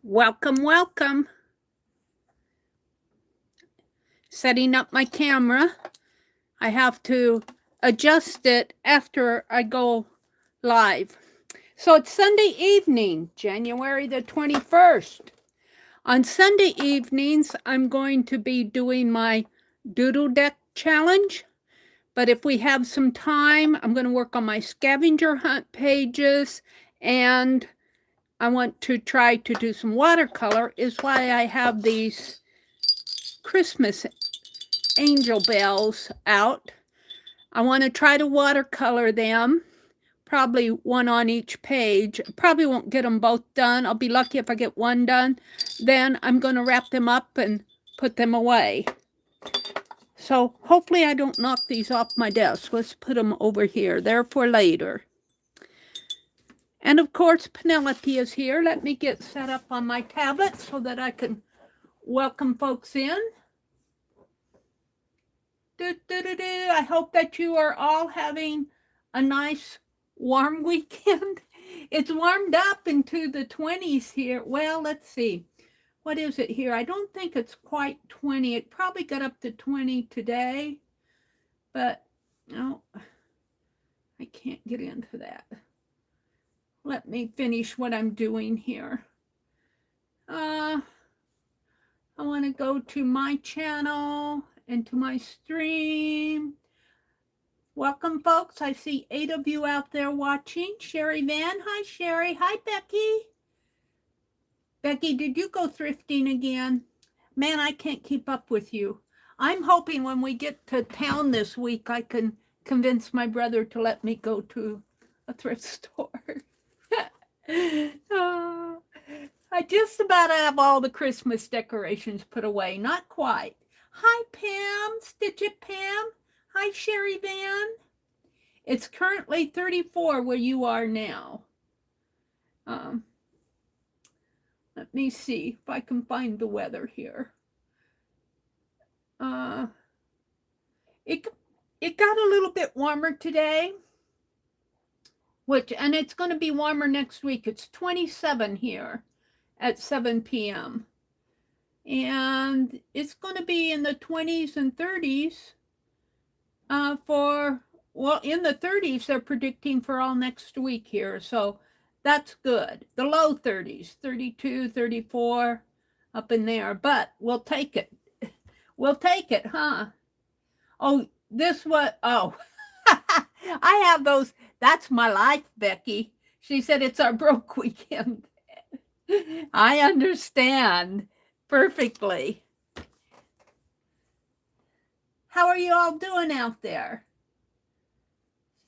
Welcome, welcome. Setting up my camera. I have to adjust it after I go live. So it's Sunday evening, January the 21st. On Sunday evenings, I'm going to be doing my Doodle Deck challenge. But if we have some time, I'm going to work on my scavenger hunt pages, and I want to try to do some watercolor, is why I have these Christmas angel bells out. I want to try to watercolor them, probably one on each page. Probably won't get them both done. I'll be lucky if I get one done. Then I'm going to wrap them up and put them away. So hopefully I don't knock these off my desk. Let's put them over here. They're for later. And of course, Penelope is here. Let me get set up on my tablet so that I can welcome folks in. I hope that you are all having a nice warm weekend. It's warmed up into the 20s here. Well, let's see. What is it here? I don't think it's quite 20. It probably got up to 20 today. But no, I can't get into that. Let me finish what I'm doing here. I want to go to my channel and to my stream. Welcome, folks. I see 8 of you out there watching. Sherry Van. Hi, Sherry. Hi, Becky. Becky, did you go thrifting again? Man, I can't keep up with you. I'm hoping when we get to town this week, I can convince my brother to let me go to a thrift store. I just about have all the Christmas decorations put away. Not quite. Hi, Pam. Stitch It Pam. Hi, Sherry Van. It's currently 34 where you are now. Let me see if I can find the weather here. It got a little bit warmer today. And it's going to be warmer next week. It's 27 here at 7 p.m. And it's going to be in the 20s and 30s in the 30s, they're predicting for all next week here. So that's good. The low 30s, 32, 34, up in there. But we'll take it. We'll take it, huh? Oh, I have those. That's my life, Becky. She said it's our broke weekend. I understand perfectly. How are you all doing out there?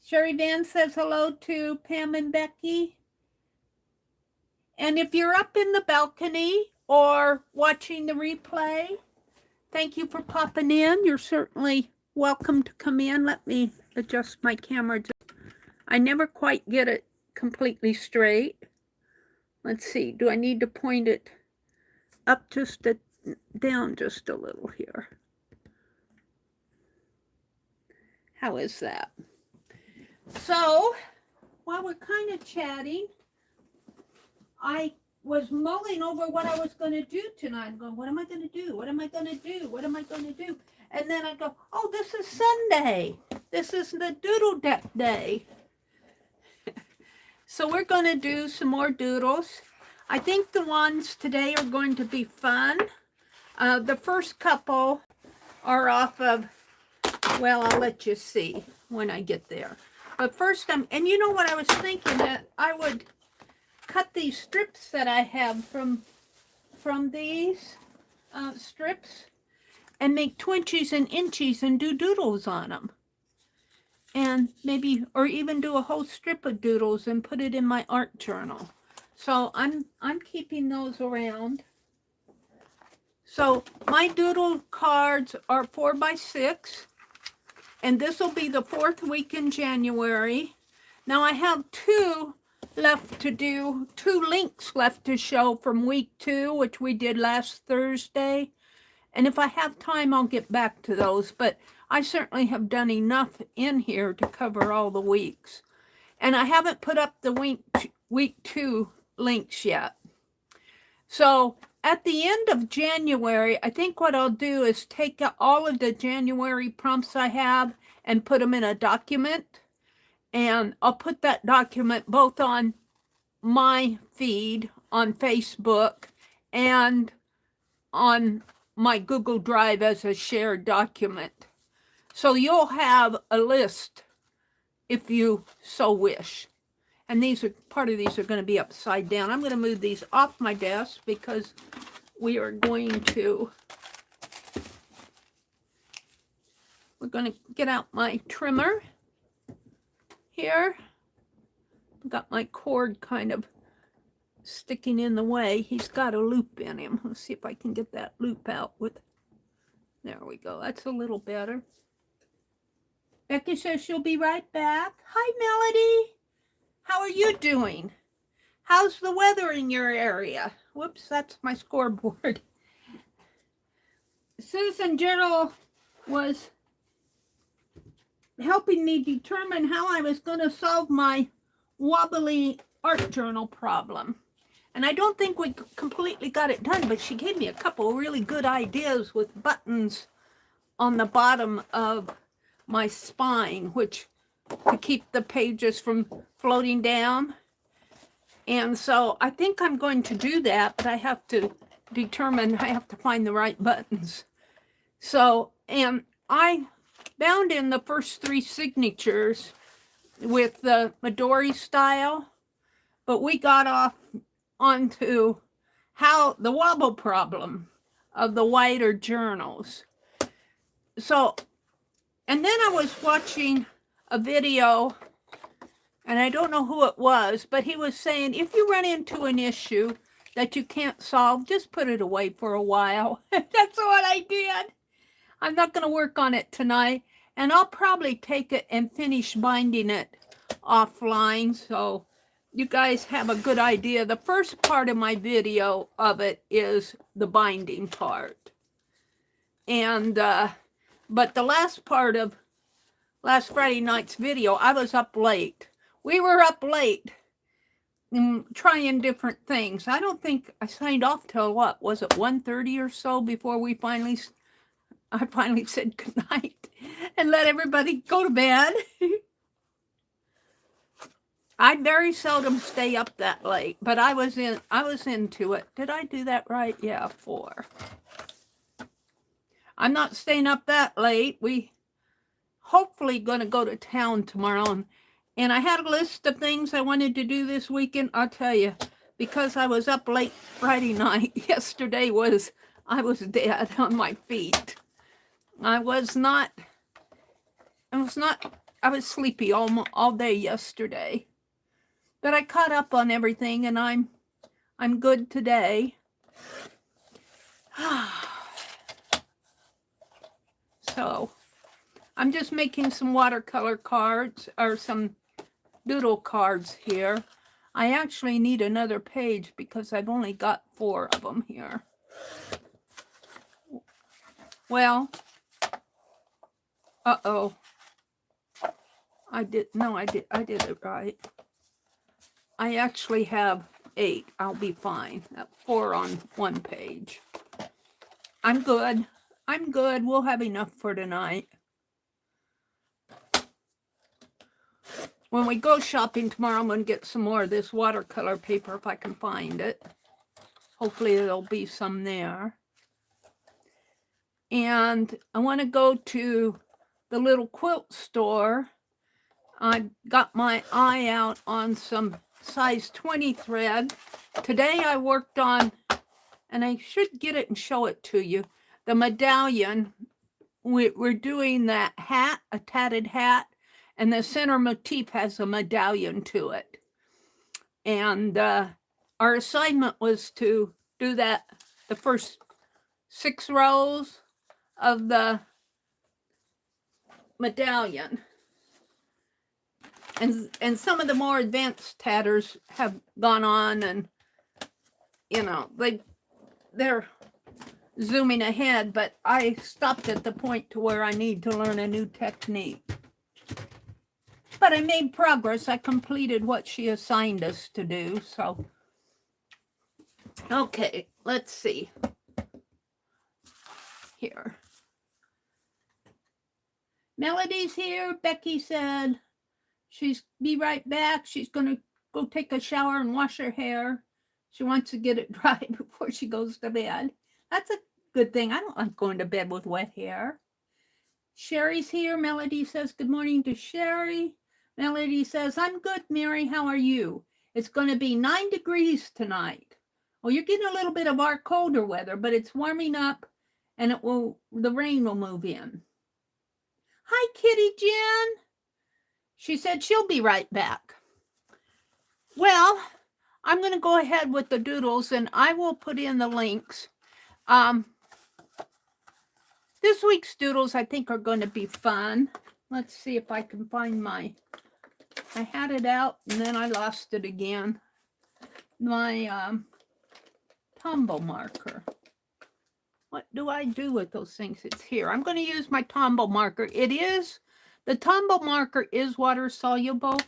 Sherry Van says hello to Pam and Becky. And if you're up in the balcony or watching the replay, thank you for popping in. You're certainly welcome to come in. Let me adjust my camera. I never quite get it completely straight. Let's see. Do I need to point it up down just a little here? How is that? So, while we're kind of chatting, I was mulling over what I was going to do tonight. I'm going, what am I going to do? What am I going to do? What am I going to do? And then I go, oh, this is Sunday. This is the Doodle Deck day. So we're going to do some more doodles. I think the ones today are going to be fun. The first couple are off of, well, I'll let you see when I get there. But first, and you know what I was thinking, that I would cut these strips that I have from these strips and make twinchies and inchies and do doodles on them. And maybe, or even do a whole strip of doodles and put it in my art journal. So I'm keeping those around. So my doodle cards are 4x6. And this will be the 4th week in January. Now I have 2 left to do, 2 links left to show from week 2, which we did last Thursday. And if I have time, I'll get back to those. But I certainly have done enough in here to cover all the weeks. And I haven't put up the week 2 links yet. So at the end of January, I think what I'll do is take all of the January prompts I have and put them in a document. And I'll put that document both on my feed on Facebook and on my Google Drive as a shared document. So you'll have a list if you so wish. And these are part of these are going to be upside down. I'm going to move these off my desk because we are going to, we're going to get out my trimmer here. I've got my cord kind of sticking in the way. He's got a loop in him. Let's see if I can get that loop out with, there we go. That's a little better. Becky says she'll be right back. Hi, Melody. How are you doing? How's the weather in your area? Whoops, that's my scoreboard. Citizen Journal was helping me determine how I was going to solve my wobbly art journal problem. And I don't think we completely got it done, but she gave me a couple of really good ideas with buttons on the bottom of my spine, which to keep the pages from floating down. And so I think I'm going to do that, but I have to determine, I have to find the right buttons. So, and I bound in the first 3 signatures with the Midori style, but we got off onto how the wobble problem of the wider journals. So, and then I was watching a video, and I don't know who it was, but he was saying, if you run into an issue that you can't solve, just put it away for a while. That's what I did. I'm not going to work on it tonight, and I'll probably take it and finish binding it offline, so you guys have a good idea. The first part of my video of it is the binding part. And, but the last part of last Friday night's video, I was up late. We were up late trying different things. I don't think I signed off till what? Was it 1:30 or so before I finally said goodnight and let everybody go to bed. I very seldom stay up that late, but I was into it. Did I do that right? Yeah, 4. I'm not staying up that late. We hopefully going to go to town tomorrow. And I had a list of things I wanted to do this weekend. I'll tell you, because I was up late Friday night, yesterday I was dead on my feet. I was sleepy all day yesterday. But I caught up on everything, and I'm good today. So I'm just making some watercolor cards or some doodle cards here. I actually need another page because I've only got 4 of them here. Well, uh-oh. I did it right. I actually have 8. I'll be fine. 4 on 1 page. I'm good. I'm good. We'll have enough for tonight. When we go shopping tomorrow, I'm going to get some more of this watercolor paper if I can find it. Hopefully there'll be some there. And I want to go to the little quilt store. I got my eye out on some size 20 thread. Today I worked on, and I should get it and show it to you, the medallion. We're doing that hat, a tatted hat, and the center motif has a medallion to it. And our assignment was to do that, the first 6 rows of the medallion. And some of the more advanced tatters have gone on, and you know, they're zooming ahead, but I stopped at the point to where I need to learn a new technique. But I made progress. I completed what she assigned us to do, so Okay, let's see. Here. Melody's here. Becky said she's be right back. She's going to go take a shower and wash her hair. She wants to get it dry before she goes to bed. That's a good thing. I don't like going to bed with wet hair. Sherry's here. Melody says good morning to Sherry. Melody says, I'm good, Meri. How are you? It's going to be 9 degrees tonight. Well, you're getting a little bit of our colder weather, but it's warming up and the rain will move in. Hi, Kitty Jen. She said she'll be right back. Well, I'm going to go ahead with the doodles and I will put in the links. This week's doodles, I think, are going to be fun. Let's see if I can find I had it out and then I lost it again. My Tombow marker. What do I do with those things? It's here. I'm going to use my Tombow marker. The Tombow marker is water soluble.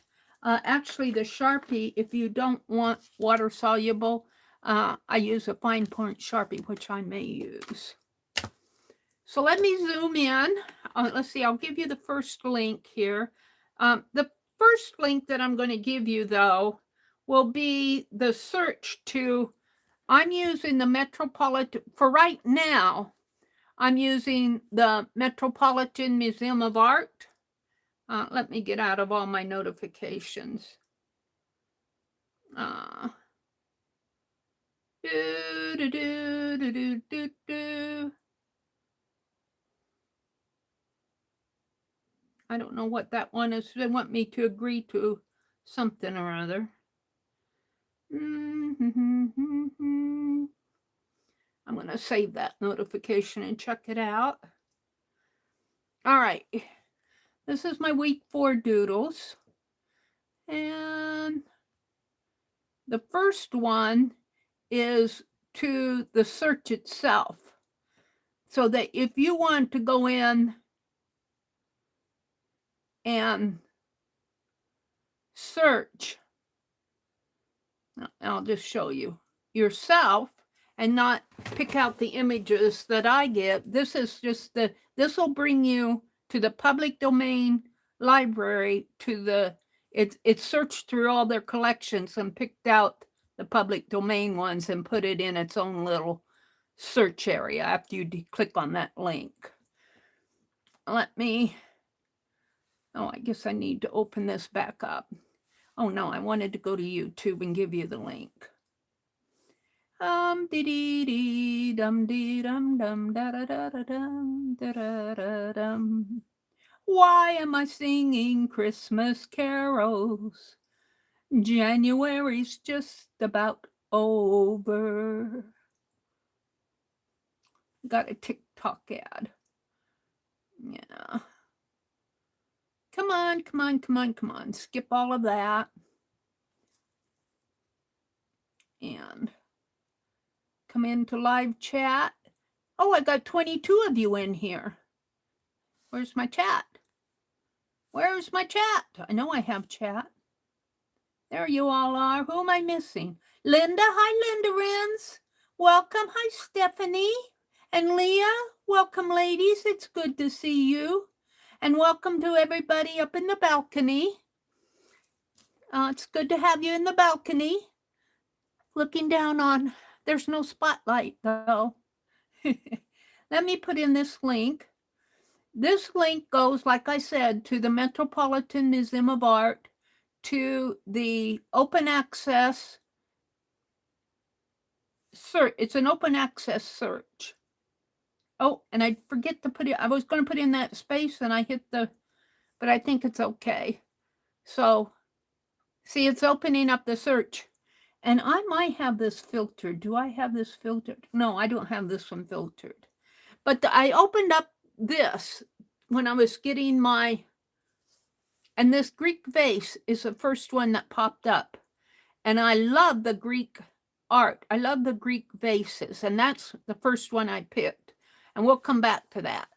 Actually, the Sharpie, if you don't want water soluble, I use a fine point Sharpie, which I may use. So let me zoom in. Let's see, I'll give you the first link here. The first link that I'm going to give you, though, will be the search to, I'm using the Metropolitan, for right now, I'm using the Metropolitan Museum of Art. Let me get out of all my notifications. I don't know what that one is. They want me to agree to something or other. I'm going to save that notification and check it out. All right. This is my week 4 doodles. And the first one is to the search itself. So that if you want to go in and search, I'll just show you yourself and not pick out the images that I get. This is just this will bring you to the public domain library, it's searched through all their collections and picked out the public domain ones and put it in its own little search area after you click on that link. I guess I need to open this back up. Oh no, I wanted to go to YouTube and give you the link. Why am I singing Christmas carols? January's just about over. Got a TikTok ad. Yeah. Come on. Skip all of that. And come into live chat. Oh, I got 22 of you in here. Where's my chat? Where's my chat? I know I have chat. There you all are. Who am I missing? Linda. Hi, Linda Renz. Welcome. Hi, Stephanie. And Leah. Welcome, ladies. It's good to see you. And welcome to everybody up in the balcony. It's good to have you in the balcony. Looking down on, there's no spotlight though. Let me put in this link. This link goes, like I said, to the Metropolitan Museum of Art, to the open access search. It's an open access search. Oh, and I forget to put it, I was going to put in that space and I hit but I think it's okay. So, see, it's opening up the search. And I might have this filtered. Do I have this filtered? No, I don't have this one filtered. But I opened up this when I was getting and this Greek vase is the first one that popped up. And I love the Greek art. I love the Greek vases. And that's the first one I picked. And we'll come back to that.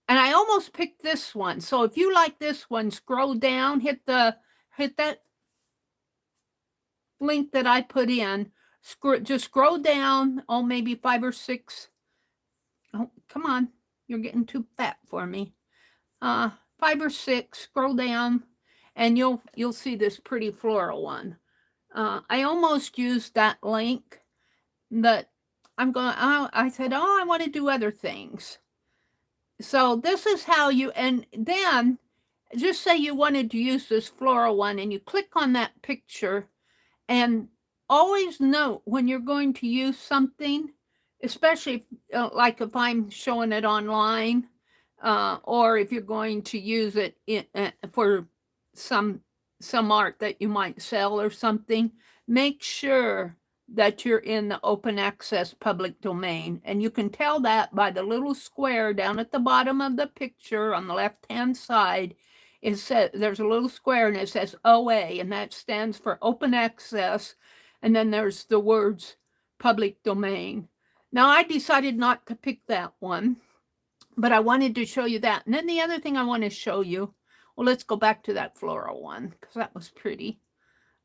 And I almost picked this one. So if you like this one, scroll down, hit that link that I put in, just scroll down, oh, maybe 5 or 6. Oh, come on. You're getting too fat for me. 5 or 6, scroll down, and you'll see this pretty floral one. I almost used that link, but I said, oh, I want to do other things. So this is how you, and then just say you wanted to use this floral one, and you click on that picture, and always note when you're going to use something, especially like if I'm showing it online, or if you're going to use it for some art that you might sell or something, make sure that you're in the open access public domain. And you can tell that by the little square down at the bottom of the picture on the left-hand side. It says, there's a little square and it says OA, and that stands for open access. And then there's the words public domain. Now I decided not to pick that one, but I wanted to show you that. And then the other thing I want to show you, well, let's go back to that floral one because that was pretty.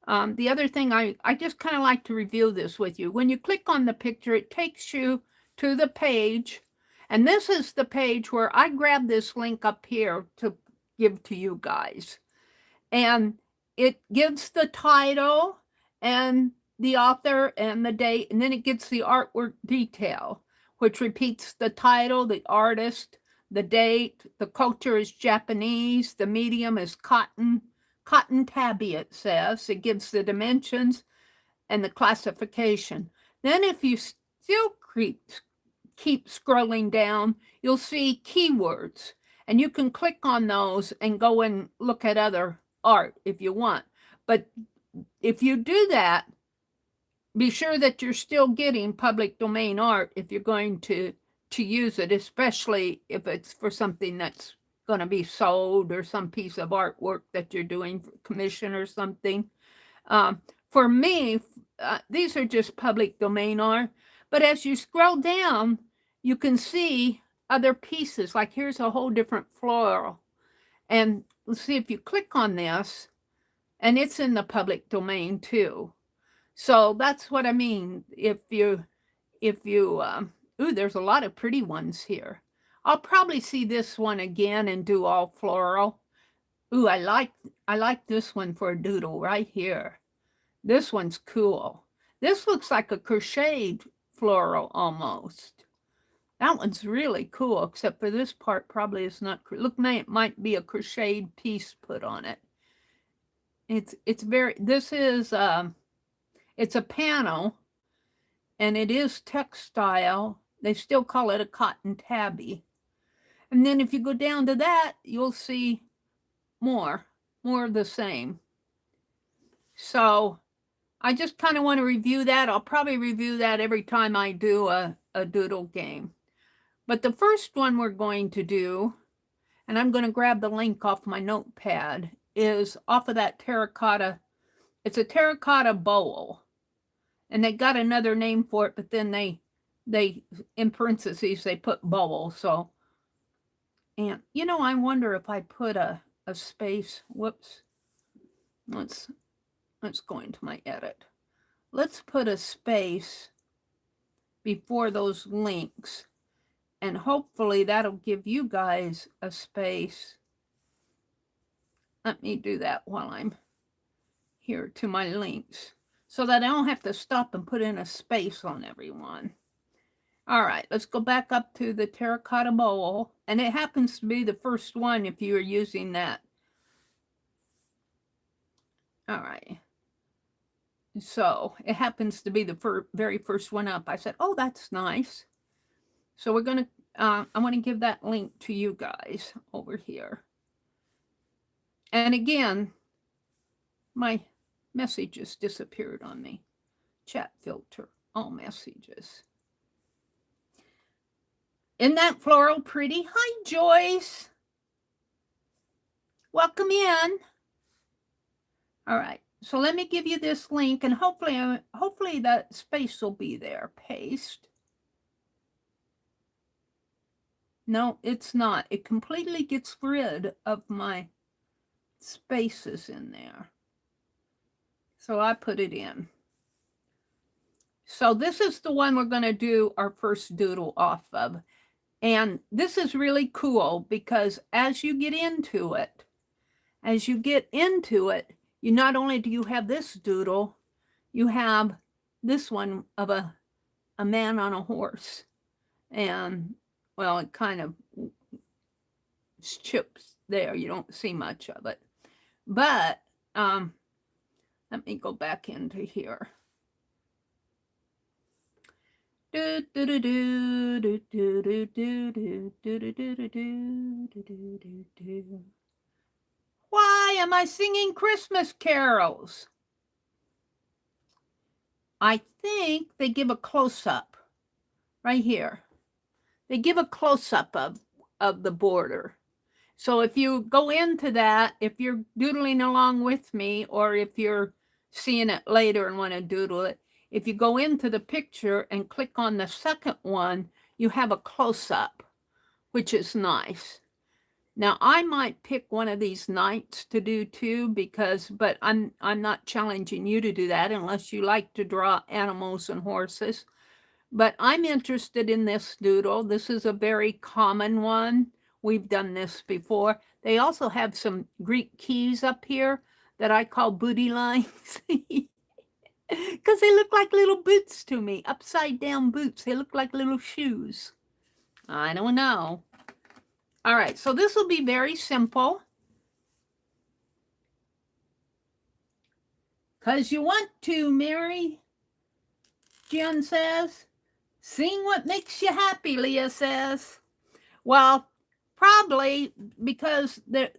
The other thing, I just kind of like to review this with you. When you click on the picture, it takes you to the page. And this is the page where I grabbed this link up here to give to you guys. And it gives the title and the author and the date, and then it gets the artwork detail, which repeats the title, the artist, the date, the culture is Japanese, the medium is cotton tabby, it says. It gives the dimensions and the classification. Then if you still keep scrolling down, you'll see keywords, and you can click on those and go and look at other art if you want. But if you do that, be sure that you're still getting public domain art if you're going to use it, especially if it's for something that's going to be sold or some piece of artwork that you're doing for commission or something. For me, these are just public domain art. But as you scroll down, you can see other pieces. Like here's a whole different floral. And let's see if you click on this, and it's in the public domain too. So that's what I mean. If you, ooh, there's a lot of pretty ones here. I'll probably see this one again and do all floral. Ooh, I like this one for a doodle right here. This one's cool. This looks like a crocheted floral almost. That one's really cool, except for this part probably is not. Look, it might be a crocheted piece put on it. It's very, this is, it's a panel, and it is textile. They still call it a cotton tabby. And then if you go down to that, you'll see more of the same. So I just kind of want to review that. I'll probably review that every time I do a doodle game. But the first one we're going to do, and I'm going to grab the link off my notepad, is off of that terracotta. It's a terracotta bowl. And they got another name for it, but then they in parentheses, they put bowl. So, and you know, I wonder if I put a space, whoops. Let's go into my edit. Let's put a space before those links. And hopefully that'll give you guys a space. Let me do that while I'm here to my links, so that I don't have to stop and put in a space on everyone. All right, let's go back up to the terracotta bowl. And it happens to be the first one if you are using that. All right. So it happens to be the very first one up. I said, oh, that's nice. So we're going to, I want to give that link to you guys over here. And again, my messages disappeared on me. Chat filter, all messages. Isn't that floral pretty? Hi, Joyce. Welcome in. All right. So let me give you this link, and hopefully that space will be there. Paste. No, it's not. It completely gets rid of my spaces in there. So I put it in. So this is the one we're going to do our first doodle off of. And this is really cool because as you get into it, you not only do you have this doodle, you have this one of a man on a horse. And, well, it kind of chips there. You don't see much of it. But let me go back into here. Why am I singing Christmas carols? I think they give a close-up right here. They give a close-up of the border. So if you go into that, if you're doodling along with me, or if you're seeing it later and want to doodle it, if you go into the picture and click on the second one, you have a close-up, which is nice. Now, I might pick one of these nights to do too, but I'm not challenging you to do that unless you like to draw animals and horses. But I'm interested in this doodle. This is a very common one. We've done this before. They also have some Greek keys up here that I call booty lines. Because they look like little boots to me, upside down boots. They look like little shoes. I don't know. All right, so this will be very simple. Because you want to, Mary, Jen says. Sing what makes you happy, Leah says. Well, probably because the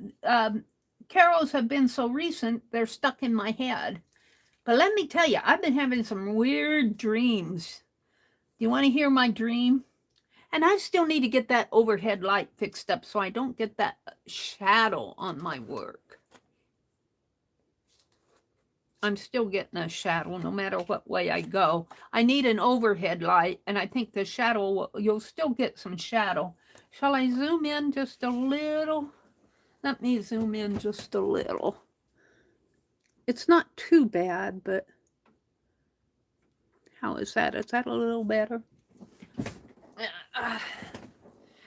carols have been so recent, they're stuck in my head. But let me tell you, I've been having some weird dreams. Do you want to hear my dream? And I still need to get that overhead light fixed up so I don't get that shadow on my work. I'm still getting a shadow no matter what way I go. I need an overhead light, and I think the shadow, you'll still get some shadow. Shall I zoom in just a little? Let me zoom in just a little. It's not too bad, but how is that? Is that a little better?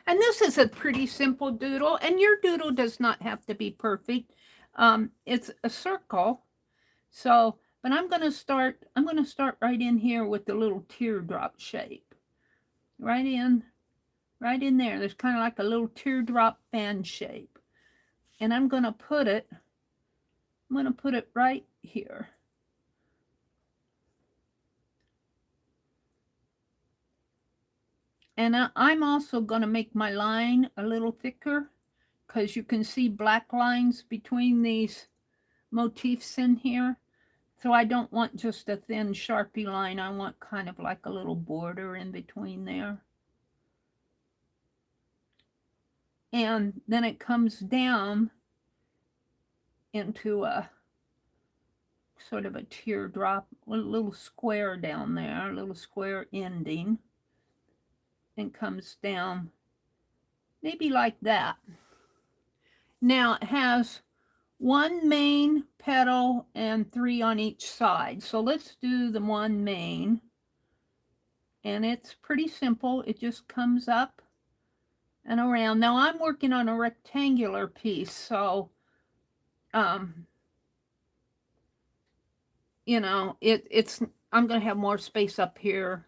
And this is a pretty simple doodle, and your doodle does not have to be perfect. It's a circle. So, but I'm going to start right in here with the little teardrop shape. Right in there. There's kind of like a little teardrop fan shape. And I'm going to put it right here. And I'm also going to make my line a little thicker because you can see black lines between these motifs in here. So I don't want just a thin Sharpie line. I want kind of like a little border in between there. And then it comes down into a sort of a teardrop, a little square down there, a little square ending. And comes down maybe like that. Now it has one main petal and 3 on each side. So let's do the one main. And it's pretty simple. It just comes up and around. Now I'm working on a rectangular piece, so you know, I'm going to have more space up here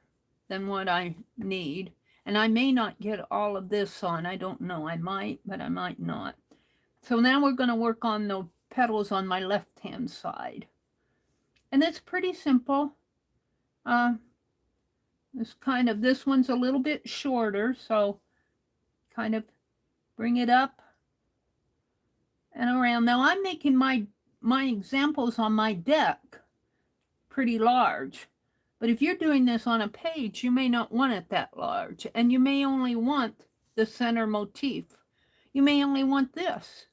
than what I need. And I may not get all of this on. I don't know. I might, but I might not. So now we're going to work on the petals on my left-hand side. And it's pretty simple. This one's a little bit shorter, so kind of bring it up and around. Now I'm making my examples on my deck pretty large. But if you're doing this on a page, you may not want it that large. And you may only want the center motif. You may only want this.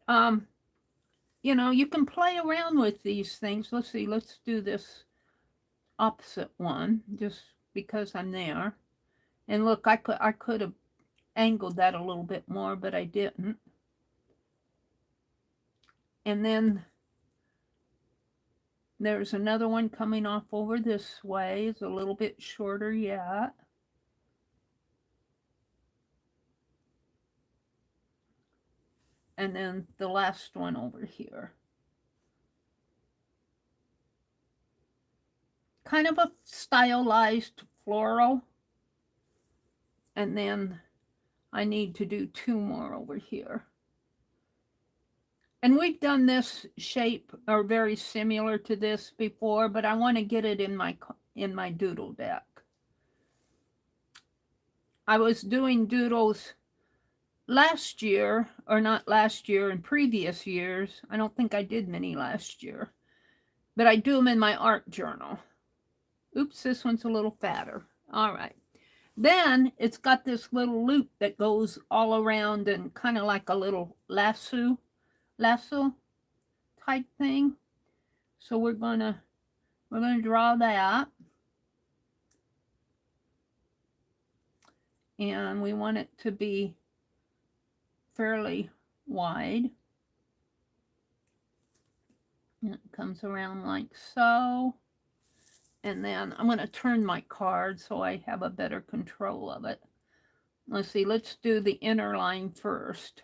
You know, you can play around with these things. Let's see, let's do this opposite one, just because I'm there. And look, I could have angled that a little bit more, but I didn't. And then There's another one coming off over this way. It's a little bit shorter yet. And then the last one over here. Kind of a stylized floral. And then I need to do 2 more over here. And we've done this shape, or very similar to this before, but I want to get it in my doodle deck. I was doing doodles last year, or not last year, in previous years. I don't think I did many last year, but I do them in my art journal. Oops, this one's a little fatter. All right. Then it's got this little loop that goes all around and kind of like a little lasso type thing. So we're gonna draw that. And we want it to be fairly wide. And it comes around like so. And then I'm going to turn my card so I have a better control of it. Let's see, let's do the inner line first.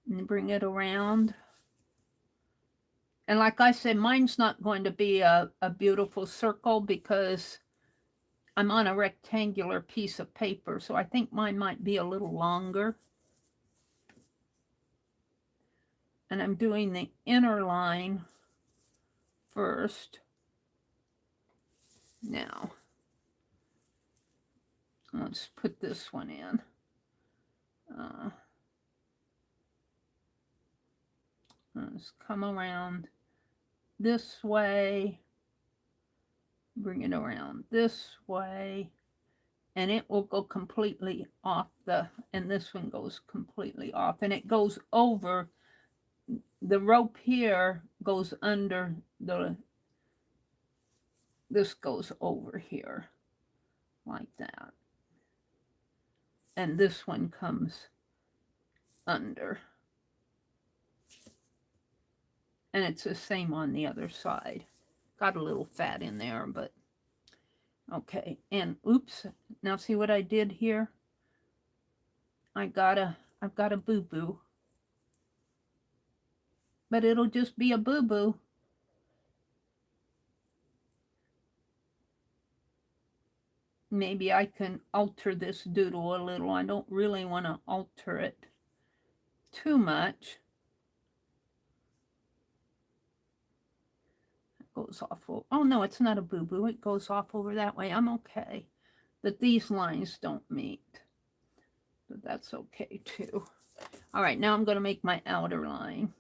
And bring it around. And like I said, mine's not going to be a beautiful circle because I'm on a rectangular piece of paper. So I think mine might be a little longer. And I'm doing the inner line first. Now, let's put this one in. Let's come around this way, bring it around this way, and it will go completely off and this one goes completely off, and it goes over, the rope here goes under this goes over here, like that. And this one comes under. And it's the same on the other side. Got a little fat in there, but okay. And oops, now see what I did here? I've got a boo-boo. But it'll just be a boo-boo. Maybe I can alter this doodle a little. I don't really want to alter it too much. It goes off. Oh no, it's not a boo-boo. It goes off over that way. I'm okay. But these lines don't meet. But that's okay too. All right, now I'm going to make my outer line.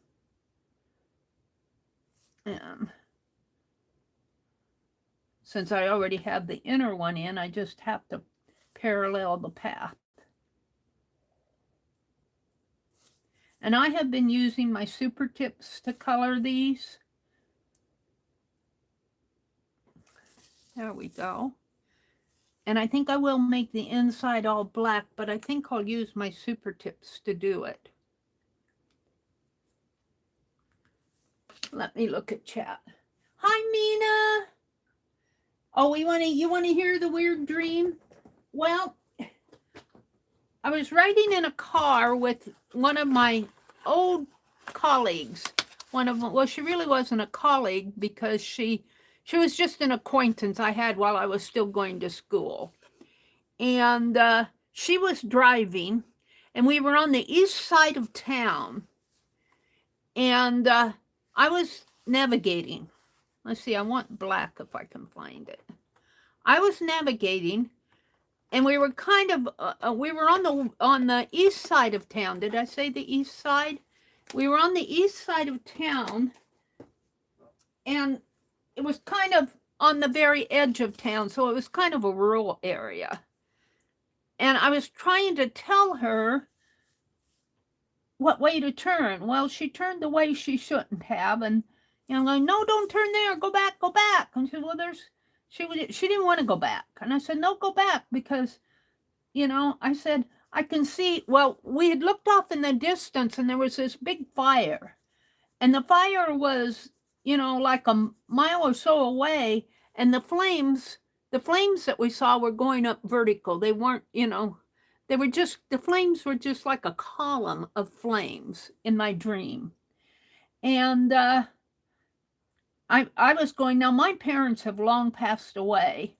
And since I already have the inner one in, I just have to parallel the path. And I have been using my super tips to color these. There we go. And I think I will make the inside all black, but I think I'll use my super tips to do it. Let me look at chat. Hi, Mina. Oh, you want to hear the weird dream? Well, I was riding in a car with one of my old colleagues. Well, she really wasn't a colleague because she was just an acquaintance I had while I was still going to school. And she was driving, and we were on the east side of town. And I was navigating. Let's see, I want black if I can find it. I was navigating, and we were kind of, we were on the east side of town. Did I say the east side? We were on the east side of town, and it was kind of on the very edge of town, so it was kind of a rural area. And I was trying to tell her what way to turn. Well, she turned the way she shouldn't have, and I'm going, no, don't turn there, go back, go back. And she said, well, she didn't want to go back. And I said, no, go back, because, I said, I can see, well, we had looked off in the distance, and there was this big fire. And the fire was you know, like a mile or so away, and the flames that we saw were going up vertical. They weren't, you know, they were just, the flames were just like a column of flames in my dream. And I was going, now my parents have long passed away,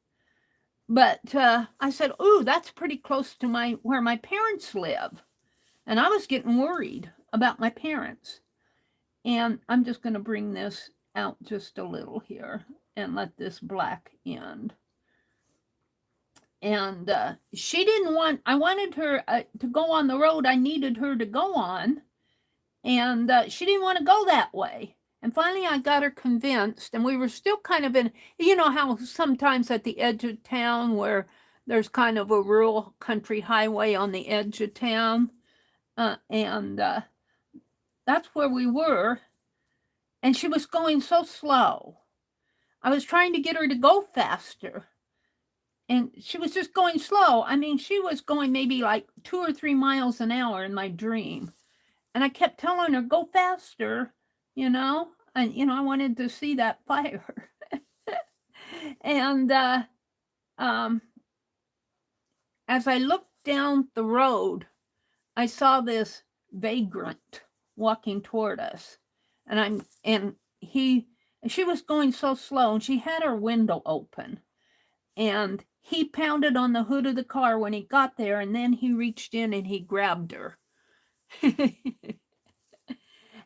but I said, ooh, that's pretty close to where my parents live. And I was getting worried about my parents. And I'm just going to bring this out just a little here and let this black end. And she didn't want, I wanted her to go on the road I needed her to go on. And she didn't want to go that way. And finally, I got her convinced, and we were still kind of in, you know, how sometimes at the edge of town where there's kind of a rural country highway on the edge of town. And that's where we were. And she was going so slow. I was trying to get her to go faster. And she was just going slow. I mean, she was going maybe like 2 or 3 miles an hour in my dream. And I kept telling her, go faster, you know, and, you know, I wanted to see that fire. And as I looked down the road, I saw this vagrant walking toward us. And she was going so slow, and she had her window open. And he pounded on the hood of the car when he got there, and then he reached in and he grabbed her.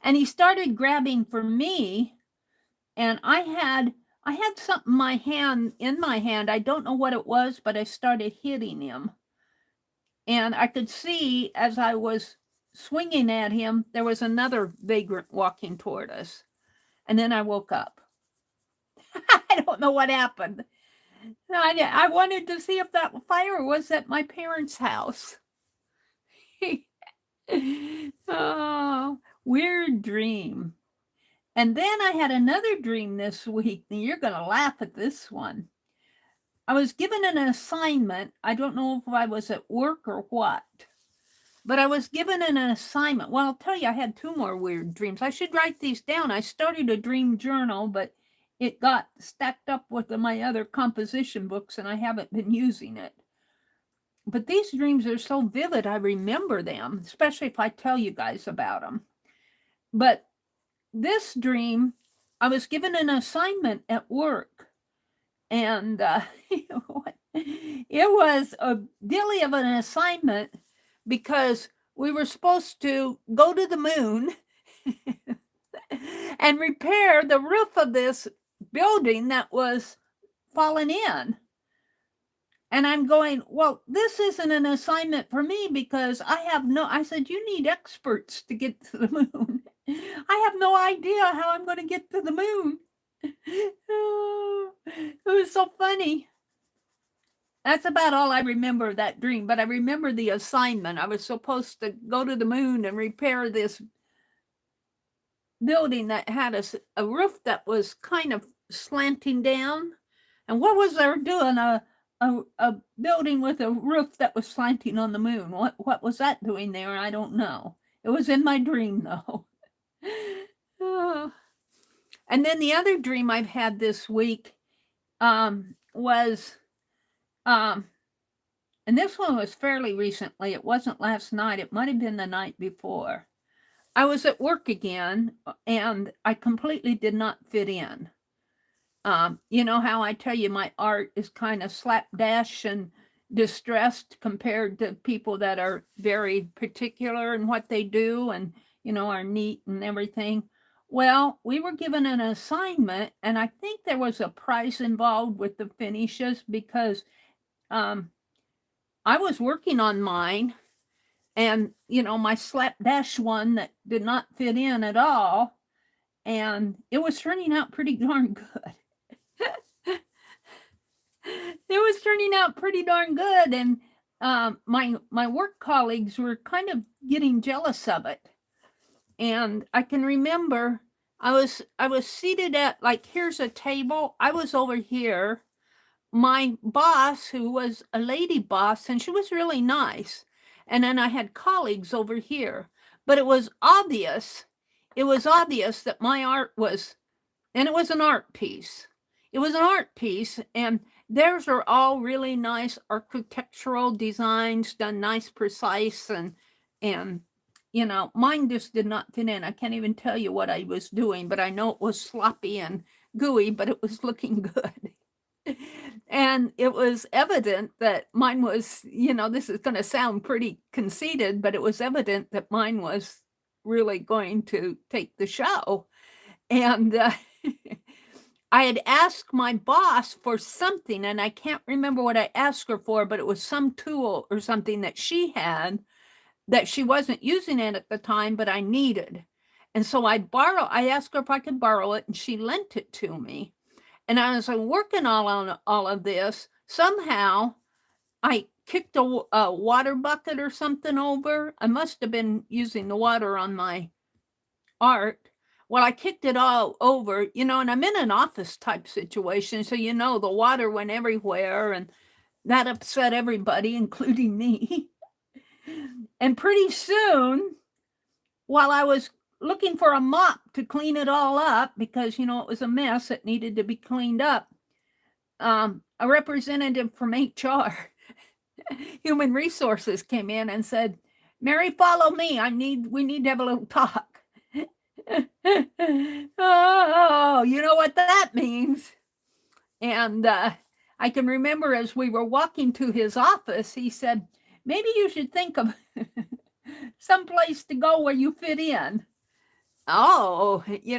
And he started grabbing for me, and I had something in my hand. I don't know what it was, but I started hitting him. And I could see as I was swinging at him, there was another vagrant walking toward us. And then I woke up. I don't know what happened. I wanted to see if that fire was at my parents' house. Oh, weird dream. And then I had another dream this week, and you're going to laugh at this one. I was given an assignment. I don't know if I was at work or what, but I was given an assignment. Well, I'll tell you, I had 2 more weird dreams. I should write these down. I started a dream journal, but it got stacked up with my other composition books, and I haven't been using it. But these dreams are so vivid, I remember them, especially if I tell you guys about them. But this dream, I was given an assignment at work, and it was a dilly of an assignment because we were supposed to go to the moon and repair the roof of this building that was fallen in. And I'm going, well, this isn't an assignment for me because I said, you need experts to get to the moon. I have no idea how I'm going to get to the moon. Oh, it was so funny. That's about all I remember of that dream, but I remember the assignment. I was supposed to go to the moon and repair this building that had a roof that was kind of slanting down. And what was there doing? A building with a roof that was slanting on the moon. What was that doing there? I don't know. It was in my dream, though. And then the other dream I've had this week was, and this one was fairly recently. It wasn't last night. It might have been the night before. I was at work again, and I completely did not fit in. You know how I tell you my art is kind of slapdash and distressed compared to people that are very particular in what they do and, you know, are neat and everything. Well, we were given an assignment, and I think there was a prize involved with the finishes because I was working on mine, and, you know, my slapdash one that did not fit in at all, and it was turning out pretty darn good. It was turning out pretty darn good, and my work colleagues were kind of getting jealous of it. And I can remember I was seated at, like, here's a table. I was over here. My boss, who was a lady boss, and she was really nice. And then I had colleagues over here. But it was obvious that my art was And it was an art piece. It was an art piece, and theirs are all really nice architectural designs, done nice, precise, and mine just did not fit in. I can't even tell you what I was doing, but I know it was sloppy and gooey, but it was looking good. And it was evident that mine was, this is going to sound pretty conceited, but it was evident that mine was really going to take the show. And I had asked my boss for something, and I can't remember what I asked her for, but it was some tool or something that she had that she wasn't using it at the time, but I needed. And so I asked her if I could borrow it, and she lent it to me. And I was working on all of this. Somehow I kicked a water bucket or something over. I must have been using the water on my art. Well, I kicked it all over, and I'm in an office type situation. So, the water went everywhere, and that upset everybody, including me. And pretty soon, while I was looking for a mop to clean it all up, because, it was a mess, it needed to be cleaned up, a representative from HR, Human Resources, came in and said, "Meri, follow me. We need to have a little talk." Oh, you know what that means. And I can remember as we were walking to his office, he said, "Maybe you should think of some place to go where you fit in." Oh, he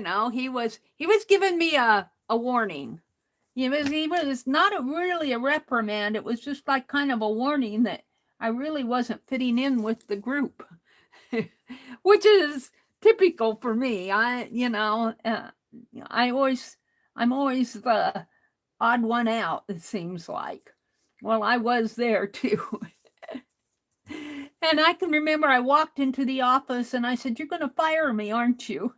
was giving me a warning. He was not really a reprimand. It was just like kind of a warning that I really wasn't fitting in with the group, which is typical for me. I'm always the odd one out, it seems like. Well, I was there too. And I can remember I walked into the office and I said, "You're going to fire me, aren't you?"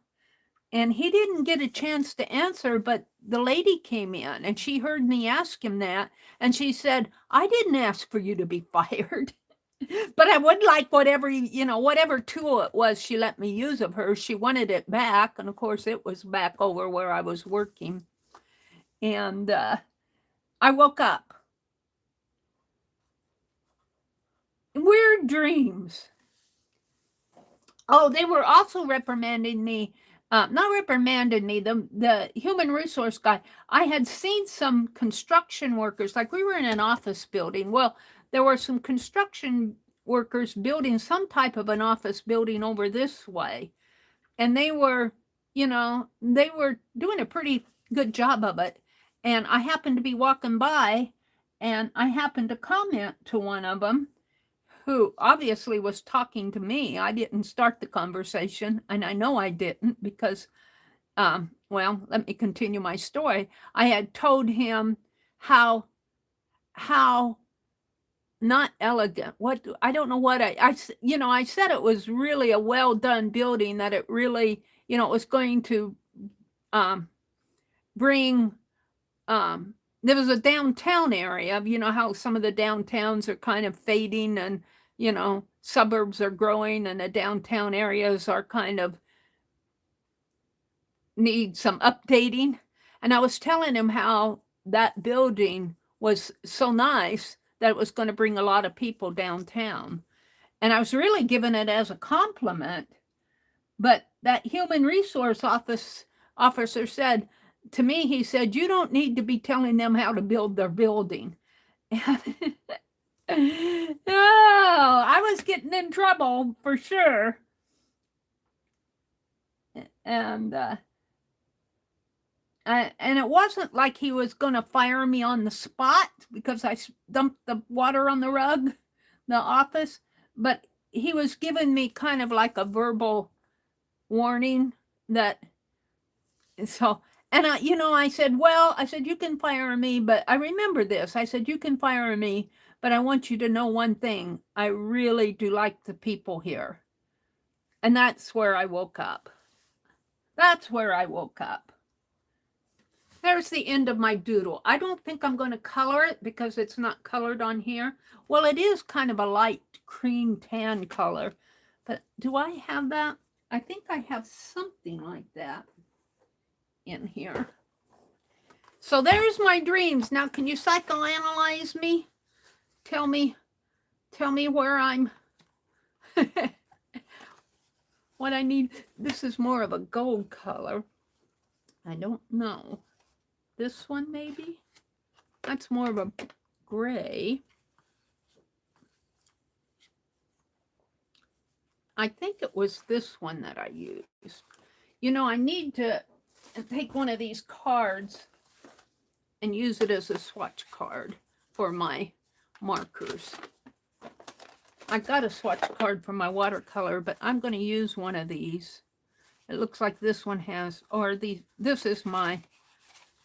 And he didn't get a chance to answer, but the lady came in and she heard me ask him that. And she said, "I didn't ask for you to be fired." But I would like whatever tool it was she let me use of hers, she wanted it back. And of course, it was back over where I was working. And I woke up. Weird dreams. Oh, they were also reprimanding me. Not reprimanded me, the human resource guy. I had seen some construction workers, like we were in an office building. Well, there were some construction workers building some type of an office building over this way. And they were doing a pretty good job of it. And I happened to be walking by, and I happened to comment to one of them, who obviously was talking to me. I didn't start the conversation, and I know I didn't because, well, let me continue my story. I had told him how not elegant. I don't know what I said it was really a well done building, that it really, it was going to bring. There was a downtown area. How some of the downtowns are kind of fading, and suburbs are growing, and the downtown areas are kind of need some updating. And I was telling him how that building was so nice that it was going to bring a lot of people downtown. And I was really giving it as a compliment. But that human resource officer said to me, he said, "You don't need to be telling them how to build their building." Oh, I was getting in trouble for sure. And it wasn't like he was going to fire me on the spot because I dumped the water on the rug, the office, but he was giving me kind of like a verbal warning that, so, and I said, "You can fire me, but I remember this." I said, "You can fire me, but I want you to know one thing. I really do like the people here." And that's where I woke up. That's where I woke up. There's the end of my doodle. I don't think I'm going to color it because it's not colored on here. Well, it is kind of a light cream tan color, but do I have that? I think I have something like that. in here. So there's my dreams. Now, can you psychoanalyze me? Tell me where I'm, what I need. This is more of a gold color. I don't know. This one maybe? That's more of a gray. I think it was this one that I used. You know, I need to take one of these cards and use it as a swatch card for my markers. I got a swatch card for my watercolor, but I'm going to use one of these. It looks like this one has, or this is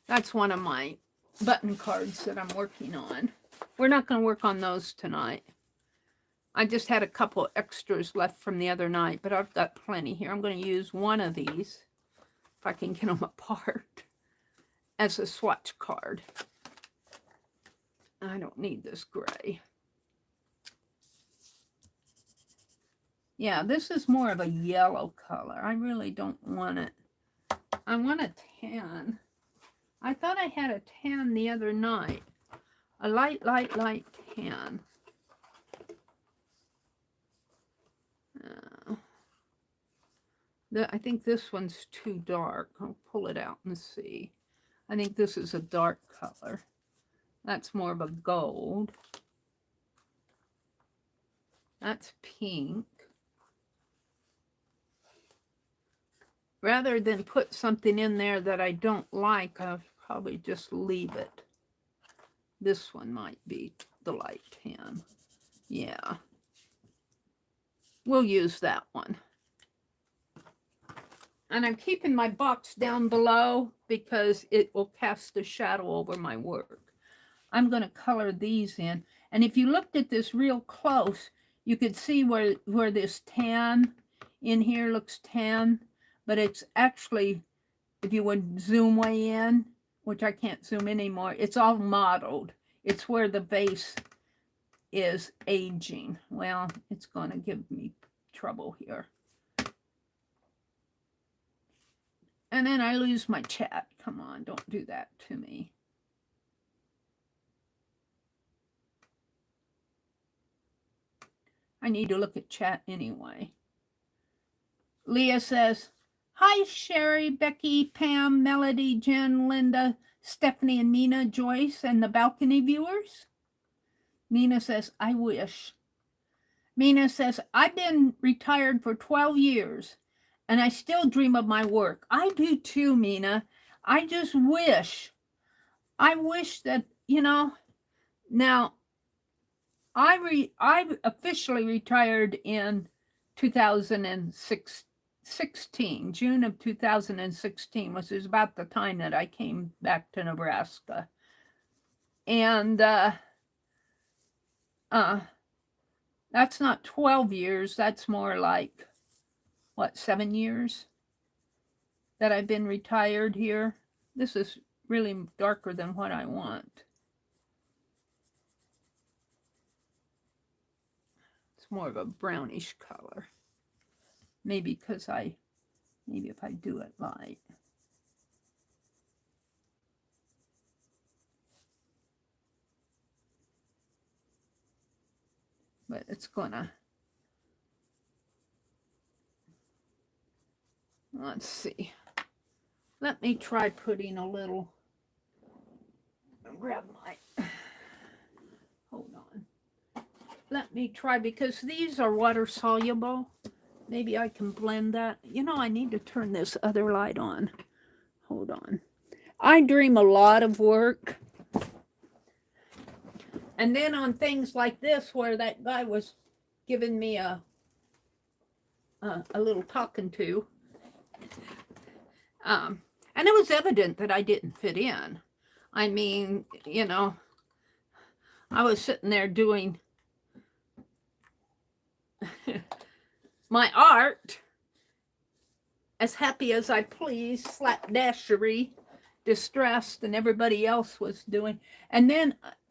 that's one of my button cards that I'm working on. We're not going to work on those tonight. I just had a couple extras left from the other night, but I've got plenty here. I'm going to use one of these, if I can get them apart, as a swatch card. I don't need this gray. Yeah, this is more of a yellow color. I really don't want it. I want a tan. I thought I had a tan the other night. A light tan. I think this one's too dark. I'll pull it out and see. I think this is a dark color. That's more of a gold. That's pink. Rather than put something in there that I don't like, I'll probably just leave it. This one might be the light tan. Yeah. We'll use that one. And I'm keeping my box down below because it will cast a shadow over my work. I'm going to color these in. And if you looked at this real close, you could see where this tan in here looks tan. But it's actually, if you would zoom way in, which I can't zoom anymore, it's all mottled. It's where the base is aging. Well, it's going to give me trouble here. And then I lose my chat. Come on, don't do that to me. I need to look at chat anyway. Leah says, hi, Sherry, Becky, Pam, Melody, Jen, Linda, Stephanie, and Nina, Joyce, and the balcony viewers. Nina says, I wish. Mina says, I've been retired for 12 years, and I still dream of my work. I do too, Mina. I just wish. I wish that, you know, now, I officially retired in 2016, June of 2016, which is about the time that I came back to Nebraska. And that's not 12 years. That's more like, what, 7 years that I've been retired here. This is really darker than what I want. It's more of a brownish color. Maybe because maybe if I do it light. But it's gonna, let's see. Let me try putting a little, grab my, hold on. Let me try, because these are water soluble. Maybe I can blend that. You know, I need to turn this other light on. Hold on. I dream a lot of work. And then on things like this, where that guy was giving me a little talking to. And it was evident that I didn't fit in. I mean, you know, I was sitting there doing my art, as happy as I please, slapdashery, distressed, and everybody else was doing. And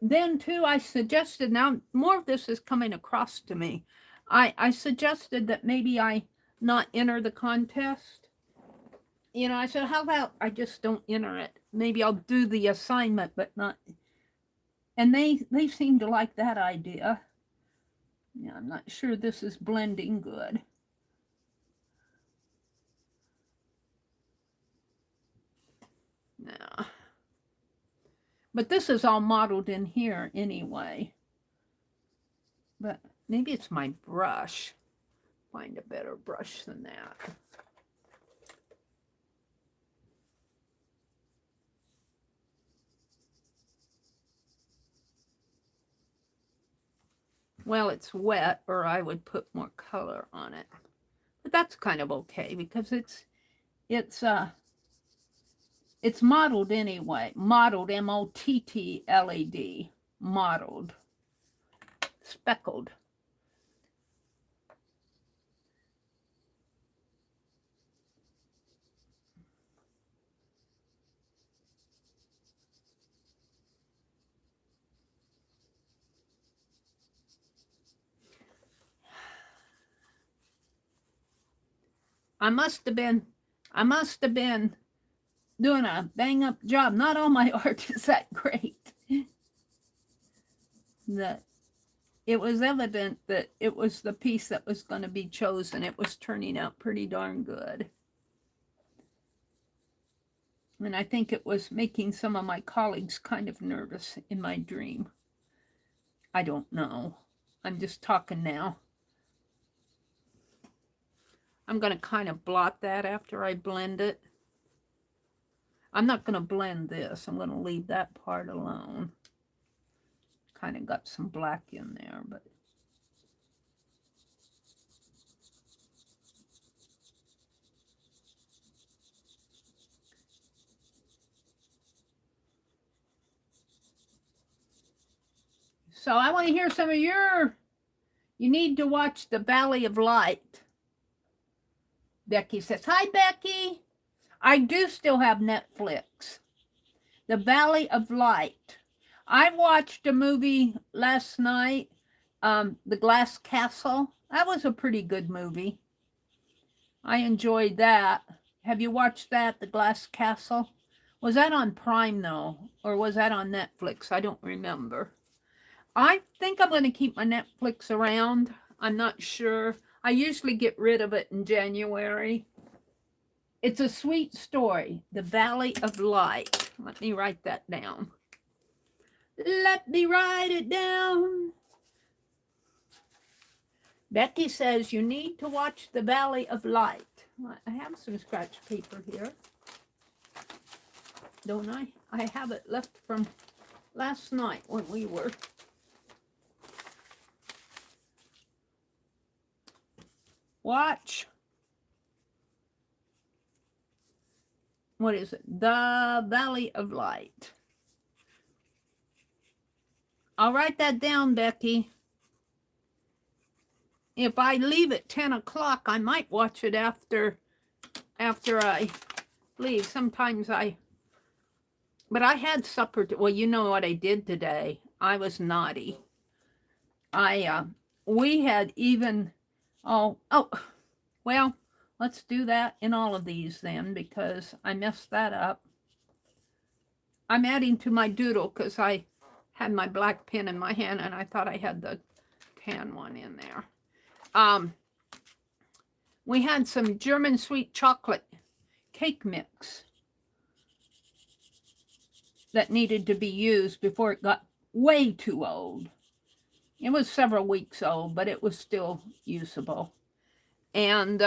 then too, I suggested, now more of this is coming across to me. I suggested that maybe I not enter the contest. you know, I said, how about I just don't enter it? Maybe I'll do the assignment, but not. And they seem to like that idea. Yeah, I'm not sure this is blending good. No. But this is all modeled in here anyway. But maybe it's my brush. Find a better brush than that. Well, it's wet, or I would put more color on it. But that's kind of okay because it's modeled anyway. Modeled, M-O-T-T-L-E-D. Modeled. Speckled. I must have been doing a bang up job. Not all my art is that great. It was evident that it was the piece that was going to be chosen. It was turning out pretty darn good. And I think it was making some of my colleagues kind of nervous in my dream. I don't know. I'm just talking now. I'm going to kind of blot that after I blend it. I'm not going to blend this. I'm going to leave that part alone. Kind of got some black in there, but so I want to hear some of you need to watch The Valley of Light. Becky says, hi, Becky. I do still have Netflix. The Valley of Light. I watched a movie last night, The Glass Castle. That was a pretty good movie. I enjoyed that. Have you watched that, The Glass Castle? Was that on Prime, though? Or was that on Netflix? I don't remember. I think I'm going to keep my Netflix around. I'm not sure. I usually get rid of it in January. It's a sweet story, The Valley of Light. Let me write that down. Let me write it down. Becky says you need to watch The Valley of Light. I have some scratch paper here. Don't I? I have it left from last night when we were watch. What is it? The Valley of Light. I'll write that down, Becky. If I leave at 10 o'clock, I might watch it after I leave. Sometimes but I had supper. Well, you know what I did today. I was naughty. We had even, well, let's do that in all of these then, because I messed that up. I'm adding to my doodle because I had my black pen in my hand and I thought I had the tan one in there. We had some German sweet chocolate cake mix that needed to be used before it got way too old. It was several weeks old, but it was still usable. And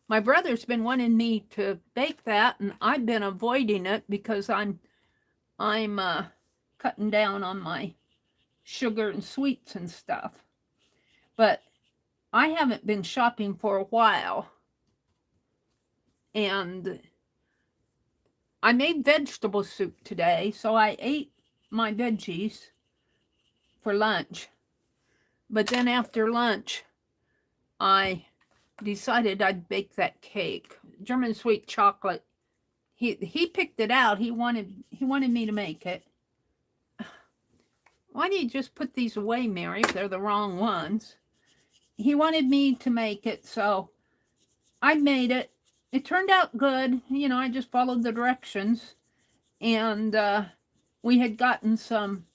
my brother's been wanting me to bake that, and I've been avoiding it because I'm cutting down on my sugar and sweets and stuff. But I haven't been shopping for a while. And I made vegetable soup today, so I ate my veggies for lunch. But then after lunch, I decided I'd bake that cake. German sweet chocolate. He picked it out. He wanted me to make it. Why do you just put these away, Mary, if they're the wrong ones? He wanted me to make it, so I made it. it turned out good. You know, I just followed the directions, and we had gotten some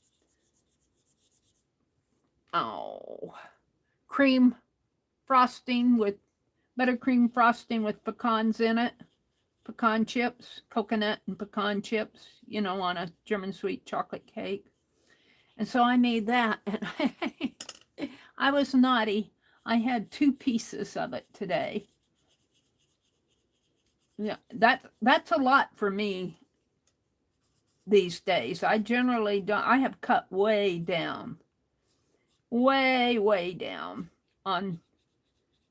cream frosting with buttercream frosting with pecans in it, pecan chips, coconut and pecan chips, you know, on a German sweet chocolate cake. And so I made that, and I was naughty. I had 2 pieces of it today. Yeah, that's a lot for me these days. I generally don't. I have cut way down, way down on.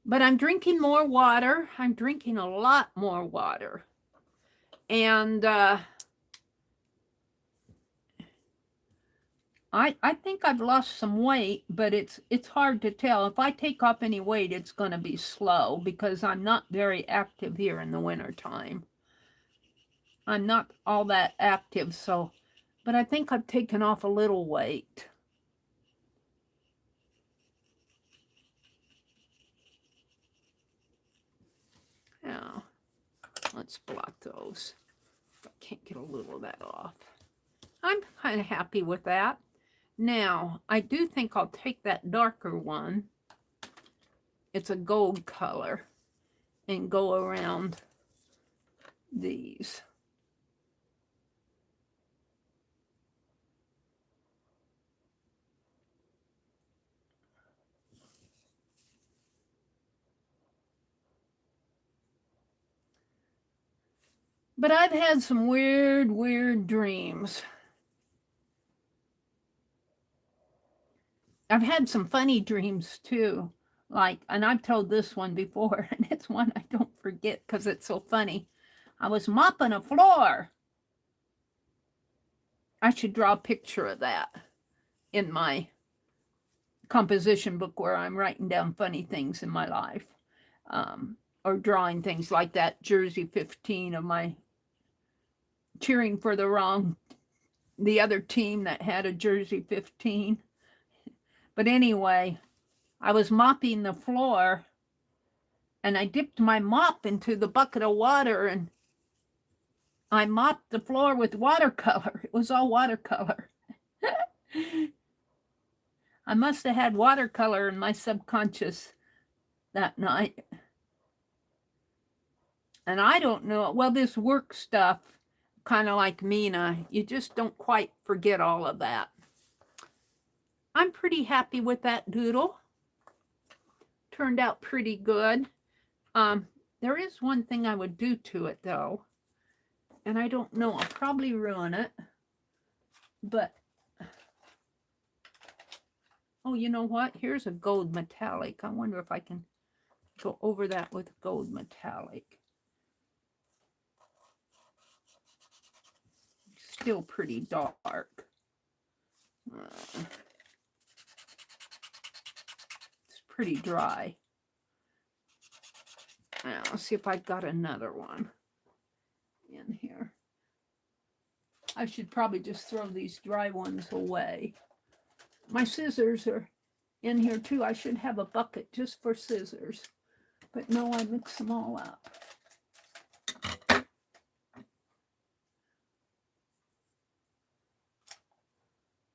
But I'm drinking more water. I'm drinking a lot more water, and I think I've lost some weight, but it's hard to tell. If I take off any weight, it's going to be slow because I'm not very active here in the wintertime. I'm not all that active, so, but I think I've taken off a little weight. Now, let's blot those. I can't get a little of that off. I'm kind of happy with that. Now, I do think I'll take that darker one. It's a gold color, and go around these. But I've had some weird dreams. I've had some funny dreams too. Like, and I've told this one before, and it's one I don't forget because it's so funny. I was mopping a floor. I should draw a picture of that in my composition book where I'm writing down funny things in my life, or drawing things like that Jersey 15 of my cheering for the other team that had a Jersey 15. But anyway, I was mopping the floor, and I dipped my mop into the bucket of water, and I mopped the floor with watercolor. It was all watercolor. I must have had watercolor in my subconscious that night. And I don't know, well, this work stuff, kind of like Mina, you just don't quite forget all of that. I'm pretty happy with that doodle. Turned out pretty good. There is one thing I would do to it though, and I don't know, I'll probably ruin it, but oh, you know what? Here's a gold metallic. I wonder if I can go over that with gold metallic. Still pretty dark. It's pretty dry. Now, let's see if I've got another one in here. I should probably just throw these dry ones away. My scissors are in here too. I should have a bucket just for scissors. But no, I mix them all up.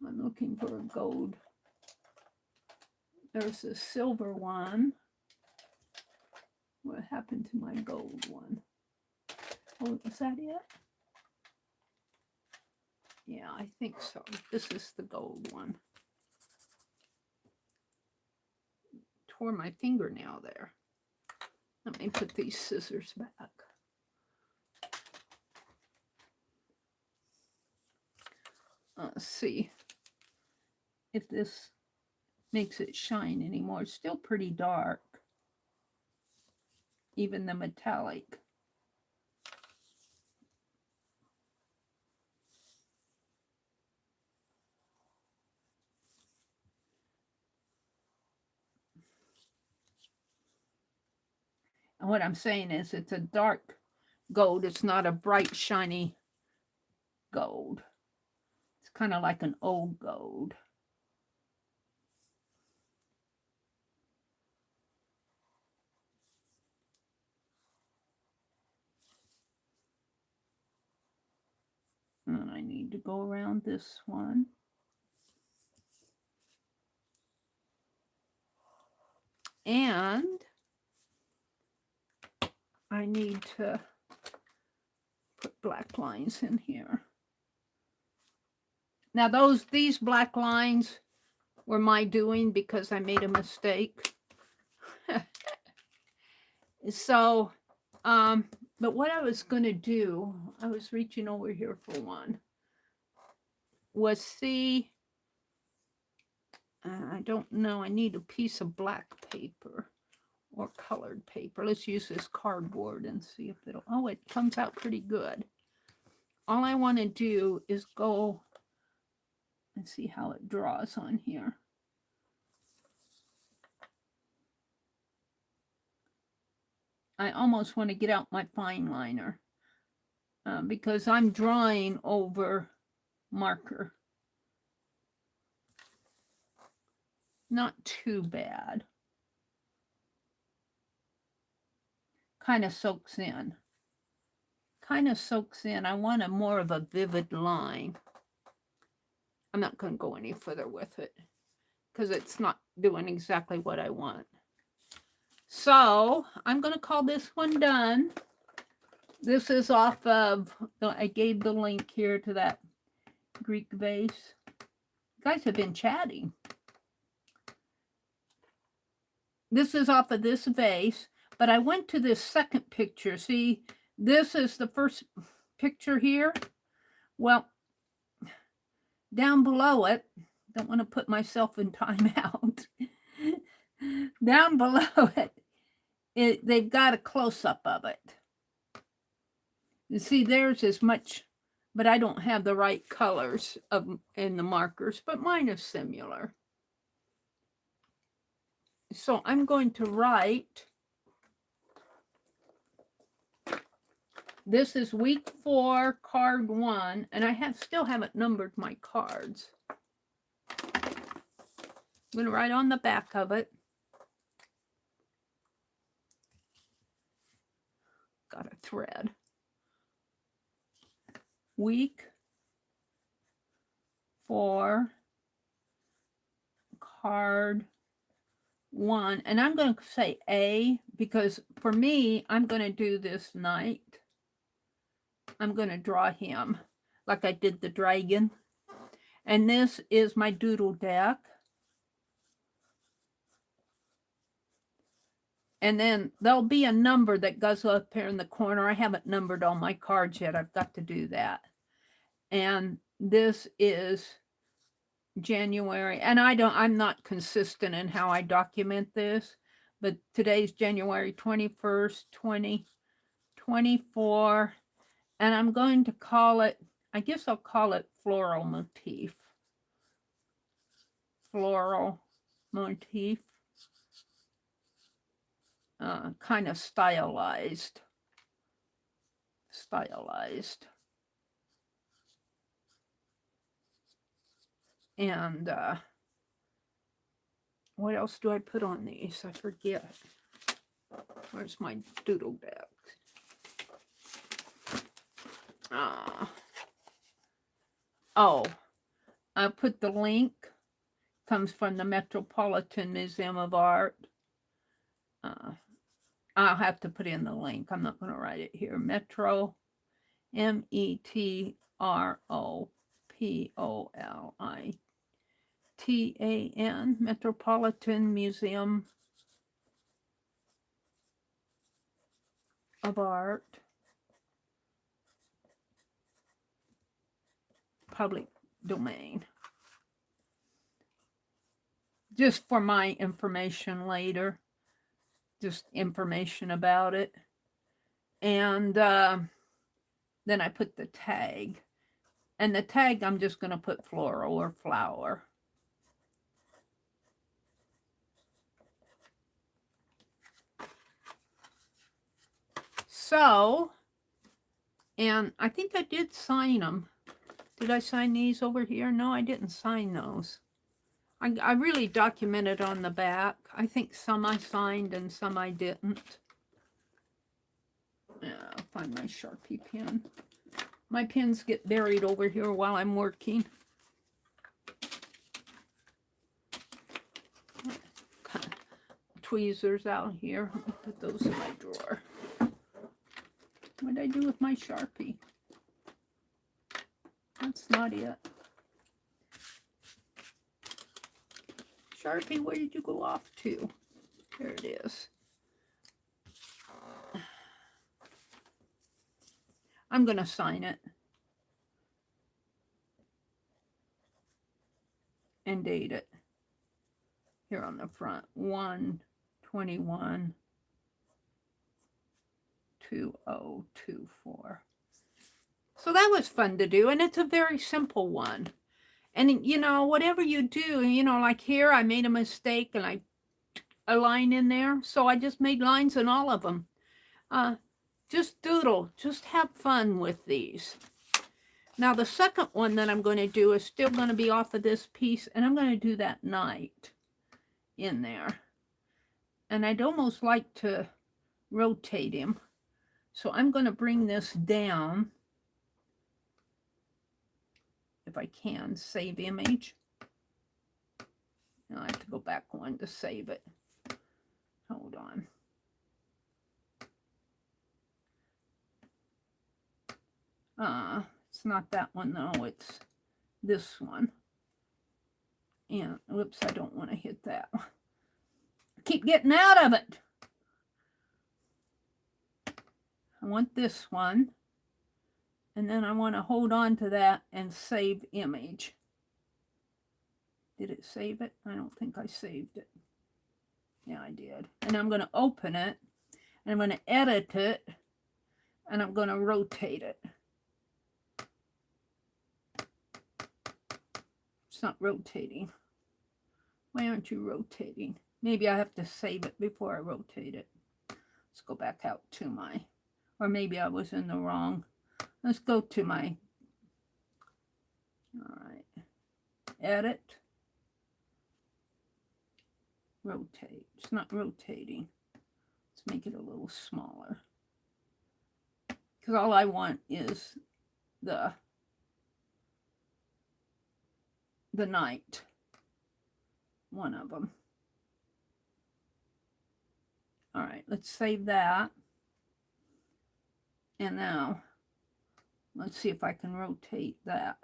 I'm looking for a gold. There's a silver one. What happened to my gold one? Oh, is that it? Yeah, I think so. This is the gold one. Tore my fingernail there. Let me put these scissors back. Let's see if this makes it shine anymore. It's still pretty dark. Even the metallic. And what I'm saying is it's a dark gold. It's not a bright, shiny gold. It's kind of like an old gold. need to go around this one. And I need to put black lines in here. Now these black lines were my doing because I made a mistake. So, but what I was going to do, I was reaching over here for one, was see, I don't know, I need a piece of black paper or colored paper. Let's use this cardboard and see if it'll, oh, it comes out pretty good. All I want to do is go and see how it draws on here. I almost want to get out my fine liner because I'm drawing over marker. Not too bad. Kind of soaks in. Kind of soaks in. I want a more of a vivid line. I'm not going to go any further with it because it's not doing exactly what I want. So I'm going to call this one done. This is off of, I gave the link here to that Greek vase. You guys have been chatting. This is off of this vase, but I went to this second picture. See, this is the first picture here. Well, down below it, don't want to put myself in timeout. Down below it, they've got a close-up of it. You see, theirs is much, but I don't have the right colors in the markers, but mine is similar. So I'm going to write, this is week 4, card 1, and I still haven't numbered my cards. I'm going to write on the back of it. Got a thread. Week 4, card 1, and I'm going to say A because for me, I'm going to do this knight. I'm going to draw him like I did the dragon. And this is my doodle deck. And then there'll be a number that goes up here in the corner. I haven't numbered all my cards yet. I've got to do that. And this is January. And I'm not consistent in how I document this, but today's January 21st, 2024. And I'm going to call it, I guess I'll call it floral motif. Floral motif. Kind of stylized. And what else do I put on these? I forget. Where's my doodle deck? Oh, I put the link. Comes from the Metropolitan Museum of Art. I'll have to put in the link. I'm not going to write it here. Metro, Metropolitan, Metropolitan Museum of Art. Public domain. Just for my information later. Just information about it. And then I put the tag. And the tag, I'm just going to put floral or flower. So, and I think I did sign them. Did I sign these over here? No, I didn't sign those. I really documented on the back. I think some I signed and some I didn't. Yeah, I'll find my Sharpie pen. My pins get buried over here while I'm working. Tweezers out here. Put those in my drawer. What did I do with my Sharpie? That's not it. Sharpie, where did you go off to? There it is. I'm going to sign it. And date it. Here on the front. 1/21/2024. So that was fun to do. And it's a very simple one. And, you know, whatever you do, you know, like here, I made a mistake and I a line in there. So I just made lines in all of them. Just doodle. Just have fun with these. Now, the second one that I'm going to do is still going to be off of this piece. And I'm going to do that knight in there. And I'd almost like to rotate him. So I'm going to bring this down. If I can, save image. I have to go back one to save it. Hold on. It's not that one though, it's this one. And whoops, I don't want to hit that. I keep getting out of it. I want this one. And then I want to hold on to that and save image. Did it save it? I don't think I saved it. Yeah, I did. And I'm going to open it. And I'm going to edit it. And I'm going to rotate it. It's not rotating. Why aren't you rotating? Maybe I have to save it before I rotate it. Let's go back out to my, or maybe I was in the wrong. Let's go to my, all right, edit, rotate. It's not rotating. Let's make it a little smaller. Because all I want is the knight, one of them. All right, let's save that. And now, let's see if I can rotate that.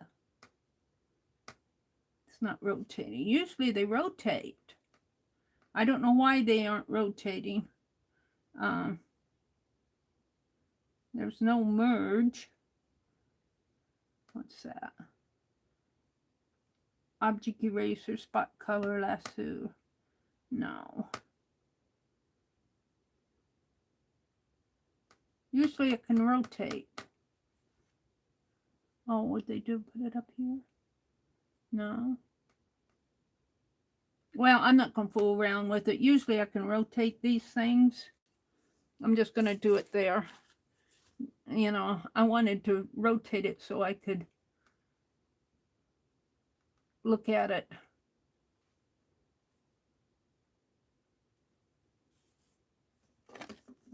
It's not rotating. Usually they rotate. I don't know why they aren't rotating. There's no merge. What's that? Object eraser, spot color, lasso. No. Usually it can rotate. Oh, would they do? Put it up here? No. Well, I'm not going to fool around with it. Usually I can rotate these things. I'm just going to do it there. You know, I wanted to rotate it so I could look at it.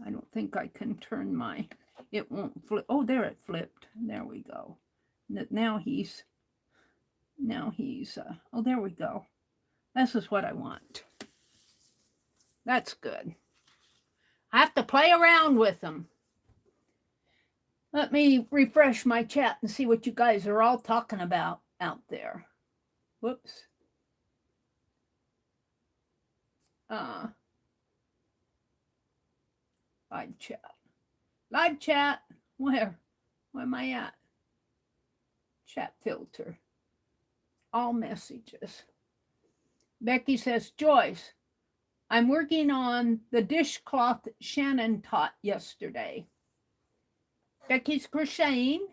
I don't think I can turn my, it won't flip. Oh, there it flipped. There we go. Now he's, oh, there we go. This is what I want. That's good. I have to play around with them. Let me refresh my chat and see what you guys are all talking about out there. Whoops. Live chat. Live chat. Where? Where am I at? Chat filter. All messages. Becky says, Joyce, I'm working on the dishcloth Shannon taught yesterday. Becky's crocheting.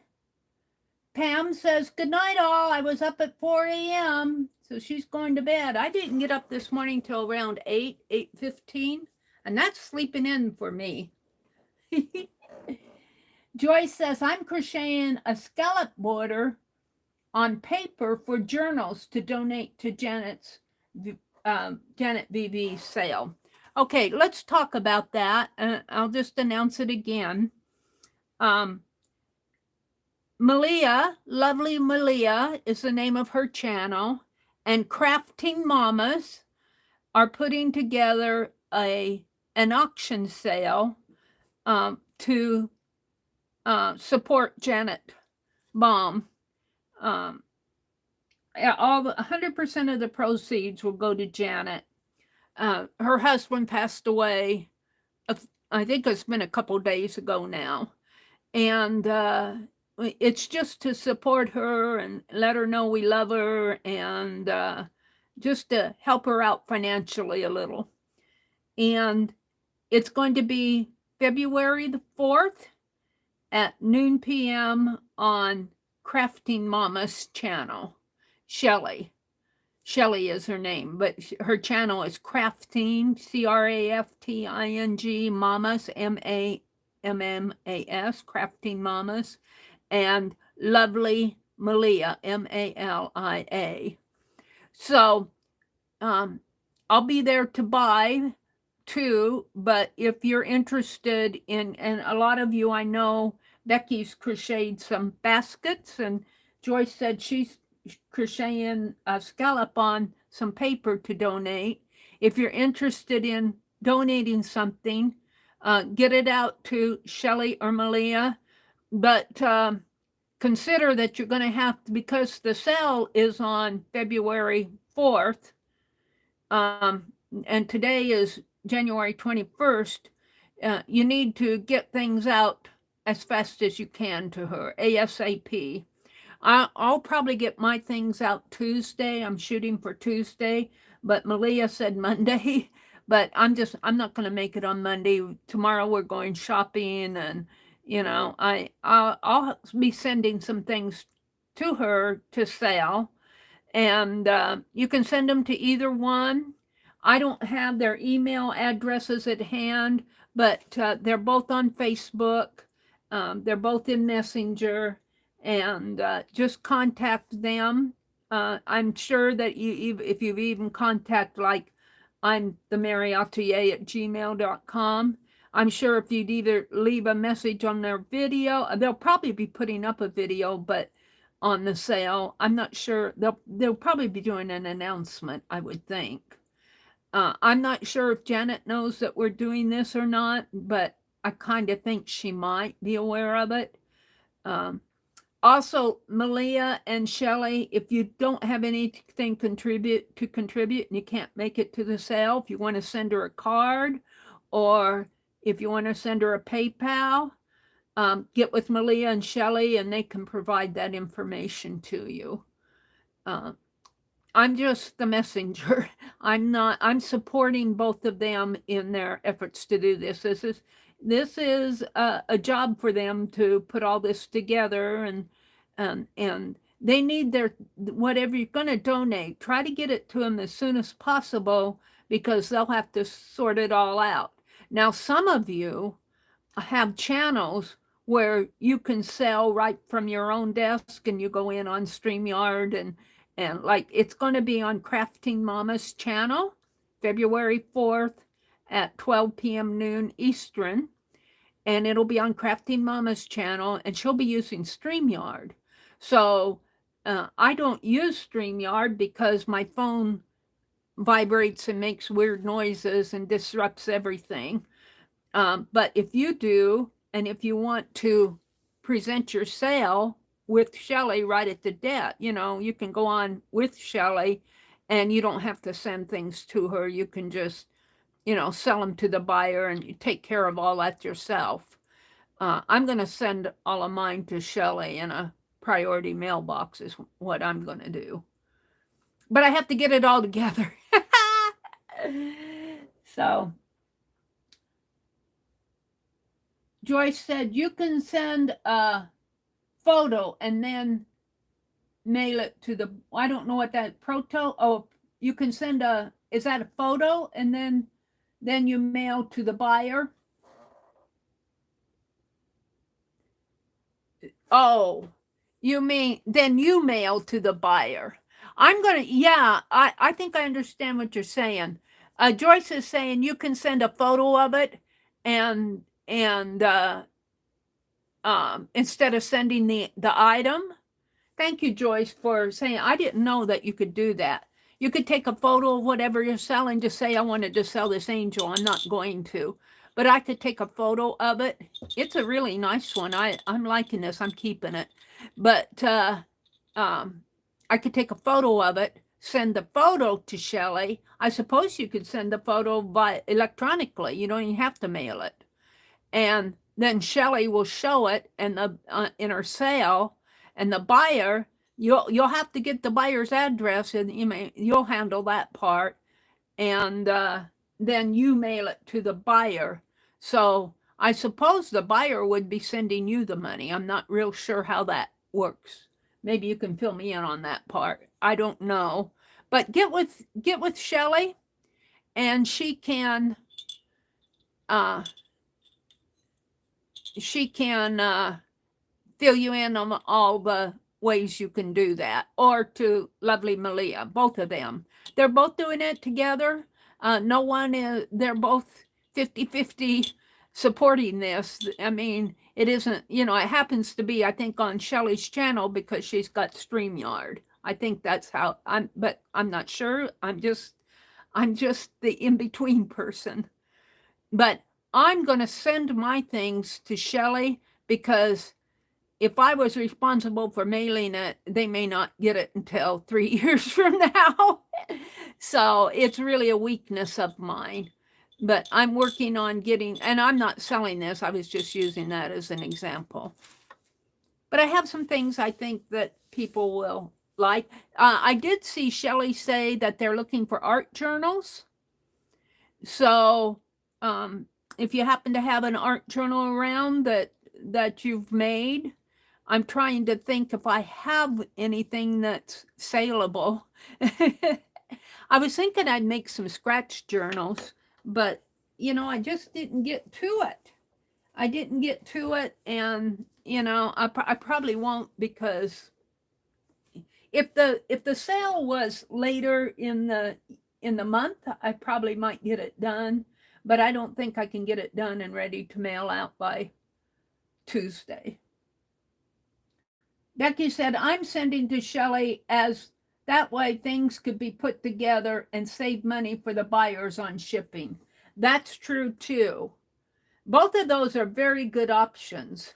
Pam says, good night all. I was up at 4 a.m. So she's going to bed. I didn't get up this morning till around 8:15. And that's sleeping in for me. Joyce says, I'm crocheting a scallop border on paper for journals to donate to Janet VV sale. Okay, let's talk about that. I'll just announce it again. Malia, Lovely Malia is the name of her channel, and Crafting Mamas are putting together an auction sale to support Janet Baum. All 100% of the proceeds will go to Janet. Her husband passed away. I think it's been a couple days ago now, and it's just to support her and let her know we love her, and just to help her out financially a little. And it's going to be February the 4th at noon p.m. on Crafting Mama's channel. Shelley is her name, but her channel is Crafting, Crafting Mamas, Mammas, Crafting Mamas, and Lovely Malia, Malia. So I'll be there to buy too, but if you're interested in, and a lot of you I know, Becky's crocheted some baskets, and Joyce said she's crocheting a scallop on some paper to donate. If you're interested in donating something, get it out to Shelley or Malia, but consider that you're going to have to, because the sale is on February 4th, and today is January 21st, you need to get things out as fast as you can to her, ASAP. I'll probably get my things out Tuesday. I'm shooting for Tuesday, but Malia said Monday. But I'm not going to make it on Monday. Tomorrow we're going shopping, and I'll be sending some things to her to sell, and you can send them to either one. I don't have their email addresses at hand, but they're both on Facebook. They're both in Messenger, and just contact them. I'm sure that if you've even contacted, like, I'm the Meri Atelier at gmail.com. I'm sure if you'd either leave a message on their video, they'll probably be putting up a video, but on the sale, I'm not sure. They'll probably be doing an announcement, I would think. I'm not sure if Janet knows that we're doing this or not, but I kind of think she might be aware of it. Also, Malia and Shelley, if you don't have anything to contribute and you can't make it to the sale, if you want to send her a card, or if you want to send her a PayPal, get with Malia and Shelley and they can provide that information to you. I'm just the messenger. I'm supporting both of them in their efforts to do this. This is a job for them to put all this together, and they need whatever you're going to donate, try to get it to them as soon as possible, because they'll have to sort it all out. Now, some of you have channels where you can sell right from your own desk, and you go in on StreamYard, and like, it's going to be on Crafting Mama's channel, February 4th at 12 p.m. noon Eastern, and it'll be on Crafting Mama's channel, and she'll be using StreamYard. So I don't use StreamYard because my phone vibrates and makes weird noises and disrupts everything. But if you do, and if you want to present your sale with Shelley right at the debt, you can go on with Shelley, and you don't have to send things to her. You can just, sell them to the buyer, and you take care of all that yourself. I'm going to send all of mine to Shelley in a priority mailbox is what I'm going to do. But I have to get it all together. So Joyce said you can send a photo and then mail it to the, I don't know what that you can send is that a photo and then you mail to the buyer? Oh, you mean then you mail to the buyer? I think I understand what you're saying. Joyce is saying you can send a photo of it and instead of sending the item. Thank you, Joyce, for saying, I didn't know that you could do that. You could take a photo of whatever you're selling, just say, I wanted to sell this angel. I'm not going to. But I could take a photo of it. It's a really nice one. I'm liking this. I'm keeping it. But I could take a photo of it, send the photo to Shelley. I suppose you could send the photo by electronically. You don't even have to mail it. And then Shelley will show it in in her sale, and the buyer, you'll have to get the buyer's address, and you'll handle that part, and then you mail it to the buyer. So I suppose the buyer would be sending you the money. I'm not real sure how that works. Maybe you can fill me in on that part. I don't know, but get with Shelley, and she can fill you in on all the ways you can do that, or to lovely Malia, both of them. They're both doing it together. No one is, they're both 50-50 supporting this. I mean, it isn't, it happens to be, I think, on Shelley's channel because she's got StreamYard. I think that's how but I'm not sure. I'm just the in-between person. But I'm going to send my things to Shelley, because if I was responsible for mailing it, they may not get it until 3 years from now. So it's really a weakness of mine. But I'm working on getting, and I'm not selling this. I was just using that as an example. But I have some things I think that people will like. I did see Shelley say that they're looking for art journals. So if you happen to have an art journal around that you've made, I'm trying to think if I have anything that's saleable. I was thinking I'd make some scratch journals, but I just didn't get to it. And I probably won't, because if the sale was later in the month, I probably might get it done, but I don't think I can get it done and ready to mail out by Tuesday. Becky said, I'm sending to Shelley, as that way things could be put together and save money for the buyers on shipping. That's true too. Both of those are very good options.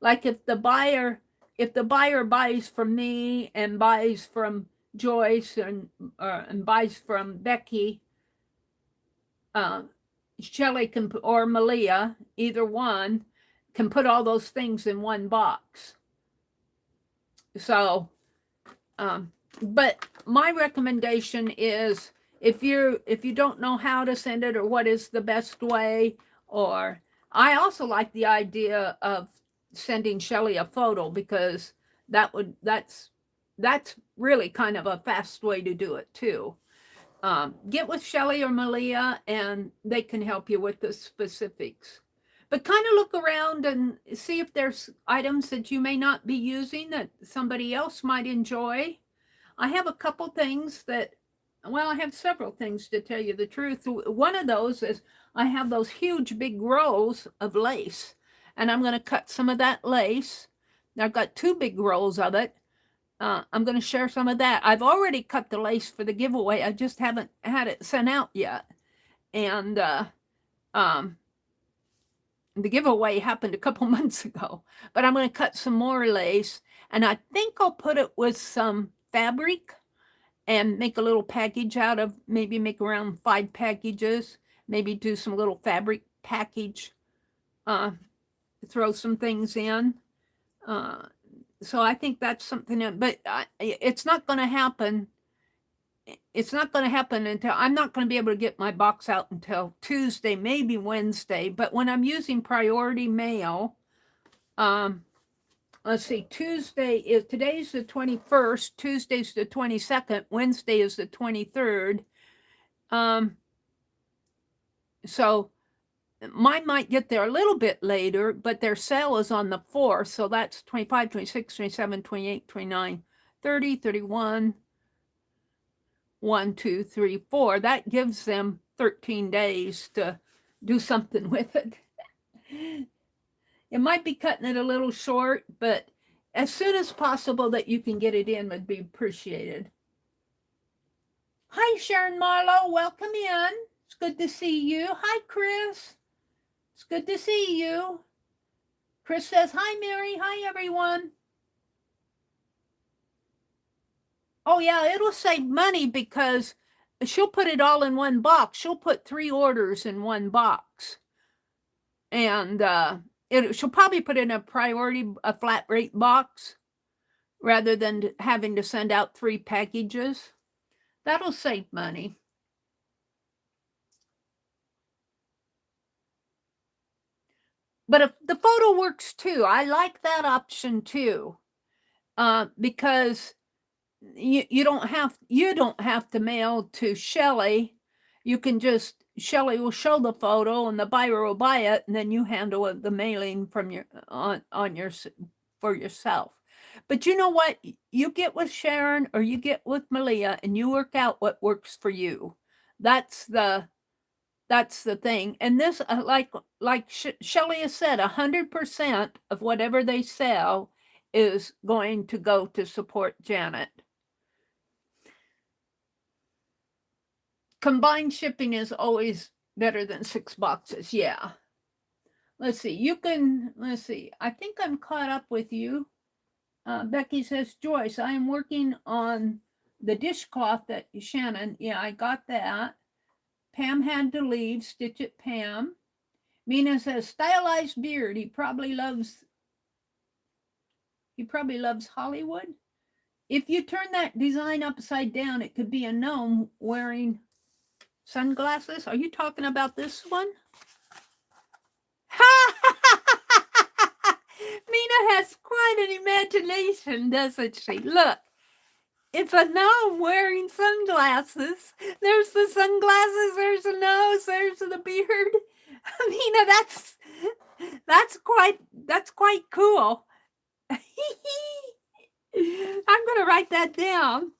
Like if the buyer buys from me and buys from Joyce and buys from Becky, Shelley can, or Malia, either one, can put all those things in one box. So, but my recommendation is, if you don't know how to send it or what is the best way, or I also like the idea of sending Shelley a photo, because that's really kind of a fast way to do it too. Get with Shelley or Malia, and they can help you with the specifics. But kind of look around and see if there's items that you may not be using that somebody else might enjoy. I have a couple things that, I have several things, to tell you the truth. One of those is I have those huge big rolls of lace, and I'm going to cut some of that lace. I've got 2 big rolls of it. I'm going to share some of that. I've already cut the lace for the giveaway. I just haven't had it sent out yet. And the giveaway happened a couple months ago, but I'm going to cut some more lace, and I think I'll put it with some fabric and make a little package out of, maybe make around 5 packages, maybe do some little fabric package, throw some things in. So I think that's something but it's not going to happen. It's not going to happen until, I'm not going to be able to get my box out until Tuesday, maybe Wednesday. But when I'm using priority mail, let's see, today's the 21st, Tuesday's the 22nd, Wednesday is the 23rd. So mine might get there a little bit later, but their sale is on the 4th. So that's 25, 26, 27, 28, 29, 30, 31, 1, 2, 3, 4. That gives them 13 days to do something with it. It might be cutting it a little short, but as soon as possible that you can get it in would be appreciated. Hi, Sharon Marlowe. Welcome in. It's good to see you. Hi, Chris. It's good to see you. Chris says, hi, Mary. Hi, everyone. Oh, yeah, it'll save money because she'll put it all in one box. She'll put 3 orders in one box. And she'll probably put in a flat rate box rather than having to send out 3 packages. That'll save money. But if the photo works too, I like that option too, because you don't have to mail to Shelley. You can just, Shelley will show the photo and the buyer will buy it, and then you handle the mailing from for yourself. But you know what? You get with Sharon or you get with Malia and you work out what works for you. That's the thing. And this, like Shelley has said, 100% of whatever they sell is going to go to support Janet. Combined shipping is always better than 6 boxes. Yeah. Let's see. Let's see. I think I'm caught up with you. Becky says, Joyce, I am working on the dishcloth that Shannon, yeah, I got that. Pam had to leave. Stitch it, Pam. Mina says, stylized beard. He probably loves Hollywood. If you turn that design upside down, it could be a gnome wearing sunglasses. Are you talking about this one? Mina has quite an imagination, doesn't she? Look, it's a gnome wearing sunglasses. There's the sunglasses, there's the nose, there's the beard. Mina, that's quite cool. I'm going to write that down.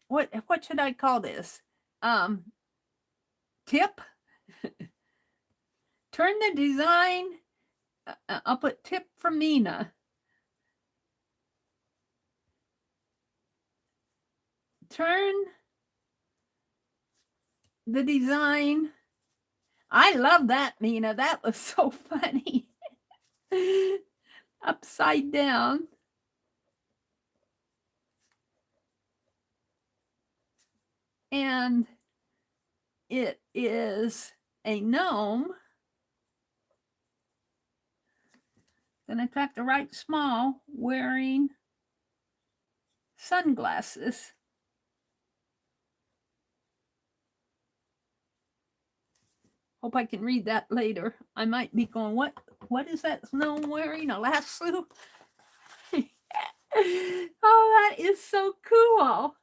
What should I call this? Tip. Turn the design. I'll put tip from Mina. Turn the design. I love that, Mina. That was so funny. Upside down. And it is a gnome. Then I have to write small, wearing sunglasses. Hope I can read that later. I might be going, what is that gnome wearing? A lasso? Oh, that is so cool.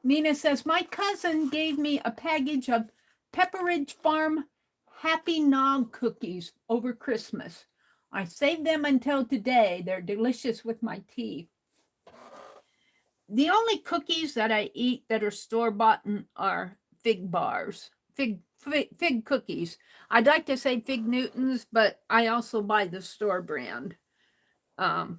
Mina says, my cousin gave me a package of Pepperidge Farm Happy Nog cookies over Christmas. I saved them until today. They're delicious with my tea. The only cookies that I eat that are store-bought are fig bars, fig cookies. I'd like to say Fig Newtons, but I also buy the store brand. But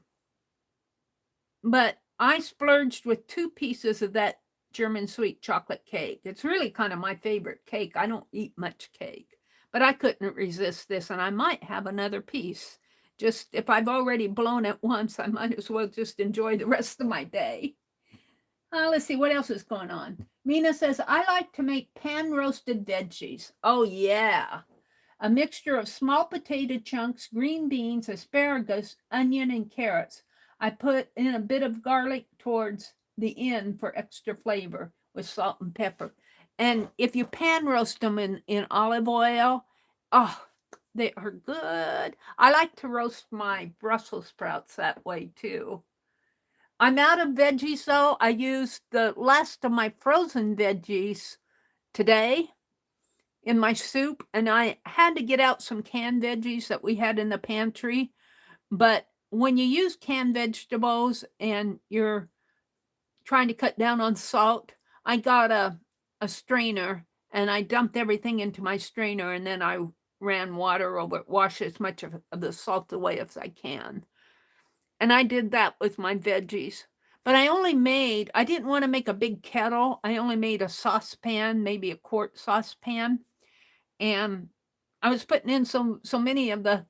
I splurged with 2 pieces of that German sweet chocolate cake. It's really kind of my favorite cake. I don't eat much cake, but I couldn't resist this, and I might have another piece. Just if I've already blown it once, I might as well just enjoy the rest of my day. Let's see, what else is going on? Mina says, I like to make pan-roasted veggies. Oh, yeah. A mixture of small potato chunks, green beans, asparagus, onion, and carrots. I put in a bit of garlic towards the end for extra flavor with salt and pepper. And if you pan roast them in olive oil, oh, they are good. I like to roast my Brussels sprouts that way too. I'm out of veggies though. I used the last of my frozen veggies today in my soup, and I had to get out some canned veggies that we had in the pantry. But when you use canned vegetables and you're trying to cut down on salt, I got a strainer, and I dumped everything into my strainer, and then I ran water over it, wash as much of the salt away as I can. And I did that with my veggies. But I didn't want to make a big kettle. I only made a saucepan, maybe a quart saucepan. And I was putting in so many of the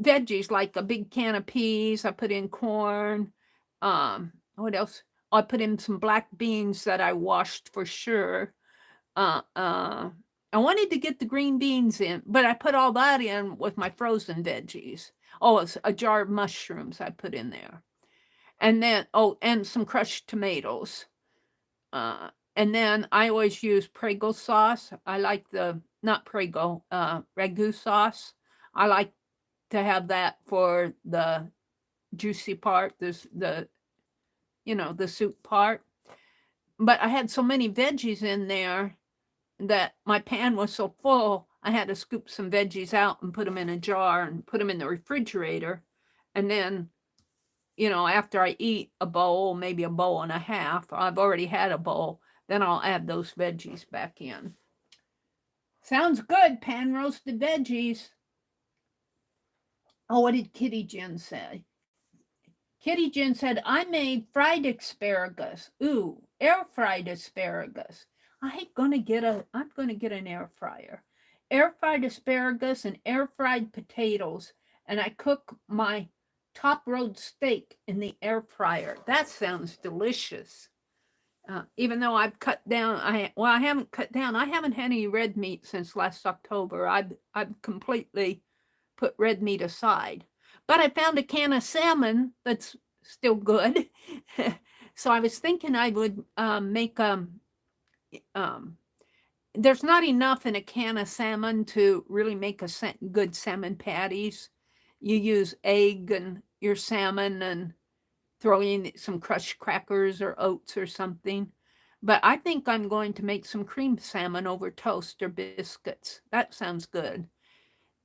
veggies, like a big can of peas. I put in corn. What else? I put in some black beans that I washed for sure. I wanted to get the green beans in, but I put all that in with my frozen veggies. Oh, it's a jar of mushrooms I put in there. And then, and some crushed tomatoes. And then I always use Prego sauce. I like not Prego, ragu sauce. I like to have that for the juicy part, the soup part. But I had so many veggies in there that my pan was so full, I had to scoop some veggies out and put them in a jar and put them in the refrigerator. And then, after I eat a bowl, maybe a bowl and a half, I've already had a bowl, then I'll add those veggies back in. Sounds good, pan roasted veggies. Oh, what did Kitty Jen say? Kitty Jen said, I made fried asparagus. Ooh, air fried asparagus. I'm gonna get an air fryer. Air fried asparagus and air fried potatoes, and I cook my top rolled steak in the air fryer. That sounds delicious. Even though I've cut down, I haven't cut down. I haven't had any red meat since last October. I've completely put red meat aside. But I found a can of salmon that's still good. So I was thinking I would make there's not enough in a can of salmon to really make good salmon patties. You use egg and your salmon and throw in some crushed crackers or oats or something. But I think I'm going to make some creamed salmon over toast or biscuits. That sounds good.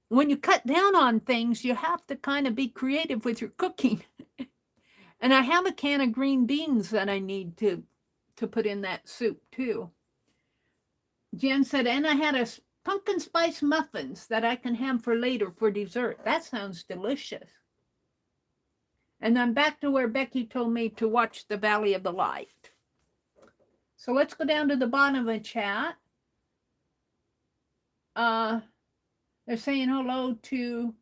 When you cut down on things, you have to kind of be creative with your cooking. And I have a can of green beans that I need to put in that soup too. Jen said, and I had a pumpkin spice muffins that I can have for later for dessert. That sounds delicious. And I'm back to where Becky told me to watch The Valley of the Light. So let's go down to the bottom of the chat. They're saying hello to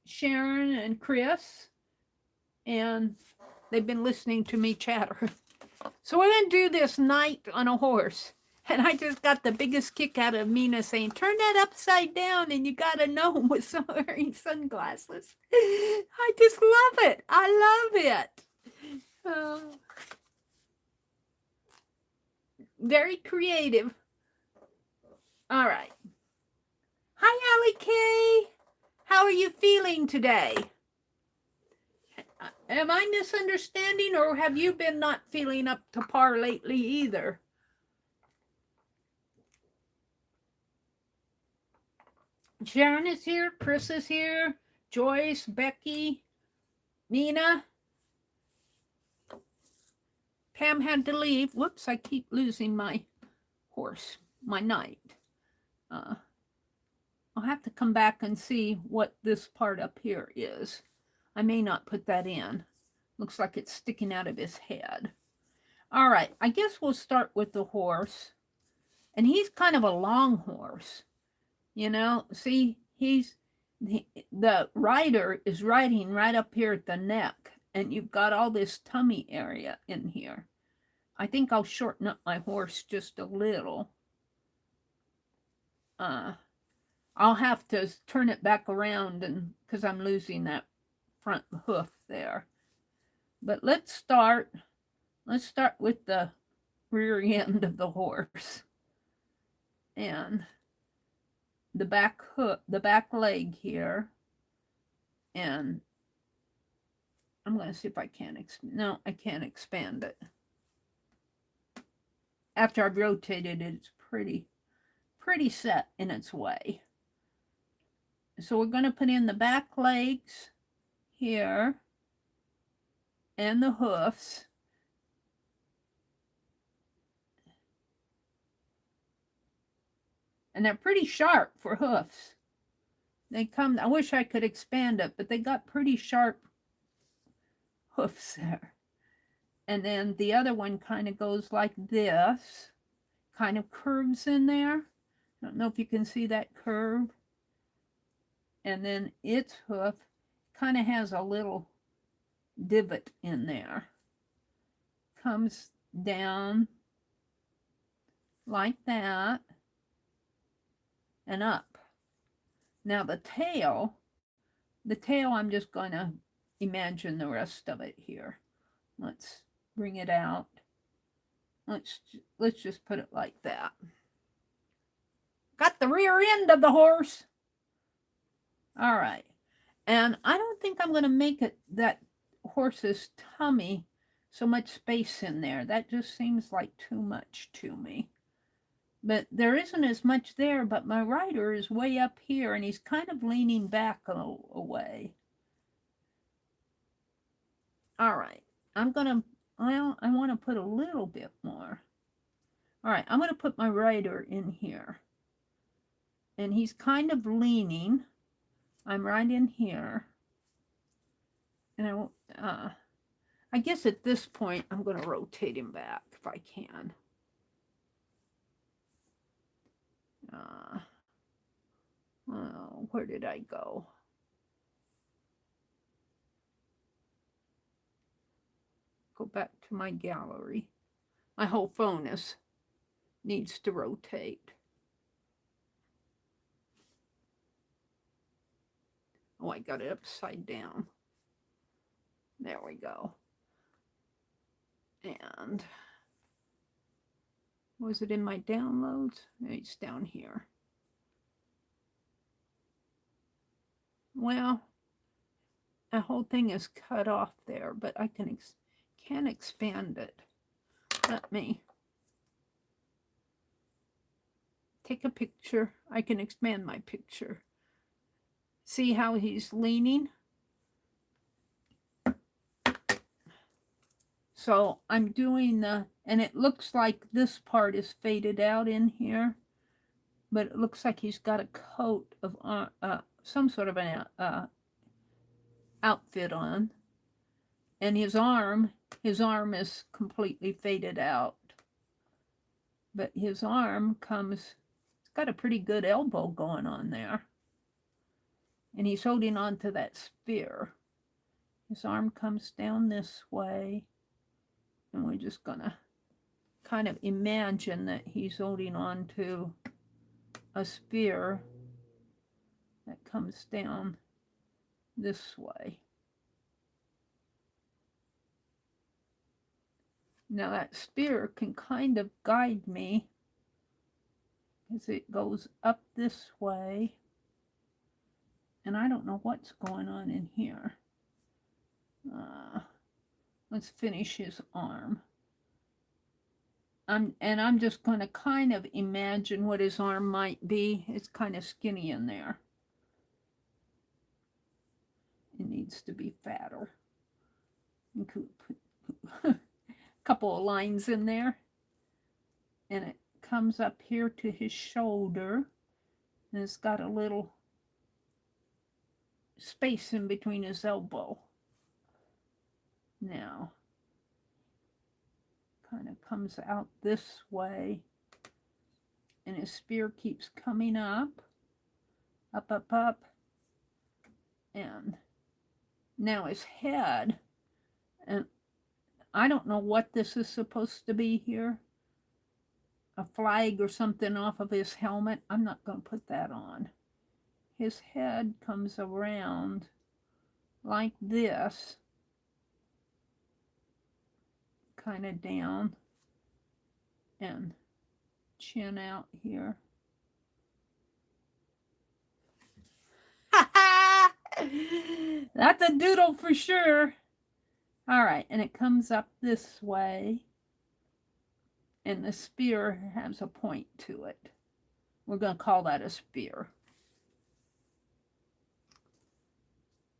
Sharon and Chris. And they've been listening to me chatter. So we're going to do this Night on a Horse. And I just got the biggest kick out of Mina saying, turn that upside down and you got a gnome with some wearing sunglasses. I just love it. I love it. Very creative. All right. Hi, Allie Kay. How are you feeling today? Am I misunderstanding, or have you been not feeling up to par lately either? Sharon is here, Chris is here, Joyce, Becky, Nina. Pam had to leave. Whoops, I keep losing my horse, my knight. I'll have to come back and see what this part up here is. I may not put that in. Looks like it's sticking out of his head. All right, I guess we'll start with the horse. And he's kind of a long horse. You know, see, the rider is riding right up here at the neck, and you've got all this tummy area in here. I think I'll shorten up my horse just a little. I'll have to turn it back around, and because I'm losing that front hoof there. But let's start with the rear end of the horse. And the back hook, the back leg here. And I'm going to see if I can no, I can't expand it. After I've rotated it, it's pretty set in its way. So we're going to put in the back legs here and the hoofs. And they're pretty sharp for hoofs. They come, I wish I could expand it, but they got pretty sharp hoofs there. And then the other one kind of goes like this, kind of curves in there. I don't know if you can see that curve. And then its hoof kind of has a little divot in there. Comes down like that and up. Now the tail I'm just going to imagine the rest of it here. Let's bring it out. Let's just put it like that. Got the rear end of the horse. All right. And I don't think I'm going to make it that horse's tummy so much space in there. That just seems like too much to me. But there isn't as much there, but my rider is way up here and he's kind of leaning back away. All right. I want to put a little bit more. All right, I'm going to put my rider in here. And he's kind of leaning. I'm right in here. And I guess at this point, I'm going to rotate him back if I can. Oh, where did I go? Go back to my gallery. My whole phone needs to rotate. Oh, I got it upside down. There we go. And was it in my downloads? It's down here. Well, the whole thing is cut off there, but I can expand it. Let me take a picture. I can expand my picture. See how he's leaning? So I'm doing and it looks like this part is faded out in here, but it looks like he's got a coat of some sort of an outfit on. And his arm is completely faded out. But his arm it's got a pretty good elbow going on there. And he's holding on to that spear. His arm comes down this way. And we're just going to kind of imagine that he's holding on to a spear that comes down this way. Now that spear can kind of guide me as it goes up this way. And I don't know what's going on in here. Let's finish his arm. I'm just going to kind of imagine what his arm might be. It's kind of skinny in there. It needs to be fatter. You could put a couple of lines in there. And it comes up here to his shoulder. And it's got a little space in between his elbow. Now, kind of comes out this way, and his spear keeps coming up, up, and now his head, and I don't know what this is supposed to be here, a flag or something off of his helmet. I'm not going to put that on. His head comes around like this, kind of down, and chin out here. That's a doodle for sure. All right, and it comes up this way, and the spear has a point to it. We're going to call that a spear.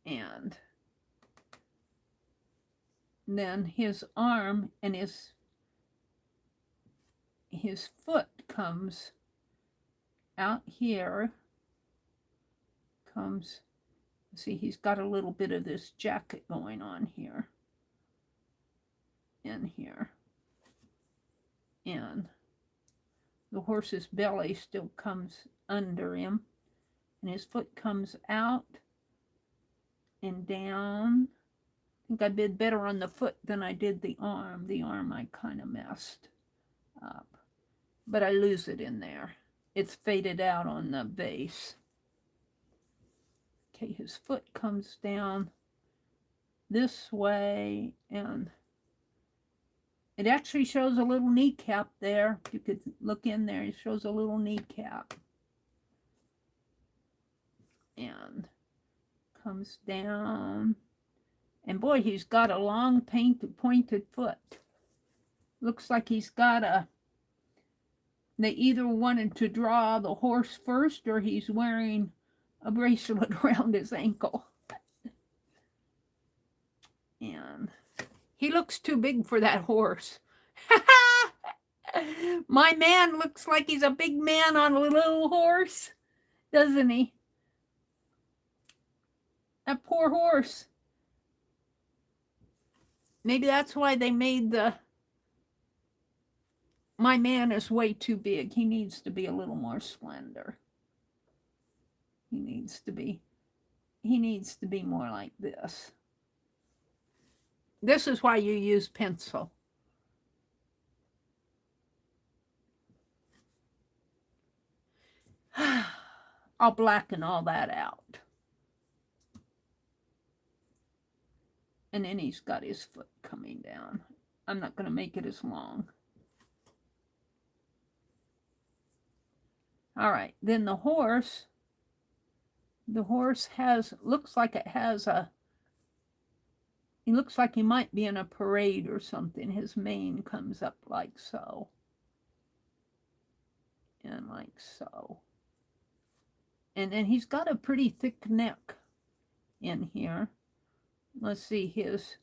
And then his arm and his foot comes out here comes, see, he's got a little bit of this jacket going on here. In here. And the horse's belly still comes under him. And his foot comes out and down. I think I did better on the foot than I did the arm. The arm I kind of messed up. But I lose it in there. It's faded out on the base. Okay, his foot comes down this way, and it actually shows a little kneecap there. You could look in there. It shows a little kneecap. And comes down. And boy, he's got a long pointed foot. Looks like he's got a... They either wanted to draw the horse first, or he's wearing a bracelet around his ankle. And he looks too big for that horse. My man looks like he's a big man on a little horse, doesn't he? That poor horse. Maybe that's why they made the... My man is way too big. He needs to be a little more slender. He needs to be more like this. This is why you use pencil. I'll blacken all that out. And then he's got his foot coming down. I'm not going to make it as long. All right, then the horse has, looks like it has a, he looks like he might be in a parade or something. His mane comes up like so. And like so. And then he's got a pretty thick neck in here. Let's see his,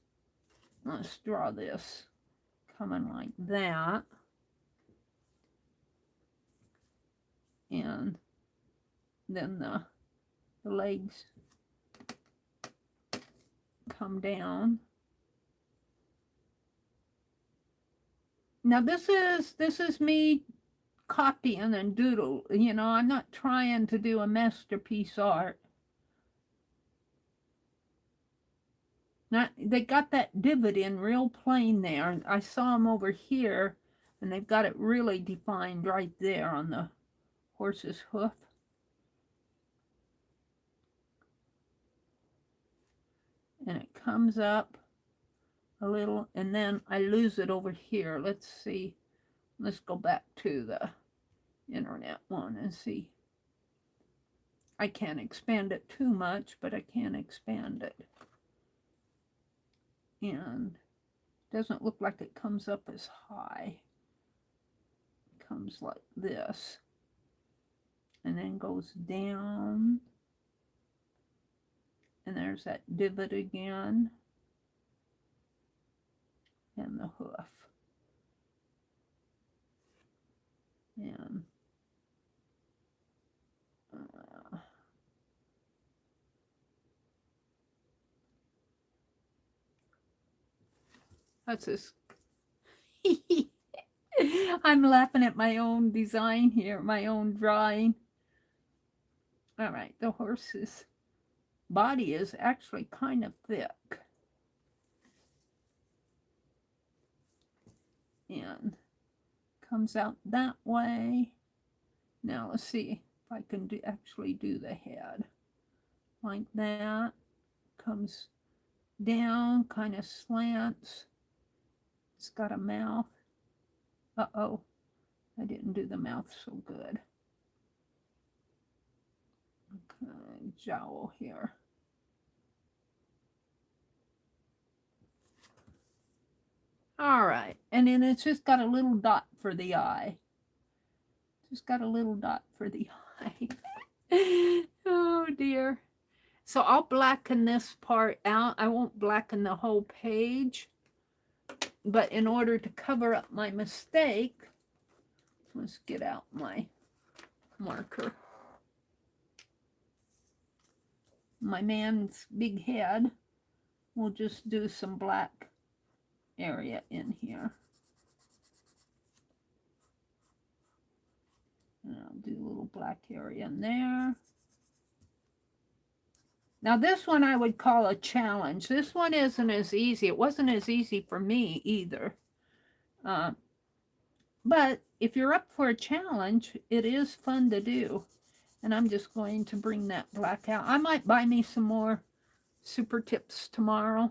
let's draw this coming like that. And then the legs come down. Now this is me copying and doodle. You know, I'm not trying to do a masterpiece art. Now, they got that divot in real plain there. I saw them over here, and they've got it really defined right there on the horse's hoof. And it comes up a little, and then I lose it over here. Let's see. Let's go back to the internet one and see. I can't expand it too much, but I can expand it. And it doesn't look like it comes up as high. It comes like this. And then goes down. And there's that divot again. And the hoof. And that's this. I'm laughing at my own design here, my own drawing. All right, the horse's body is actually kind of thick. And comes out that way. Now let's see if I can actually do the head. Like that. Comes down, kind of slants. It's got a mouth. Uh-oh, I didn't do the mouth so good. Okay, jowl here. All right, and then it's just got a little dot for the eye. Just got a little dot for the eye. Oh dear. So I'll blacken this part out. I won't blacken the whole page. But in order to cover up my mistake, let's get out my marker. My man's big head, we'll just do some black area in here. And I'll do a little black area in there. Now this one I would call a challenge. This one isn't as easy. It wasn't as easy for me either. But if you're up for a challenge, it is fun to do. And I'm just going to bring that black out. I might buy me some more super tips tomorrow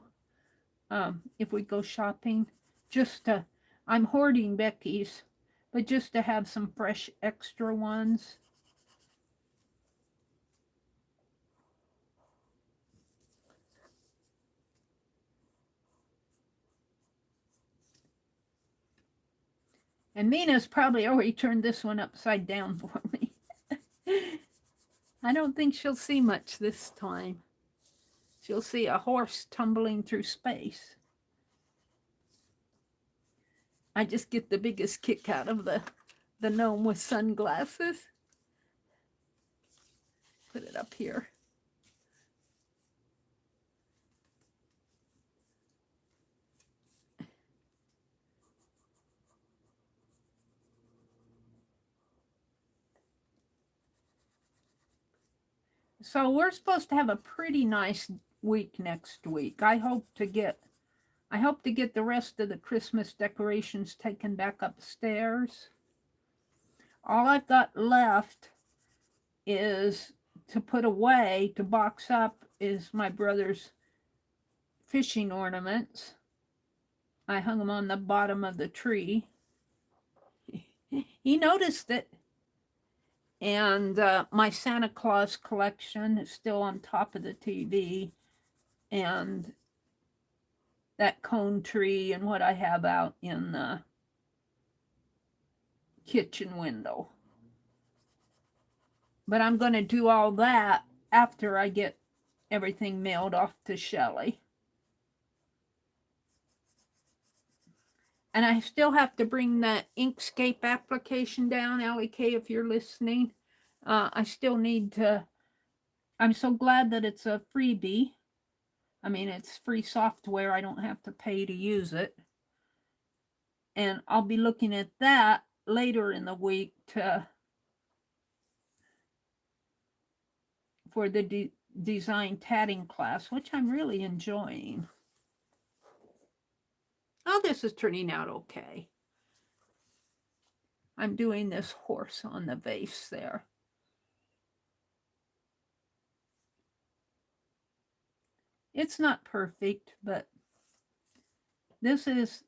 if we go shopping. Just to, I'm hoarding Becky's, but just to have some fresh extra ones. And Mina's probably already turned this one upside down for me. I don't think she'll see much this time. She'll see a horse tumbling through space. I just get the biggest kick out of the gnome with sunglasses. Put it up here. So we're supposed to have a pretty nice week next week. I hope to get the rest of the Christmas decorations taken back upstairs. All I've got left is to put away, to box up, is my brother's fishing ornaments. I hung them on the bottom of the tree. He noticed it. And my Santa Claus collection is still on top of the TV. And that cone tree and what I have out in the kitchen window. But I'm going to do all that after I get everything mailed off to Shelley. And I still have to bring that Inkscape application down, LEK, if you're listening. I still need to, I'm so glad that it's a freebie. I mean, it's free software. I don't have to pay to use it. And I'll be looking at that later in the week for the design tatting class, which I'm really enjoying. Oh, this is turning out okay. I'm doing this horse on the vase there. It's not perfect, but this is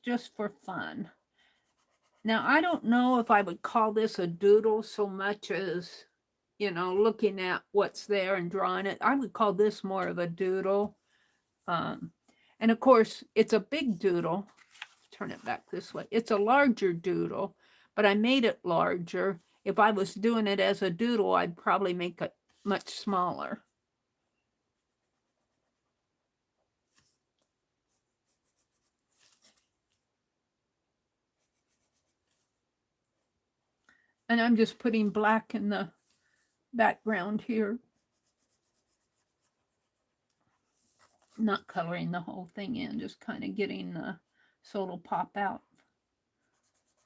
just for fun. Now, I don't know if I would call this a doodle so much as, you know, looking at what's there and drawing it. I would call this more of a doodle. And of course, it's a big doodle. Turn it back this way. It's a larger doodle, but I made it larger. If I was doing it as a doodle, I'd probably make it much smaller. And I'm just putting black in the background here. Not coloring the whole thing in, just kind of getting the, so it'll pop out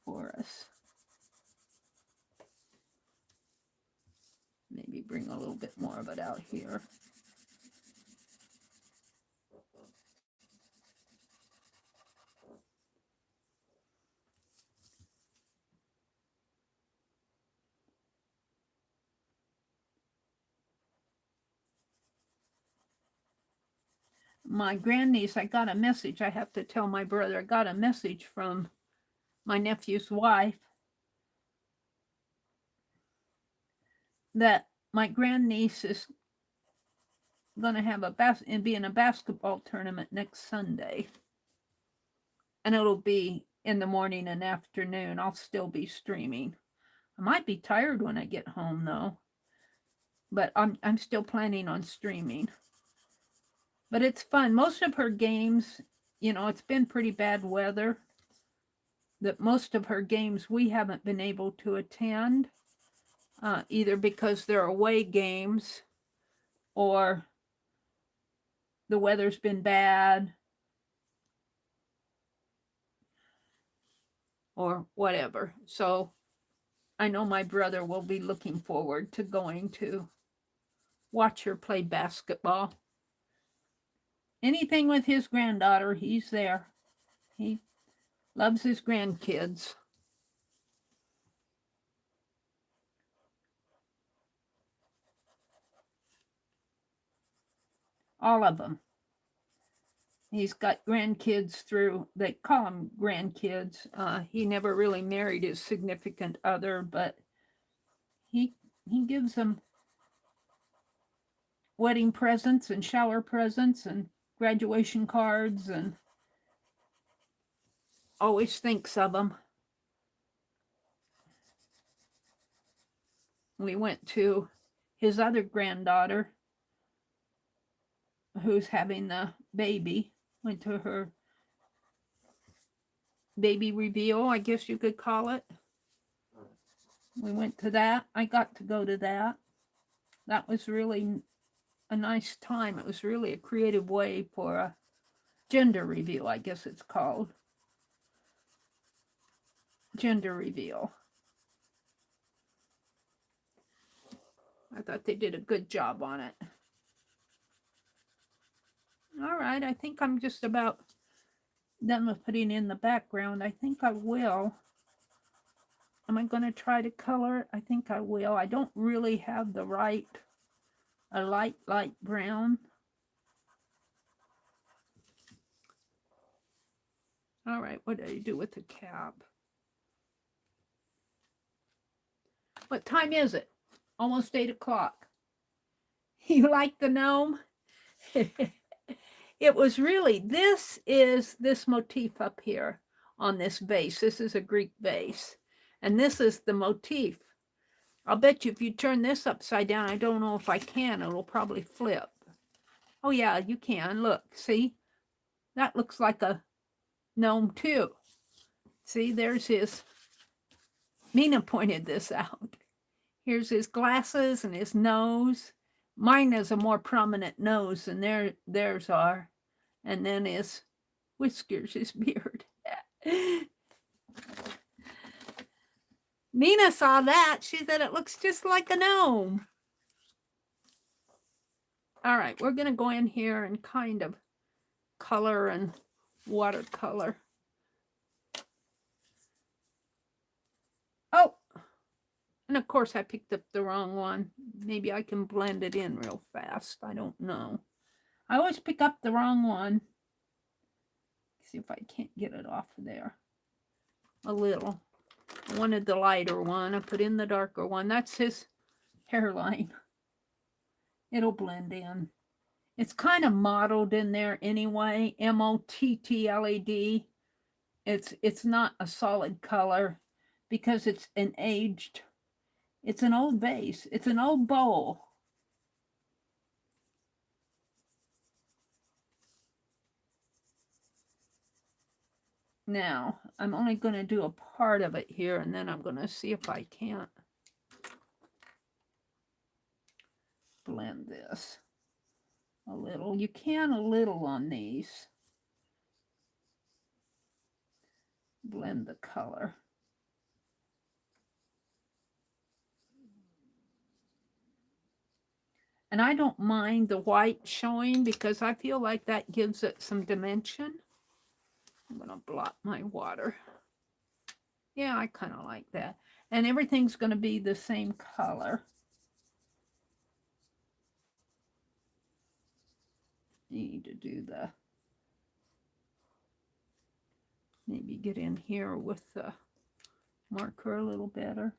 for us. Maybe bring a little bit more of it out here. My grandniece, I got a message. I have to tell my brother, I got a message from my nephew's wife that my grandniece is going to have be in a basketball tournament next Sunday. And it'll be in the morning and afternoon. I'll still be streaming. I might be tired when I get home though. But I'm still planning on streaming. But it's fun. Most of her games, you know, it's been pretty bad weather. That most of her games we haven't been able to attend. either because they're away games or the weather's been bad or whatever. So I know my brother will be looking forward to going to watch her play basketball. Anything with his granddaughter, he's there. He loves his grandkids. All of them. He's got grandkids through, they call them grandkids. He never really married his significant other, but he gives them wedding presents and shower presents and graduation cards and always thinks of them. We went to his other granddaughter who's having the baby, went to her baby reveal, I guess you could call it. We went to that. I got to go to that. That was really a nice time. It was really a creative way for a gender reveal, I guess it's called. Gender reveal. I thought they did a good job on it. All right, I think I'm just about done with putting in the background. I think I will. Am I going to try to color it? I think I will. I don't really have the right, a light brown. All right, what did I do with the cap? What time is it? Almost 8 o'clock. You like the gnome? It was really, this is this motif up here on this vase. This is a Greek vase. And this is the motif. I'll bet you if you turn this upside down, I don't know if I can, it'll probably flip. Oh yeah, you can. Look, see? That looks like a gnome too. See, there's his, Mina pointed this out. Here's his glasses and his nose. Mine has a more prominent nose than theirs are. And then his whiskers, his beard. Mina saw that. She said it looks just like a gnome. All right, we're going to go in here and kind of color and watercolor. Oh, and of course I picked up the wrong one. Maybe I can blend it in real fast. I don't know. I always pick up the wrong one. See if I can't get it off of there. A little. I wanted the lighter one. I put in the darker one. That's his hairline. It'll blend in. It's kind of mottled in there anyway. M-O-T-T-L-E-D. It's not a solid color because it's an aged, it's an old vase. It's an old bowl. Now, I'm only going to do a part of it here, and then I'm going to see if I can't blend this a little. You can a little on these. Blend the color. And I don't mind the white showing because I feel like that gives it some dimension. I'm going to blot my water. Yeah, I kind of like that. And everything's going to be the same color. Need to do the, maybe get in here with the marker a little better.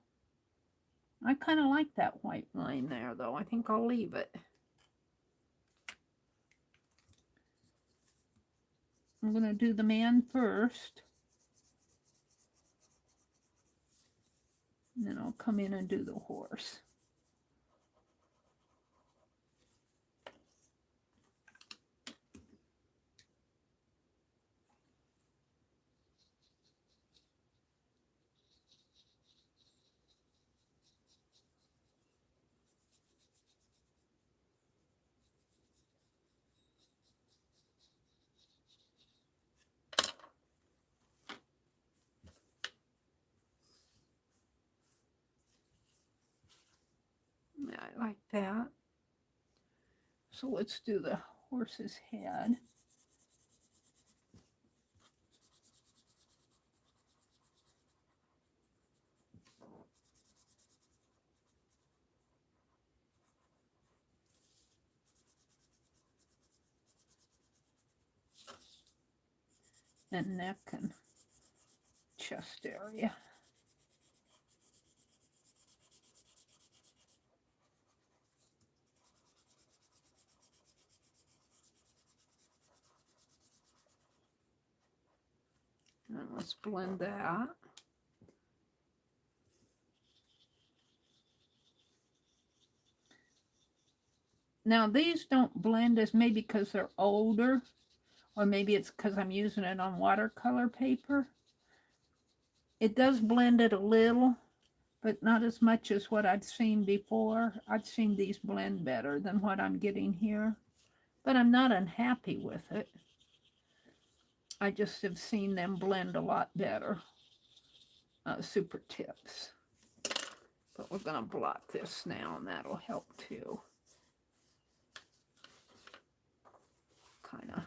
I kind of like that white line there, though. I think I'll leave it. I'm going to do the man first. And then I'll come in and do the horse. right, like that. So let's do the horse's head. And neck and chest area. And let's blend that. Now these don't blend as maybe because they're older, or maybe it's because I'm using it on watercolor paper. It does blend it a little, but not as much as what I'd seen before. I'd seen these blend better than what I'm getting here, but I'm not unhappy with it. I just have seen them blend a lot better. Super tips. But we're going to blot this now, and that'll help too. Kind of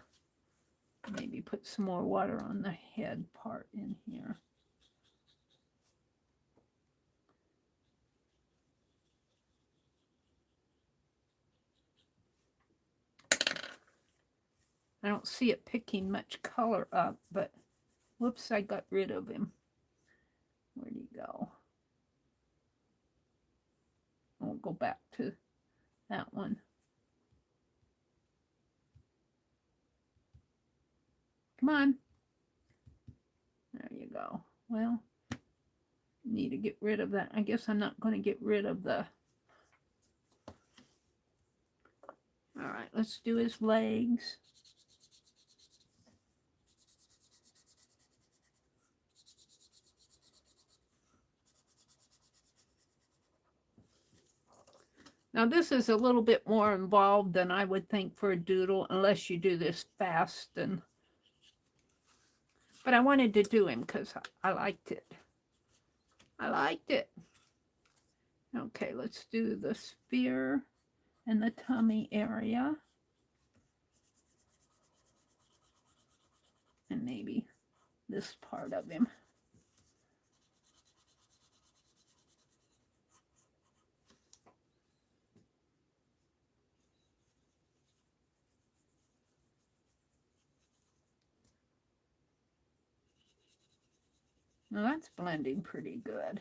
maybe put some more water on the head part in here. I don't see it picking much color up, but whoops, I got rid of him. Where'd he go? We'll go back to that one. Come on. There you go. Well, need to get rid of that. I guess I'm not going to get rid of the... All right, let's do his legs. Now this is a little bit more involved than I would think for a doodle, unless you do this fast. But I wanted to do him because I liked it. I liked it. Okay, let's do the spear and the tummy area. And maybe this part of him. Now that's blending pretty good.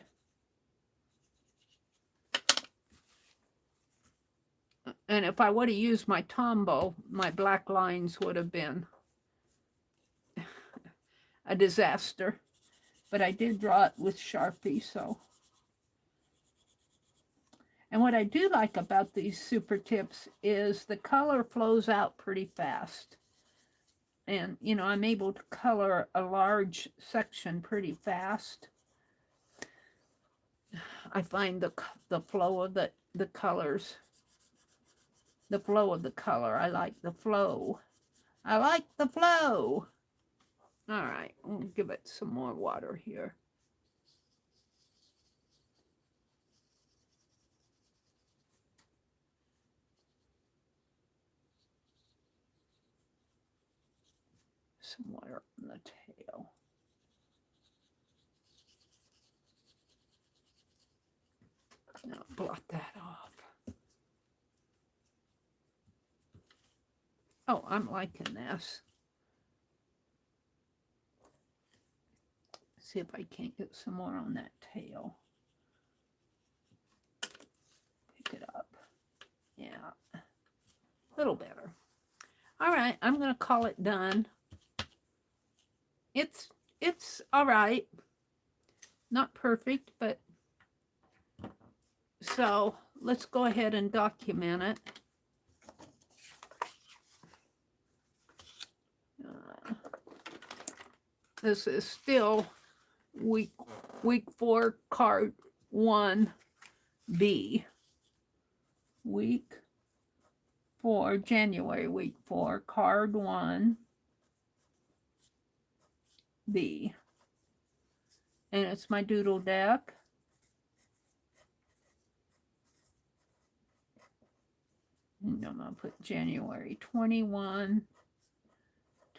And if I would have used my Tombow, my black lines would have been a disaster. But I did draw it with Sharpie, so. And what I do like about these super tips is the color flows out pretty fast. And, you know, I'm able to color a large section pretty fast. I find the flow of the colors, the flow of the color. I like the flow. I like the flow. All right, we'll give it some more water here. Some water on the tail. Now blot that off. Oh, I'm liking this. See if I can't get some more on that tail. Pick it up. Yeah, a little better. All right, I'm going to call it done. It's all right. Not perfect, but so let's go ahead and document it. This is still week 4, card 1B. Week 4, January, week 4, card 1B. And it's my doodle deck. And I'm going to put January 21,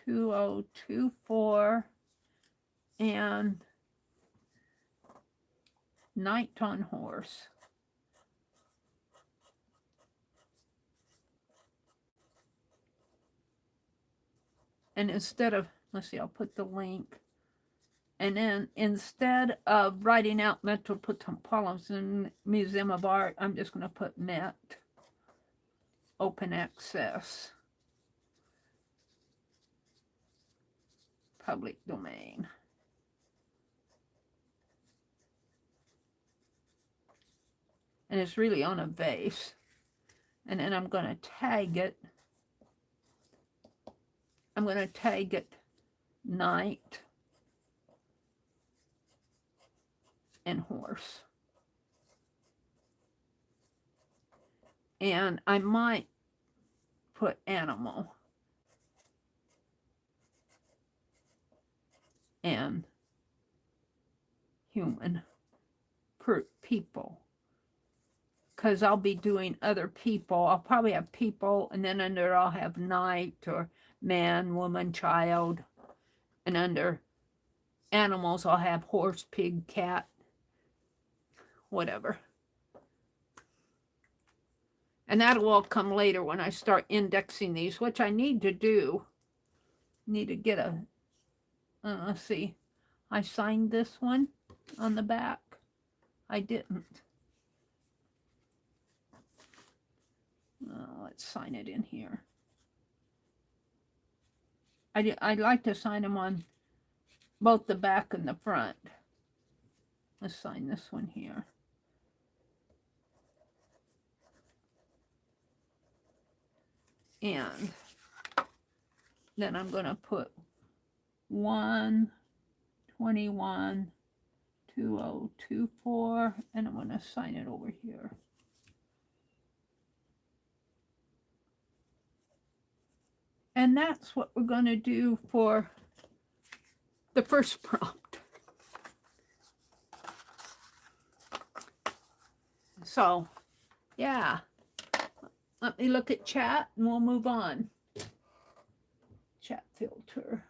2024, and Night on Horse. And instead of, let's see, I'll put the link. And then instead of writing out Metropolitan Museum of Art, I'm just going to put Met. Open access. Public domain. And it's really on a vase. And then I'm going to tag it. I'm going to tag it Night and Horse. And I might put animal and human per people, because I'll be doing other people. I'll probably have people, and then under I'll have night or man, woman, child, and under animals I'll have horse, pig, cat, whatever. And that'll all come later when I start indexing these, which I need to do. Need to get a, let's see, I signed this one on the back. I didn't. Let's sign it in here. I'd like to sign them on both the back and the front. Let's sign this one here. And then I'm going to put 1/21/2024, and I'm going to sign it over here. And that's what we're going to do for the first prompt. So, yeah. Let me look at chat and we'll move on. Chat filter.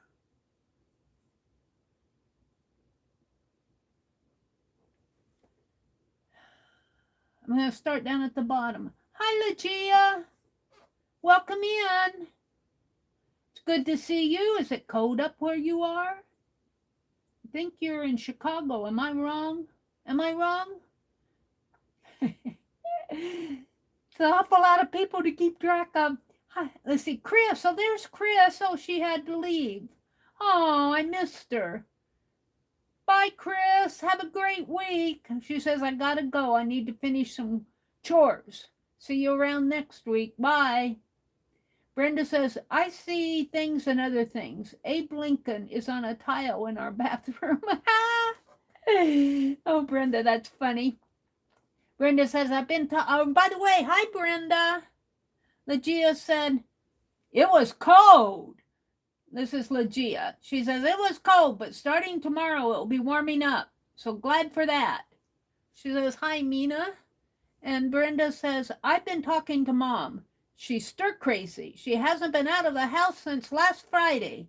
I'm going to start down at the bottom. Hi, Legia. Welcome in. It's good to see you. Is it cold up where you are? I think you're in Chicago. Am I wrong? Am I wrong? It's an awful lot of people to keep track of. Hi, let's see, Chris. Oh, there's Chris. Oh, she had to leave. Oh, I missed her. Bye, Chris. Have a great week. She says, I gotta go. I need to finish some chores. See you around next week. Bye. Brenda says, I see things and other things. Abe Lincoln is on a tile in our bathroom. Oh, Brenda, that's funny. Brenda says, I've been to, oh, by the way, hi, Brenda. Legia said, it was cold. This is Legia. She says, it was cold, but starting tomorrow, it'll be warming up. So glad for that. She says, hi, Mina. And Brenda says, I've been talking to Mom. She's stir crazy. She hasn't been out of the house since last Friday.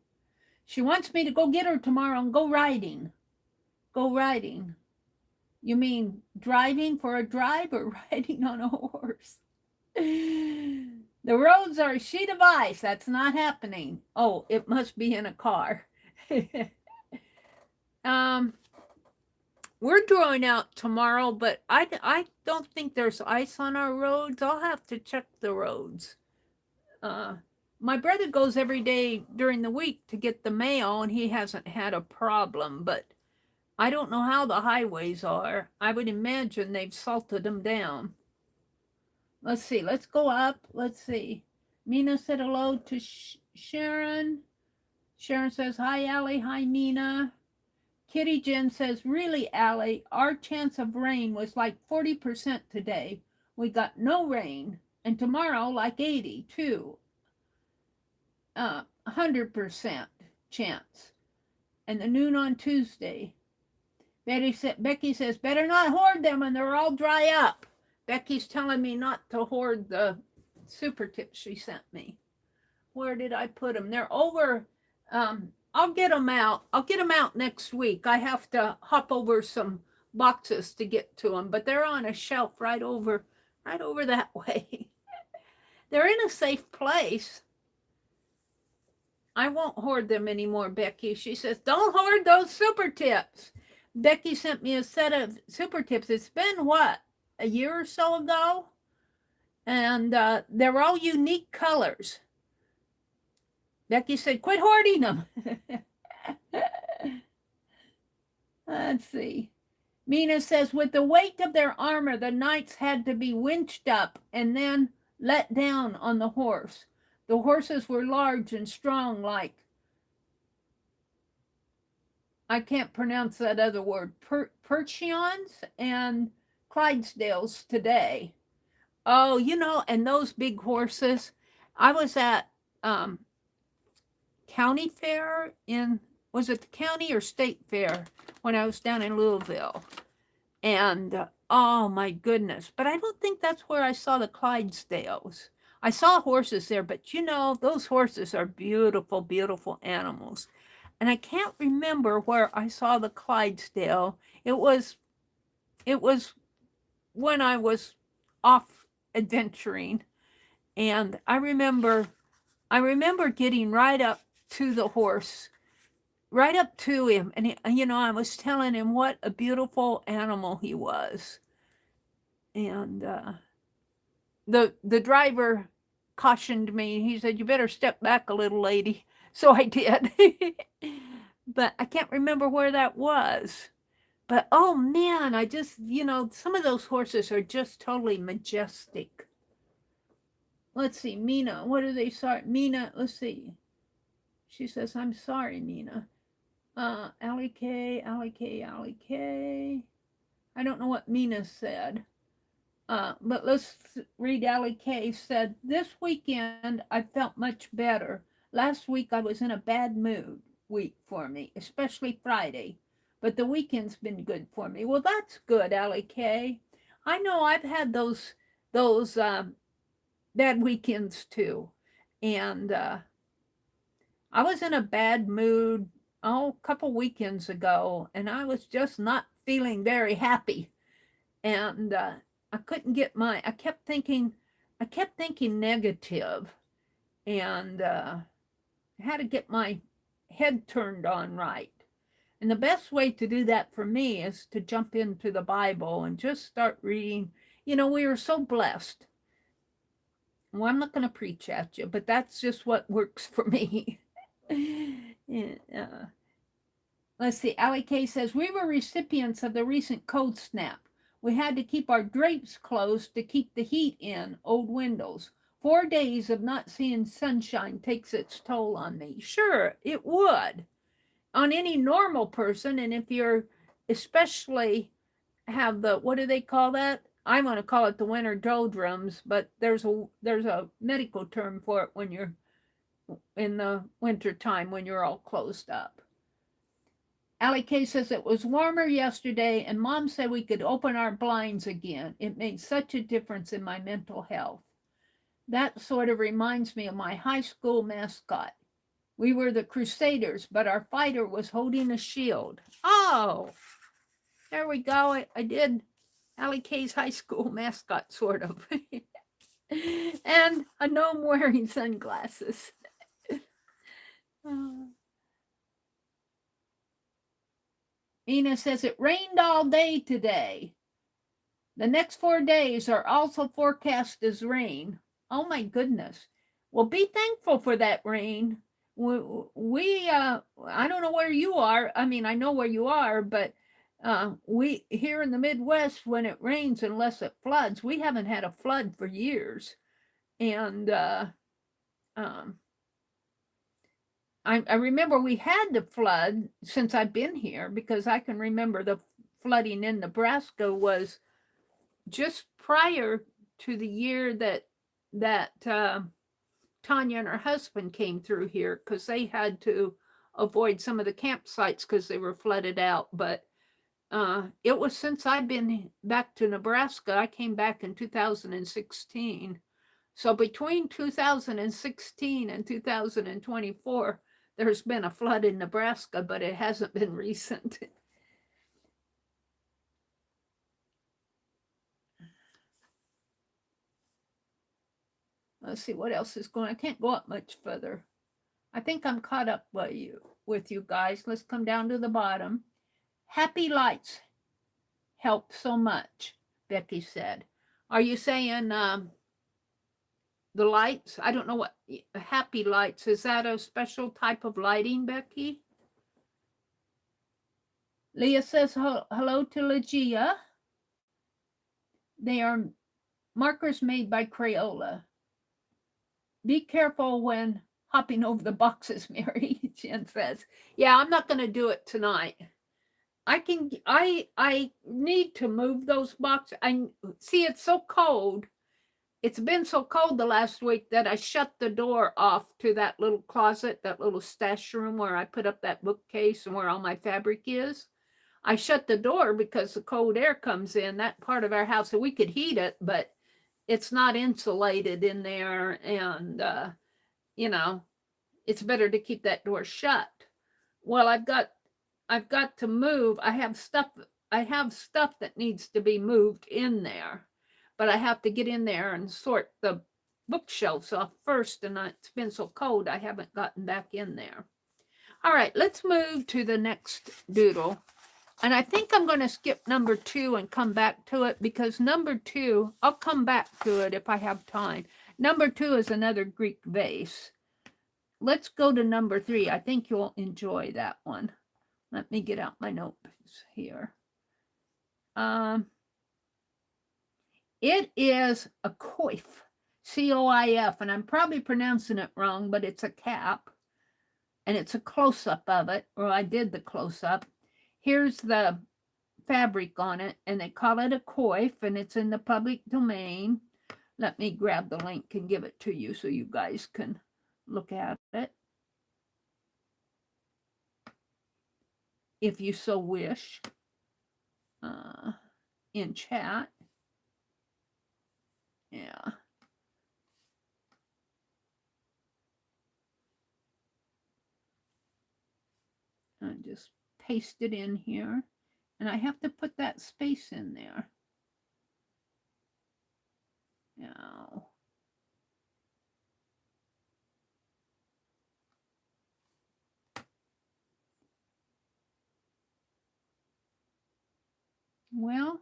She wants me to go get her tomorrow and go riding. Go riding. You mean driving for a drive or riding on a horse? The roads are a sheet of ice. That's not happening. Oh, it must be in a car. We're drawing out tomorrow, but I don't think there's ice on our roads. I'll have to check the roads. My brother goes every day during the week to get the mail, and he hasn't had a problem, but I don't know how the highways are. I would imagine they've salted them down. Let's see. Let's go up. Let's see. Mina said hello to Sharon. Sharon says, hi, Allie. Hi, Mina. Kitty Jen says, really, Allie, our chance of rain was like 40% today. We got no rain. And tomorrow, like 80, too. 100% chance. And the noon on Tuesday. Becky says, better not hoard them and they're all dry up. Becky's telling me not to hoard the super tips she sent me. Where did I put them? They're over. I'll get them out. I'll get them out next week. I have to hop over some boxes to get to them, but they're on a shelf right over that way. They're in a safe place. I won't hoard them anymore, Becky. She says, don't hoard those super tips. Becky sent me a set of super tips. It's been what, a year or so ago? And they're all unique colors. Becky said, quit hoarding them. Let's see. Mina says, with the weight of their armor, the knights had to be winched up and then let down on the horse. The horses were large and strong, like, I can't pronounce that other word, Percheons and Clydesdales today. Oh, you know, and those big horses. I was at county fair was it the county or state fair when I was down in Louisville? And oh my goodness, but I don't think that's where I saw the Clydesdales. I saw horses there, but you know, those horses are beautiful, beautiful animals. And I can't remember where I saw the Clydesdale. It was when I was off adventuring. And I remember getting right up to the horse, right up to him. And, you know, I was telling him what a beautiful animal he was. And the driver cautioned me. He said, you better step back a little, lady. So I did. But I can't remember where that was. But oh man, I just, you know, some of those horses are just totally majestic. Let's see, Mina, what do they start? Mina, let's see. She says, I'm sorry, Mina. Allie K. I don't know what Mina said. But let's read. Allie K said, this weekend I felt much better. Last week I was in a bad mood week for me, especially Friday. But the weekend's been good for me. Well, that's good, Allie K. I know I've had those bad weekends too. And I was in a bad mood a couple weekends ago, and I was just not feeling very happy. And I couldn't get I kept thinking negative, and I had to get my head turned on right. And the best way to do that for me is to jump into the Bible and just start reading. You know, we are so blessed. Well, I'm not going to preach at you, but that's just what works for me. Let's see. Allie K says, we were recipients of the recent cold snap. We had to keep our drapes closed to keep the heat in, old windows. 4 days of not seeing sunshine takes its toll on me. Sure, it would. On any normal person, and if you're especially have the, what do they call that? I want to call it the winter doldrums, but there's a medical term for it when you're in the winter time when you're all closed up. Allie K says it was warmer yesterday and Mom said we could open our blinds again. It made such a difference in my mental health. That sort of reminds me of my high school mascot. We were the Crusaders, but our fighter was holding a shield. Oh, there we go. I did Allie K's high school mascot, sort of. And a gnome wearing sunglasses. Ina says it rained all day today. The next 4 days are also forecast as rain. Oh my goodness. Well, be thankful for that rain. We I don't know where you are. I mean, I know where you are, but we here in the Midwest, when it rains, unless it floods, we haven't had a flood for years. And I remember we had the flood since I've been here, because I can remember the flooding in Nebraska was just prior to the year that Tanya and her husband came through here, because they had to avoid some of the campsites because they were flooded out. But it was since I've been back to Nebraska. I came back in 2016. So between 2016 and 2024, there's been a flood in Nebraska, but it hasn't been recent. Let's see what else is going. I can't go up much further. I think I'm caught up with you guys. Let's come down to the bottom. Happy lights help so much, Becky said. Are you saying the lights? I don't know what happy lights. Is that a special type of lighting, Becky? Leah says hello to Legia. They are markers made by Crayola. Be careful when hopping over the boxes, Mary, Jen says. Yeah, I'm not going to do it tonight. I need to move those boxes. I see it's so cold. It's been so cold the last week that I shut the door off to that little closet, that little stash room where I put up that bookcase and where all my fabric is. I shut the door because the cold air comes in that part of our house, so we could heat it, but it's not insulated in there, and you know, it's better to keep that door shut. Well, I've got to move. I have stuff that needs to be moved in there, but I have to get in there and sort the bookshelves off first, and it's been so cold I haven't gotten back in there. All right, let's move to the next doodle. And I think I'm going to skip number 2 and come back to it, because number 2, I'll come back to it if I have time. Number 2 is another Greek vase. Let's go to number 3. I think you'll enjoy that one. Let me get out my notebooks here. It is a coif, C-O-I-F, and I'm probably pronouncing it wrong, but it's a cap, and it's a close-up of it, or I did the close-up. Here's the fabric on it, and they call it a coif, and it's in the public domain. Let me grab the link and give it to you so you guys can look at it, if you so wish, in chat. Yeah. I just paste it in here, and I have to put that space in there. Now, well,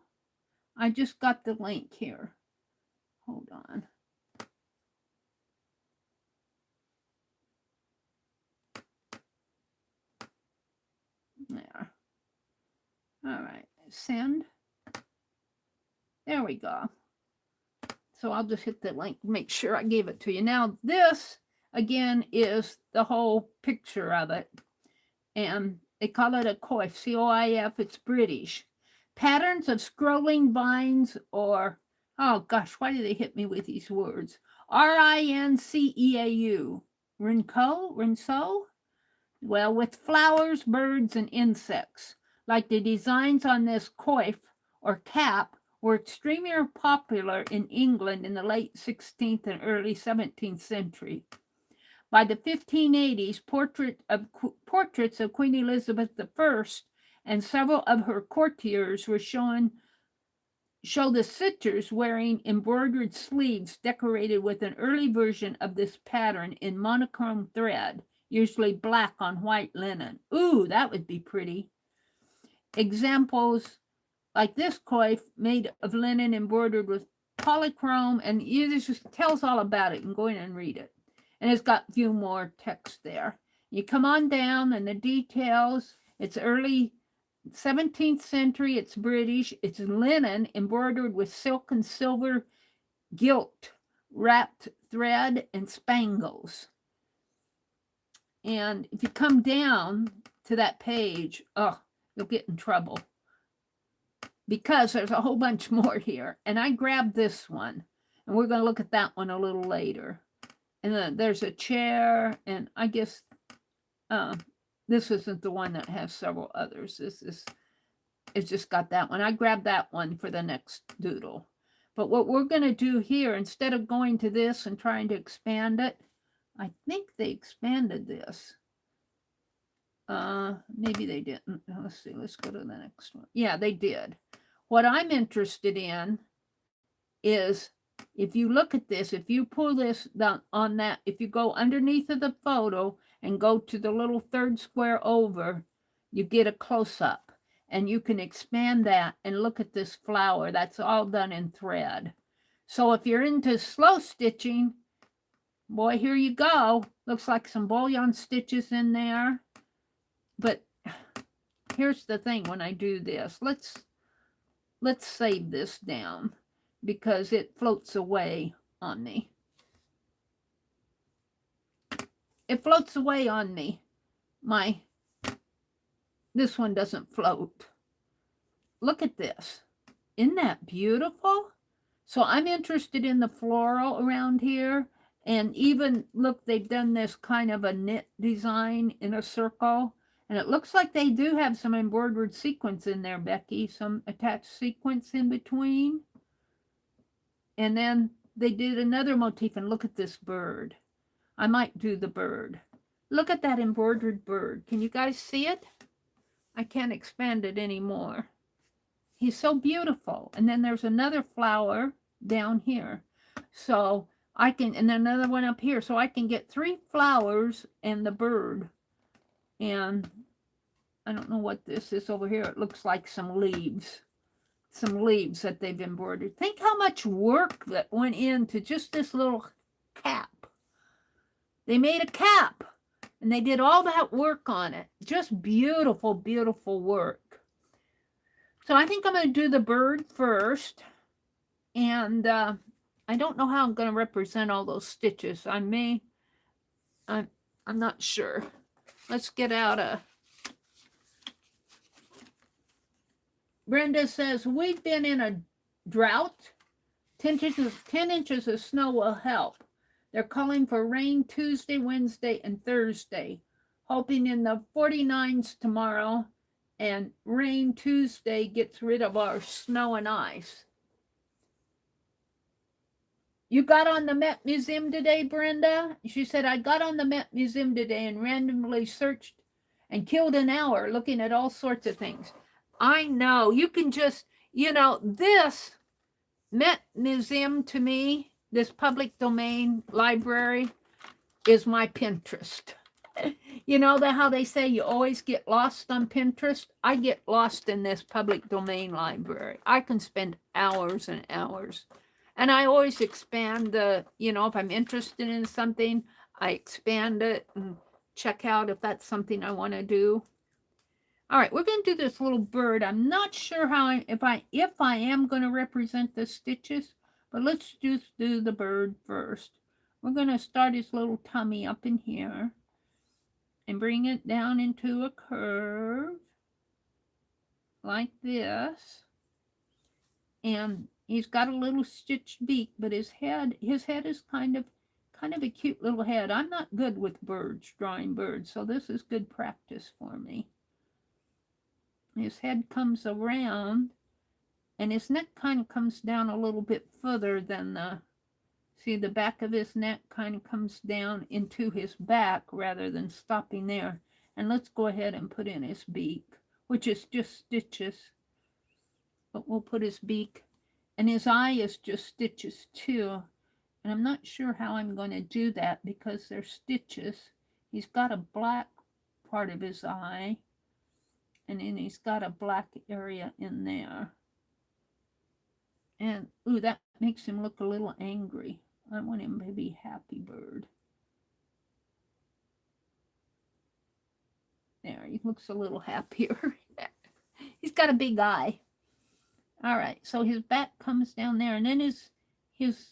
I just got the link here. Hold on. There. All right, send. There we go. So I'll just hit the link, make sure I gave it to you. Now this, again, is the whole picture of it. And they call it a coif, C-O-I-F, it's British. Patterns of scrolling vines, or, oh gosh, why do they hit me with these words? R-I-N-C-E-A-U. Rinceau? Well, with flowers, birds, and insects. Like the designs on this coif, or cap, were extremely popular in England in the late 16th and early 17th century. By the 1580s, portraits of Queen Elizabeth I and several of her courtiers were show the sitters wearing embroidered sleeves decorated with an early version of this pattern in monochrome thread, usually black on white linen. Ooh, that would be pretty. Examples like this coif made of linen embroidered with polychrome, and this just tells all about it. You can go in and read it. And it's got a few more text there. You come on down and the details. It's early 17th century. It's British. It's linen embroidered with silk and silver gilt wrapped thread and spangles. And if you come down to that page, oh, you'll get in trouble, because there's a whole bunch more here. And I grabbed this one, and we're going to look at that one a little later. And then there's a chair, and I guess this isn't the one that has several others. It's just got that one. I grabbed that one for the next doodle. But what we're going to do here, instead of going to this and trying to expand it, I think they expanded this. Maybe they didn't. Let's see. Let's go to the next one. Yeah, they did. What I'm interested in is, if you look at this, if you pull this down on that, if you go underneath of the photo and go to the little third square over, you get a close-up. And you can expand that and look at this flower. That's all done in thread. So if you're into slow stitching, boy, here you go. Looks like some bullion stitches in there. But here's the thing when I do this. Let's save this down because it floats away on me. It floats away on me. This one doesn't float. Look at this. Isn't that beautiful? So I'm interested in the floral around here. And even, look, they've done this kind of a knit design in a circle. And it looks like they do have some embroidered sequins in there, Becky. Some attached sequins in between. And then they did another motif. And look at this bird. I might do the bird. Look at that embroidered bird. Can you guys see it? I can't expand it anymore. He's so beautiful. And then there's another flower down here. So I can, and then another one up here. So I can get 3 flowers and the bird. And I don't know what this is over here. It looks like some leaves. Some leaves that they've embroidered. Think how much work that went into just this little cap. They made a cap. And they did all that work on it. Just beautiful, beautiful work. So I think I'm going to do the bird first. And I don't know how I'm going to represent all those stitches. I'm not sure. Let's get out a... Brenda says, we've been in a drought. 10 inches of snow will help. They're calling for rain Tuesday, Wednesday, and Thursday. Hoping in the 49s tomorrow. And rain Tuesday gets rid of our snow and ice. You got on the Met Museum today, Brenda? She said, I got on the Met Museum today and randomly searched and killed an hour looking at all sorts of things. I know. You can just, you know, this Met Museum to me, this public domain library, is my Pinterest. You know how they say you always get lost on Pinterest? I get lost in this public domain library. I can spend hours and hours. And I always expand the, if I'm interested in something, I expand it and check out if that's something I want to do. All right, we're going to do this little bird. I'm not sure how if I am going to represent the stitches, but let's just do the bird first. We're going to start his little tummy up in here and bring it down into a curve like this. And he's got a little stitched beak, but his head is kind of a cute little head. I'm not good with birds, drawing birds, so this is good practice for me. His head comes around, and his neck kind of comes down a little bit further than the back of his neck kind of comes down into his back rather than stopping there. And let's go ahead and put in his beak, which is just stitches. But we'll put his beak, and his eye is just stitches too. And I'm not sure how I'm going to do that because they're stitches. He's got a black part of his eye. And then he's got a black area in there. And, ooh, that makes him look a little angry. I want him to be happy bird. There, he looks a little happier. He's got a big eye. All right, so his back comes down there. And then his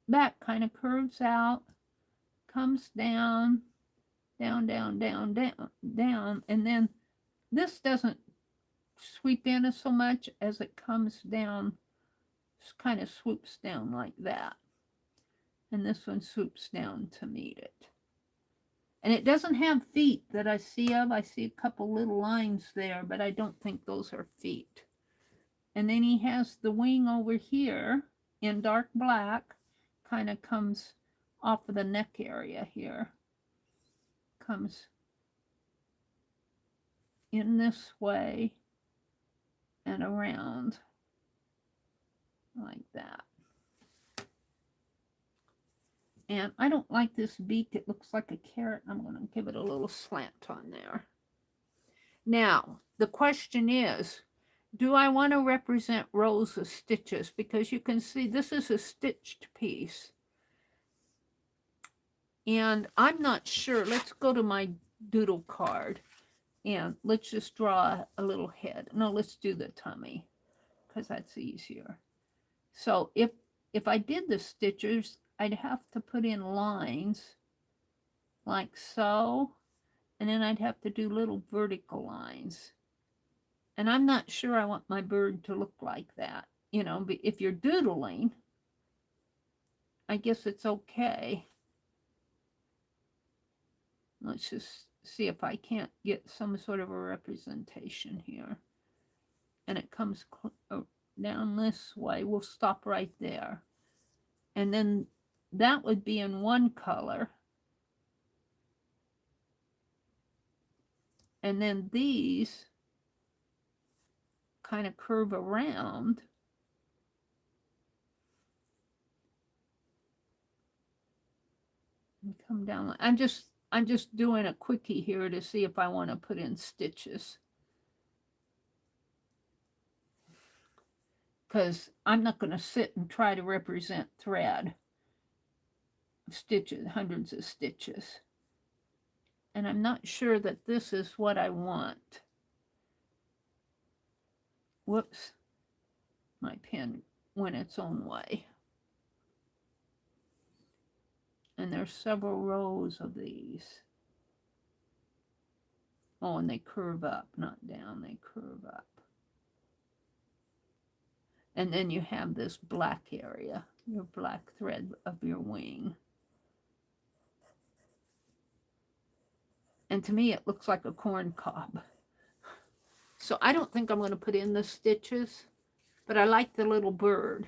back kind of curves out, comes down, down, down, down, down, down. And then this doesn't sweep in so much as it comes down, kind of swoops down like that. And this one swoops down to meet it. And it doesn't have feet that I see of. I see a couple little lines there, but I don't think those are feet. And then he has the wing over here. in dark black, kind of comes off of the neck area here. Comes in this way and around like that. And I don't like this beak. It looks like a carrot. I'm going to give it a little slant on there. Now, the question is, do I want to represent rows of stitches? Because you can see this is a stitched piece. And I'm not sure. Let's go to my doodle card. And let's just draw a little head. No, let's do the tummy, because that's easier. So if I did the stitches, I'd have to put in lines like so, and then I'd have to do little vertical lines. And I'm not sure I want my bird to look like that. You know, but if you're doodling, I guess it's okay. Let's just see if I can't get some sort of a representation here. And it comes down this way. We'll stop right there. And then that would be in one color. And then these kind of curve around. And come down. I'm just doing a quickie here to see if I want to put in stitches. Because I'm not going to sit and try to represent thread. Stitches, hundreds of stitches. And I'm not sure that this is what I want. Whoops. My pen went its own way. And there's several rows of these. Oh, and they curve up, not down, they curve up. And then you have this black area, your black thread of your wing. And to me, it looks like a corn cob. So I don't think I'm going to put in the stitches, but I like the little bird.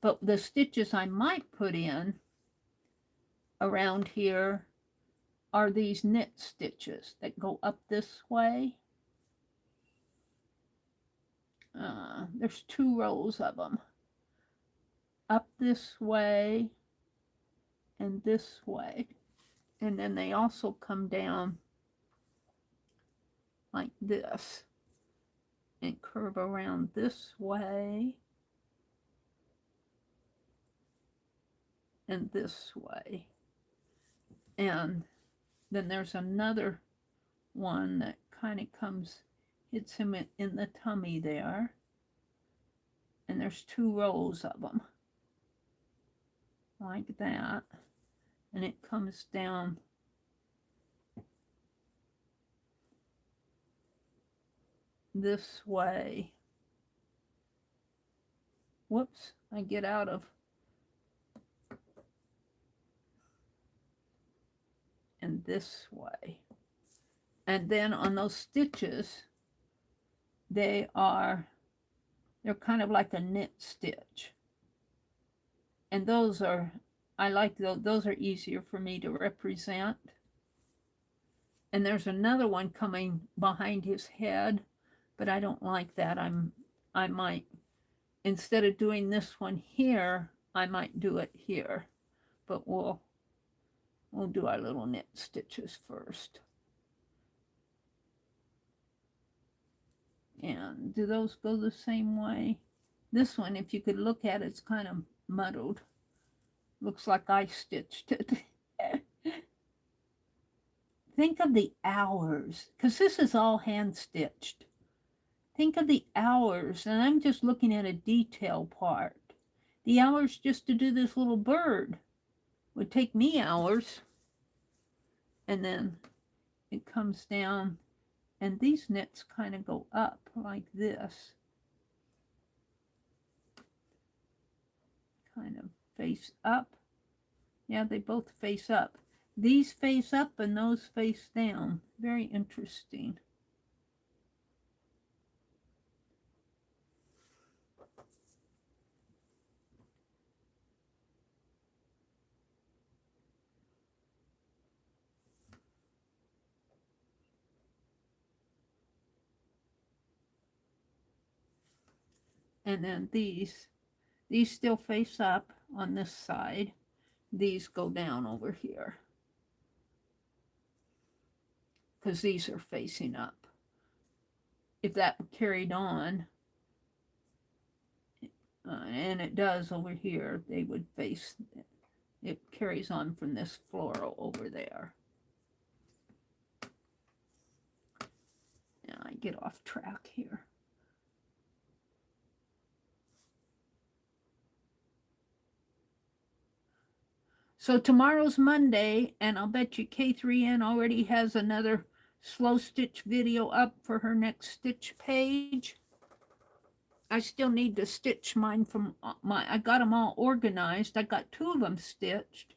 But the stitches I might put in around here are these knit stitches that go up this way. There's 2 rows of them. Up this way and this way. And then they also come down like this and curve around this way and this way. And then there's another one that kind of comes, hits him in the tummy there. And there's 2 rows of them like that. And it comes down this way. Whoops, I get out of. And this way. And then on those stitches, they're kind of like a knit stitch. And those are, I like those are easier for me to represent. And there's another one coming behind his head, but I don't like that. I might, instead of doing this one here, I might do it here. But we'll do our little knit stitches first. And do those go the same way? This one, if you could look at it, it's kind of muddled. Looks like I stitched it. Think of the hours, because this is all hand stitched. Think of the hours, and I'm just looking at a detail part. The hours just to do this little bird would take me hours. And then it comes down, and these knits kind of go up like this. Kind of face up. Yeah, they both face up. These face up and those face down. Very interesting. And then these still face up on this side. These go down over here, because these are facing up. If that carried on, and it does over here, they would face, it carries on from this floral over there. Now I get off track here. So tomorrow's Monday, and I'll bet you K3N already has another slow stitch video up for her next stitch page. I still need to stitch mine from I got them all organized. I got 2 of them stitched.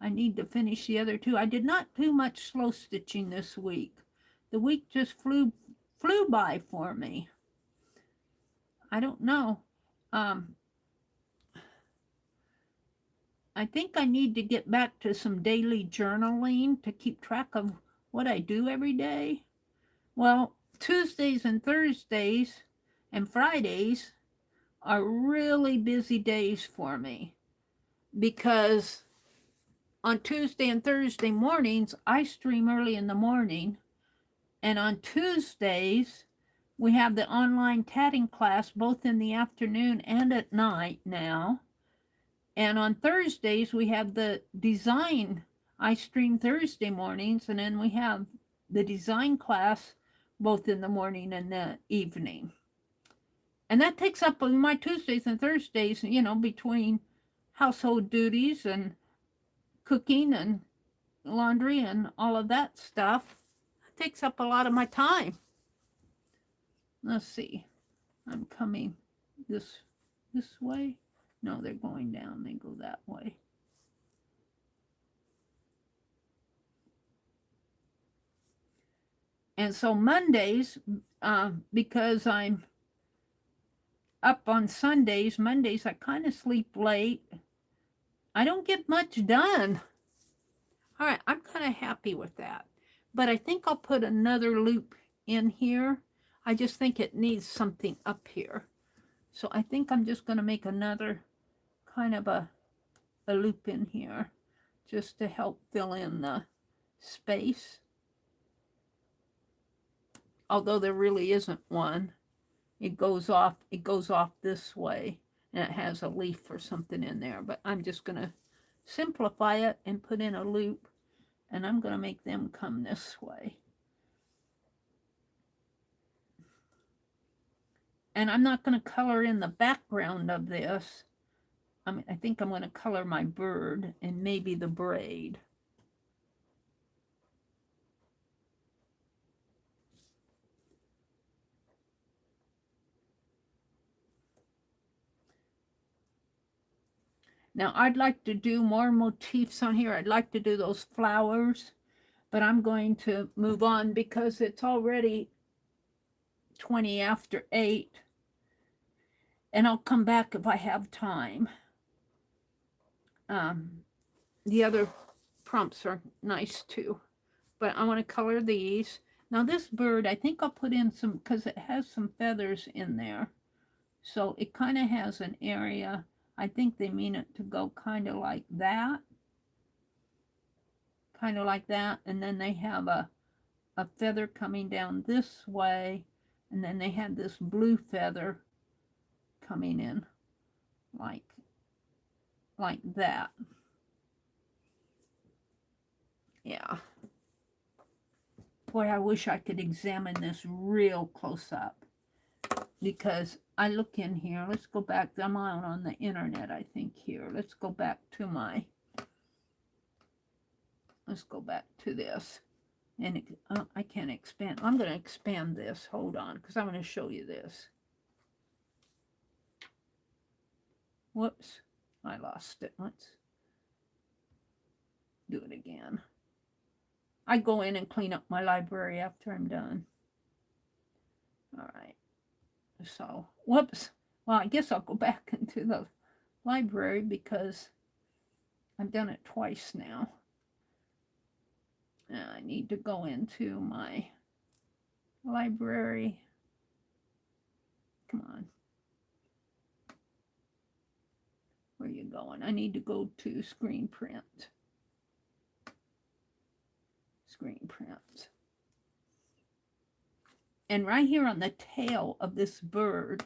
I need to finish the other 2. I did not do much slow stitching this week. The week just flew by for me. I don't know. I think I need to get back to some daily journaling to keep track of what I do every day. Well, Tuesdays and Thursdays and Fridays are really busy days for me, because on Tuesday and Thursday mornings, I stream early in the morning, and on Tuesdays, we have the online tatting class both in the afternoon and at night now. And on Thursdays, we have the design. I stream Thursday mornings, and then we have the design class both in the morning and the evening. And that takes up my Tuesdays and Thursdays, you know, between household duties and cooking and laundry and all of that stuff. It takes up a lot of my time. Let's see. I'm coming this way. No, they're going down. They go that way. And so Mondays, because I'm up on Sundays, Mondays I kind of sleep late. I don't get much done. All right, I'm kind of happy with that. But I think I'll put another loop in here. I just think it needs something up here. So I think I'm just going to make another kind of a loop in here just to help fill in the space. Although there really isn't one. It goes off this way, and it has a leaf or something in there. But I'm just going to simplify it and put in a loop, and I'm going to make them come this way. And I'm not going to color in the background of this. I think I'm going to color my bird and maybe the braid. Now, I'd like to do more motifs on here. I'd like to do those flowers, but I'm going to move on because it's already 20 after 8, and I'll come back if I have time. The other prompts are nice too, but I want to color these. Now this bird, I think I'll put in some, because it has some feathers in there, so it kind of has an area. I think they mean it to go kind of like that, and then they have a feather coming down this way, and then they had this blue feather coming in like that. Yeah. Boy, I wish I could examine this real close up, because I look in here. Let's go back. I'm out on the internet, I think, here. Let's go back to this. And I can't expand. I'm going to expand this. Hold on, because I'm going to show you this. Whoops. I lost it. Let's do it again. I go in and clean up my library after I'm done. All right. So, whoops. Well, I guess I'll go back into the library because I've done it twice now. And I need to go into my library. Come on. Where are you going? I need to go to screen print. Screen print. And right here on the tail of this bird,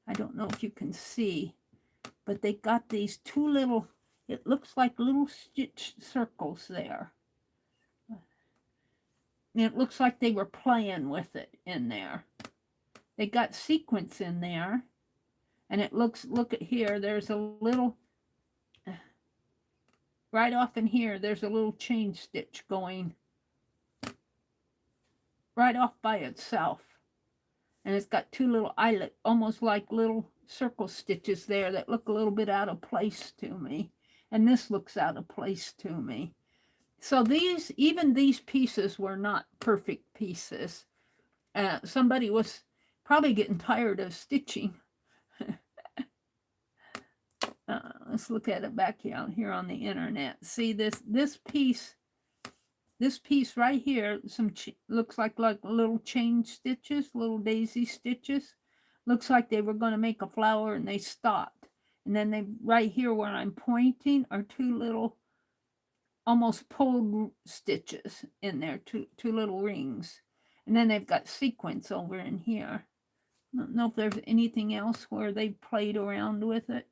I don't know if you can see, but they got these two little, it looks like little stitch circles there. And it looks like they were playing with it in there. They got sequins in there. And it looks, look at here, there's a little, right off in here, there's a little chain stitch going right off by itself. And it's got two little eyelet, almost like little circle stitches there that look a little bit out of place to me. And this looks out of place to me. So these, even these pieces were not perfect pieces. Somebody was probably getting tired of stitching. Let's look at it back here on the internet. See this piece right here, looks like little chain stitches, little daisy stitches. Looks like they were going to make a flower and they stopped. And then they, right here where I'm pointing, are two little almost pulled stitches in there, two little rings. And then they've got sequins over in here. I don't know if there's anything else where they played around with it.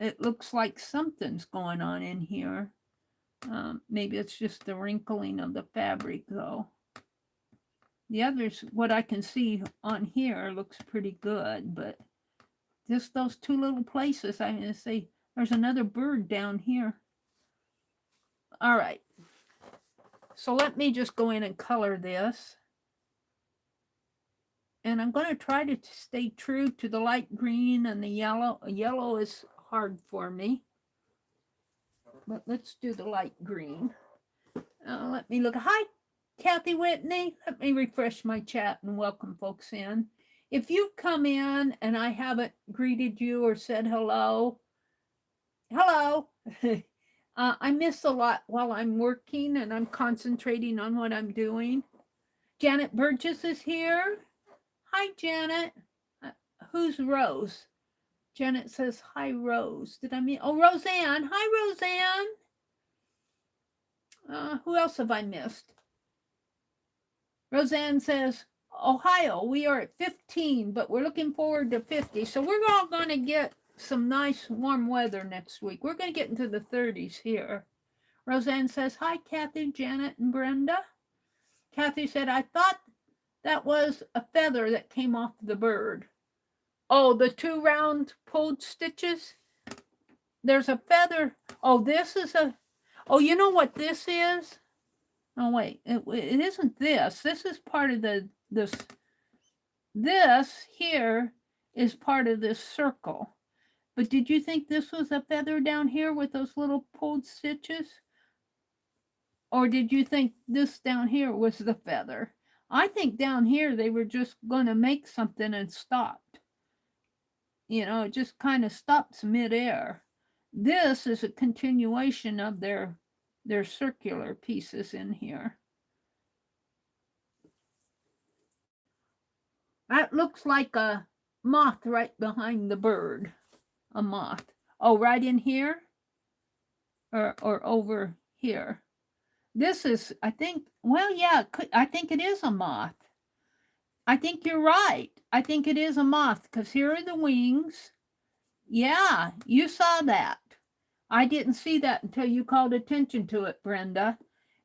It looks like something's going on in here. Maybe it's just the wrinkling of the fabric, though. The others, what I can see on here, looks pretty good, but just those two little places, I'm going to say, there's another bird down here. All right. So let me just go in and color this. And I'm going to try to stay true to the light green and the yellow. Yellow is hard for me. But let's do the light green. Let me look. Hi, Kathy Whitney. Let me refresh my chat and welcome folks in. If you've come in and I haven't greeted you or said hello, hello. I miss a lot while I'm working and I'm concentrating on what I'm doing. Janet Burgess is here. Hi, Janet. Who's Rose? Janet says, hi, Rose. Did I mean? Oh, Roseanne. Hi, Roseanne. Who else have I missed? Roseanne says, Ohio, we are at 15, but we're looking forward to 50. So we're all going to get some nice warm weather next week. We're going to get into the 30s here. Roseanne says, hi, Kathy, Janet, and Brenda. Kathy said, I thought that was a feather that came off the bird. Oh, the two round pulled stitches? There's a feather. Oh, this is a... Oh, you know what this is? Oh, wait. It isn't this. This is part of this. This here is part of this circle. But did you think this was a feather down here with those little pulled stitches? Or did you think this down here was the feather? I think down here they were just going to make something and stopped. You know, it just kind of stops midair. This is a continuation of their circular pieces in here. That looks like a moth right behind the bird. A moth. Oh, right in here? Or over here? This is, I think, well, yeah, I think it is a moth. I think you're right. I think it is a moth because here are the wings. Yeah, you saw that. I didn't see that until you called attention to it, Brenda,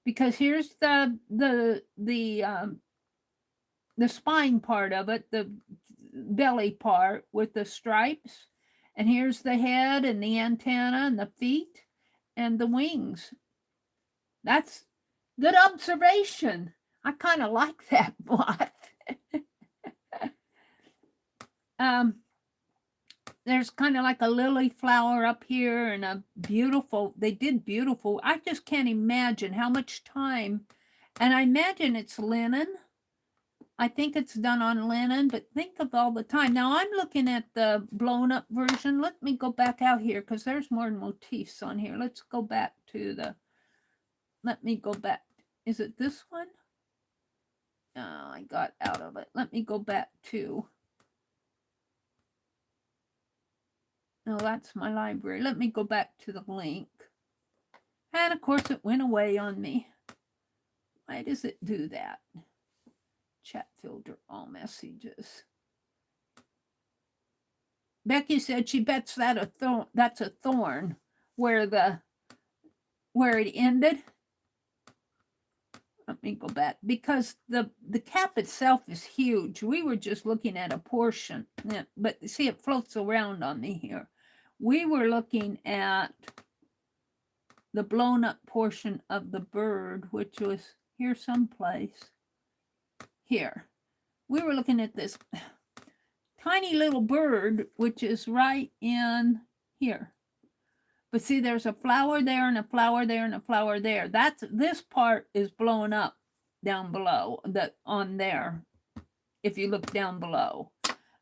because here's the spine part of it, the belly part with the stripes, and here's the head and the antenna and the feet and the wings. That's good observation. I kind of like that moth. There's kind of like a lily flower up here and a beautiful, they did beautiful. I just can't imagine how much time, and I imagine it's linen. I think it's done on linen, but think of all the time. Now I'm looking at the blown up version. Let me go back out here because there's more motifs on here. Let's go back to let me go back. Is it this one? Oh, I got out of it. Let me go back to No, that's my library. Let me go back to the link. And of course it went away on me. Why does it do that? Chat filter all messages. Becky said she bets that that's a thorn where it ended. Let me go back because the cap itself is huge. We were just looking at a portion, but see it floats around on me here. We were looking at the blown up portion of the bird, which was here someplace. Here. We were looking at this tiny little bird, which is right in here. But see, there's a flower there and a flower there and a flower there. This part is blown up down below, on there, if you look down below.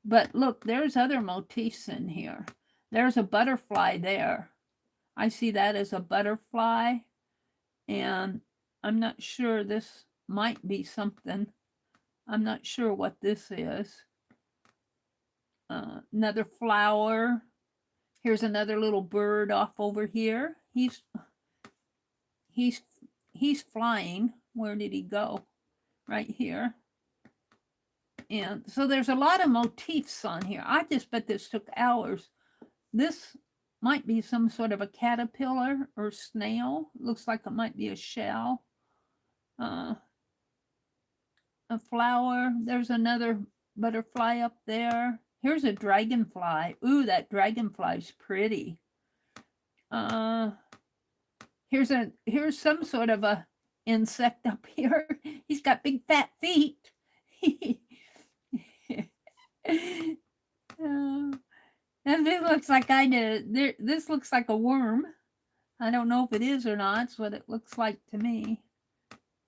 But look, there's other motifs in here. There's a butterfly there. I see that as a butterfly. And I'm not sure, this might be something. I'm not sure what this is. Another flower. Here's another little bird off over here. He's flying. Where did he go? Right here. And so there's a lot of motifs on here. I just bet this took hours. This might be some sort of a caterpillar or snail. Looks like it might be a shell. A flower. There's another butterfly up there. Here's a dragonfly. Ooh, that dragonfly's pretty. Here's some sort of a insect up here. He's got big fat feet. And this looks like this looks like a worm. I don't know if it is or not. It's what it looks like to me.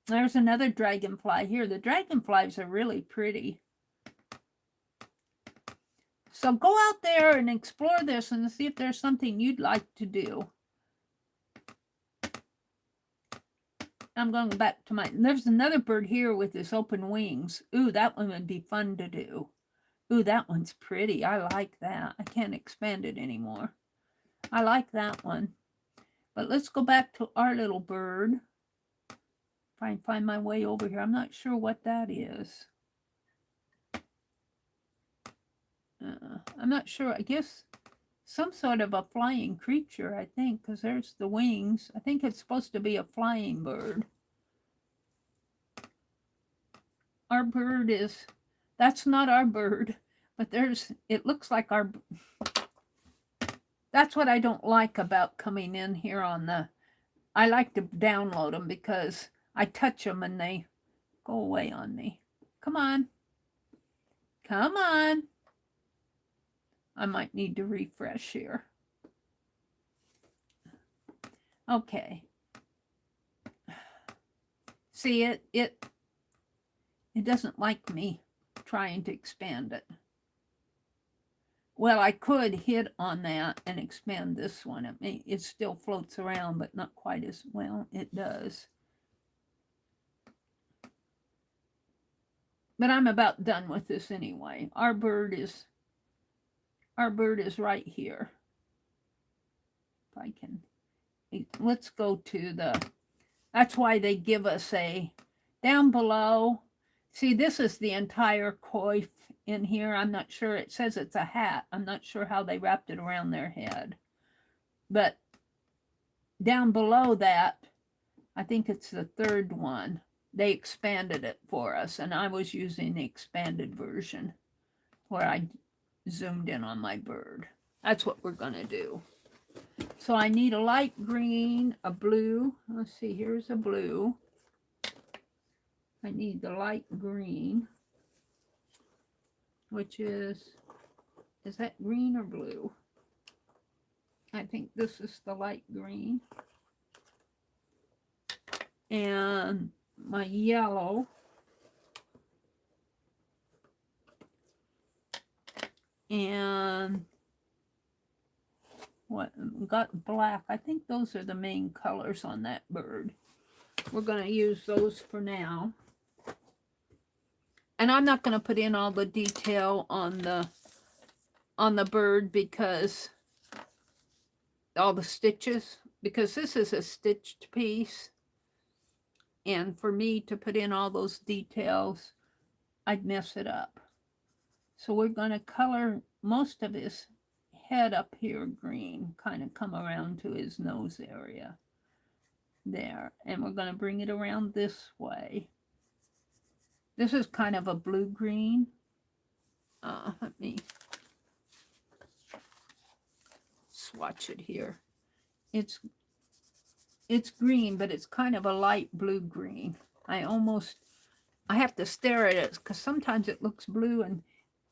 There's another dragonfly here. The dragonflies are really pretty. So go out there and explore this and see if there's something you'd like to do. I'm going back to there's another bird here with his open wings. Ooh, that one would be fun to do. Ooh, that one's pretty. I like that. I can't expand it anymore. I like that one. But let's go back to our little bird. If I can find my way over here. I'm not sure what that is. I'm not sure. I guess some sort of a flying creature, I think, because there's the wings. I think it's supposed to be a flying bird. Our bird is, that's not our bird, but it looks like our, that's what I don't like about coming in here I like to download them because I touch them and they go away on me. Come on. Come on. I might need to refresh here. Okay. See, it doesn't like me trying to expand it. Well, I could hit on that and expand this one. It still floats around, but not quite as well. It does. But I'm about done with this anyway. Our bird is right here. If I can, let's go to that's why they give us down below. See, this is the entire coif in here. I'm not sure. It says it's a hat. I'm not sure how they wrapped it around their head. But down below that, I think it's the third one. They expanded it for us, and I was using the expanded version where I zoomed in on my bird. That's what we're going to do. So I need a light green, a blue. Let's see, here's a blue. I need the light green, which is that green or blue? I think this is the light green. And my yellow. And what got black. I think those are the main colors on that bird. We're going to use those for now. And I'm not going to put in all the detail on the bird because all the stitches, because this is a stitched piece. And for me to put in all those details, I'd mess it up. So we're going to color most of his head up here green, kind of come around to his nose area there. And we're going to bring it around this way. This is kind of a blue-green. Let me swatch it here. It's green, but it's kind of a light blue-green. I have to stare at it because sometimes it looks blue and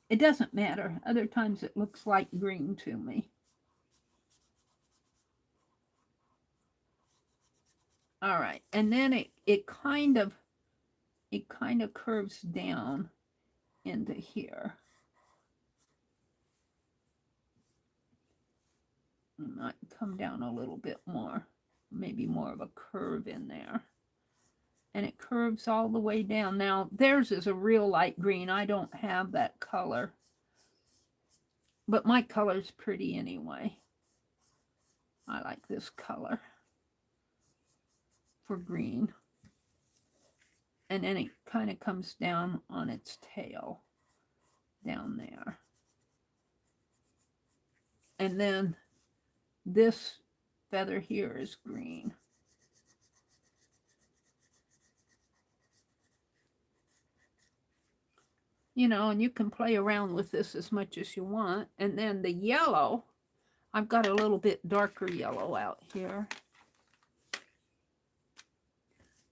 it doesn't matter. Other times it looks light green to me. All right, and then it kind of curves down into here. It might come down a little bit more, maybe more of a curve in there. And it curves all the way down. Now, theirs is a real light green. I don't have that color. But my color's pretty anyway. I like this color for green. And then it kind of comes down on its tail down there. And then this feather here is green. You know, and you can play around with this as much as you want. And then the yellow, I've got a little bit darker yellow out here.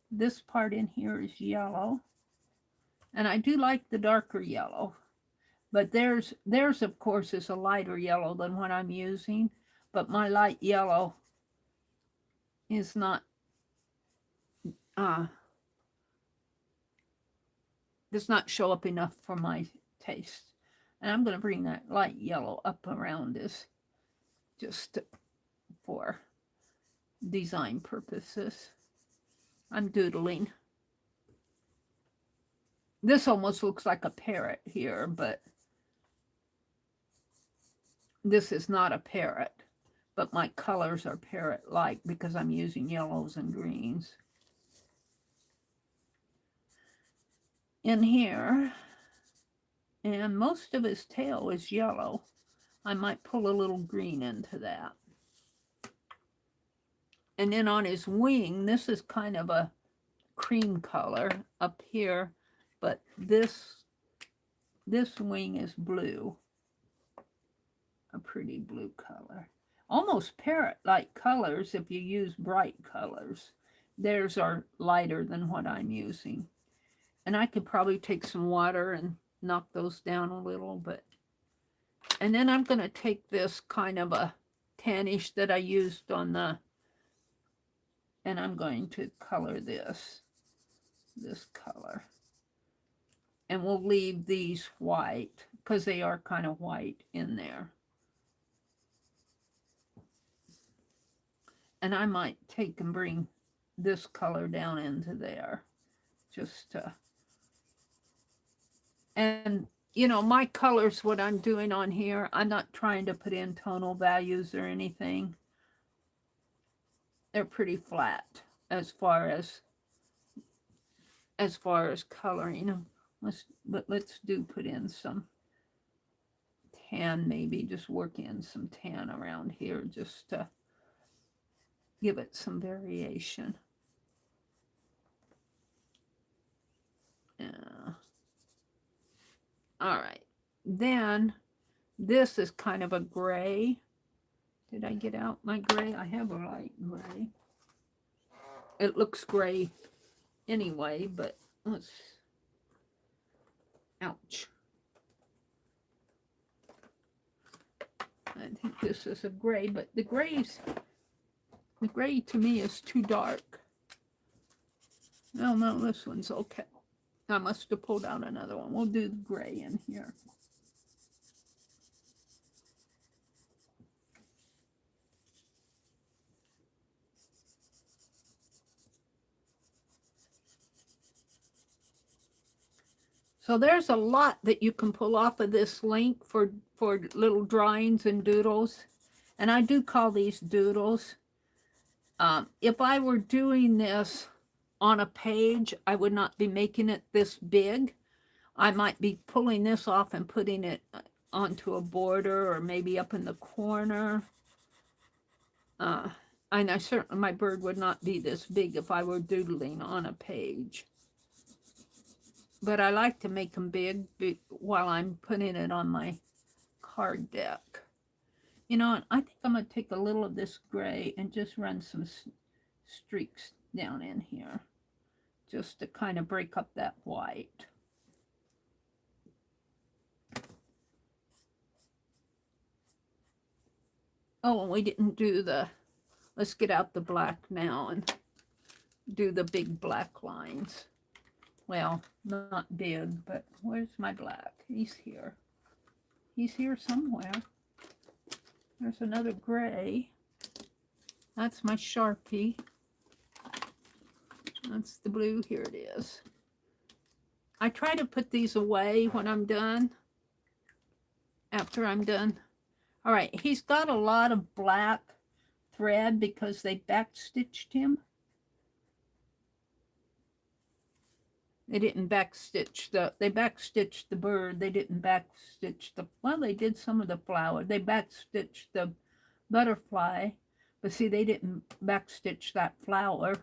This part in here is yellow. And I do like the darker yellow. But theirs of course, is a lighter yellow than what I'm using. But my light yellow is not... does not show up enough for my taste. And I'm going to bring that light yellow up around this just for design purposes. I'm doodling. This almost looks like a parrot here, but this is not a parrot. But my colors are parrot-like because I'm using yellows and greens. In here, and most of his tail is yellow. I might pull a little green into that. And then on his wing, this is kind of a cream color up here, but this wing is blue, a pretty blue color. Almost parrot-like colors if you use bright colors. Theirs are lighter than what I'm using. And I could probably take some water and knock those down a little, but... And then I'm going to take this kind of a tannish that I used on the... And I'm going to color this color. And we'll leave these white, because they are kind of white in there. And I might take and bring this color down into there, just to... And, you know, my colors, what I'm doing on here, I'm not trying to put in tonal values or anything. They're pretty flat as far as coloring them. Let's put in some tan, maybe just work in some tan around here just to give it some variation. All right, then this is kind of a gray. Did I get out my gray? I have a light gray. It looks gray anyway, but let's... Ouch. I think this is a gray, but the gray to me is too dark. No, this one's okay. I must have pulled out another one. We'll do the gray in here. So there's a lot that you can pull off of this link for little drawings and doodles. And I do call these doodles. If I were doing this on a page, I would not be making it this big. I might be pulling this off and putting it onto a border or maybe up in the corner. And I certainly, my bird would not be this big if I were doodling on a page. But I like to make them big while I'm putting it on my card deck. You know, I think I'm going to take a little of this gray and just run some streaks down in here, just to kind of break up that white. Oh, and we didn't do the, let's get out the black now and do the big black lines. Well, not big, but where's my black? He's here. He's here somewhere. There's another gray. That's my Sharpie. That's the blue. Here it is. I try to put these away when I'm done. After I'm done. All right, he's got a lot of black thread because they backstitched him. They didn't backstitch they backstitched the bird. They didn't backstitch well, they did some of the flower. They backstitched the butterfly, but see, they didn't backstitch that flower.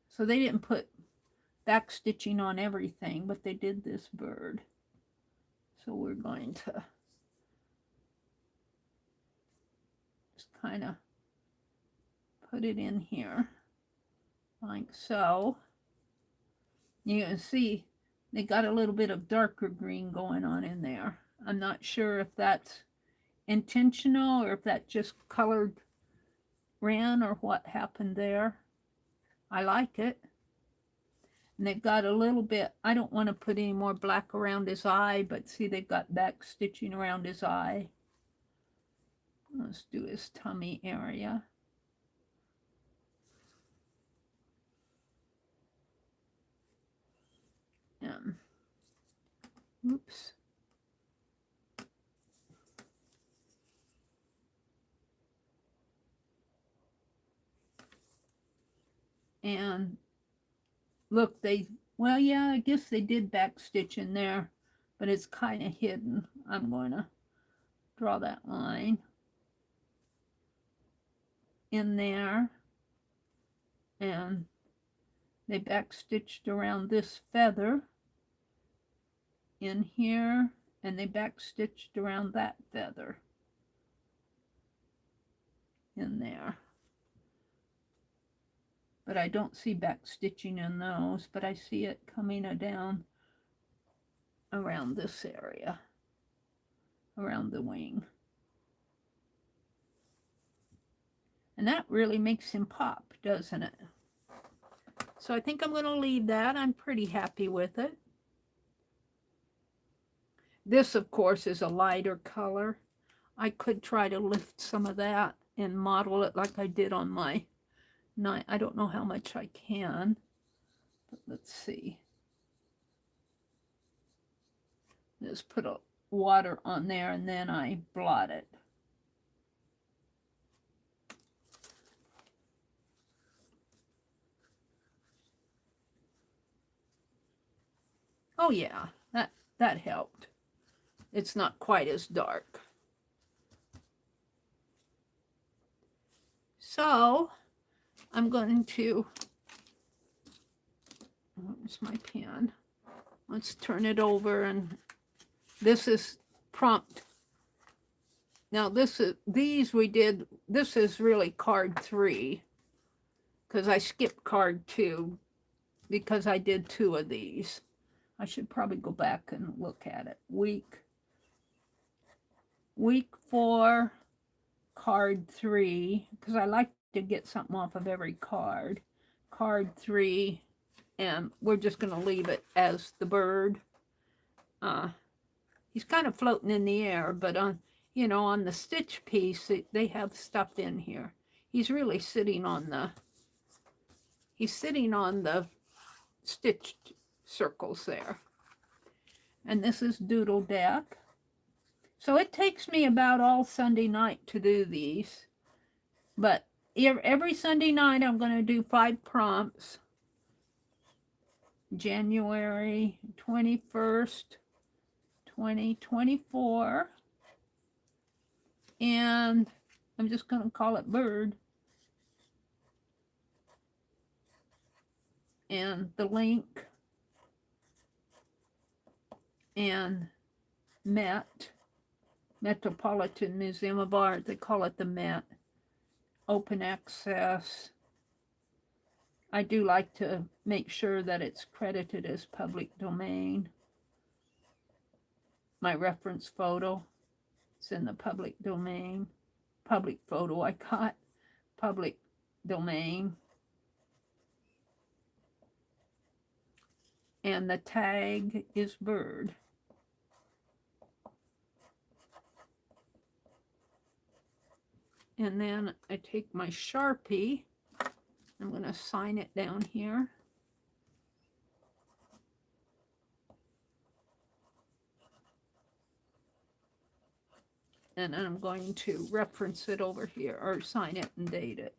So they didn't put backstitching on everything, but they did this bird. So we're going to just kind of put it in here like so. You can see they got a little bit of darker green going on in there. I'm not sure if that's intentional or if that just colored ran or what happened there. I like it. And they've got a little bit, I don't want to put any more black around his eye, but see, they've got back stitching around his eye. Let's do his tummy area. Oops. And look, well, yeah, I guess they did backstitch in there, but it's kind of hidden. I'm going to draw that line in there. And they backstitched around this feather in here, and they backstitched around that feather in there. But I don't see backstitching in those, but I see it coming down around this area, around the wing. And that really makes him pop, doesn't it? So I think I'm going to leave that. I'm pretty happy with it. This, of course, is a lighter color. I could try to lift some of that and model it like I did on my knife. I don't know how much I can, but let's see. Just put a water on there and then I blot it. Oh yeah, that helped. It's not quite as dark. So I'm going to, where's my pen? Let's turn it over, and this is prompt. Now this is, these we did, this is really card 3, because I skipped card 2 because I did 2 of these. I should probably go back and look at it. Week 4, card 3, because I like to get something off of every card. Card 3, and we're just going to leave it as the bird. He's kind of floating in the air, but on, you know, on the stitch piece, they have stuff in here. He's really sitting on the, stitched circles there. And this is Doodle deck. So it takes me about all Sunday night to do these. But every Sunday night I'm going to do 5 prompts. January 21st, 2024. And I'm just going to call it bird. And the link. And Met. Metropolitan Museum of Art. They call it the Met. Open access. I do like to make sure that it's credited as public domain. My reference photo. It's in the public domain. Public photo I got. Public domain. And the tag is bird. And then I take my Sharpie. I'm going to sign it down here. And I'm going to reference it over here, or sign it and date it.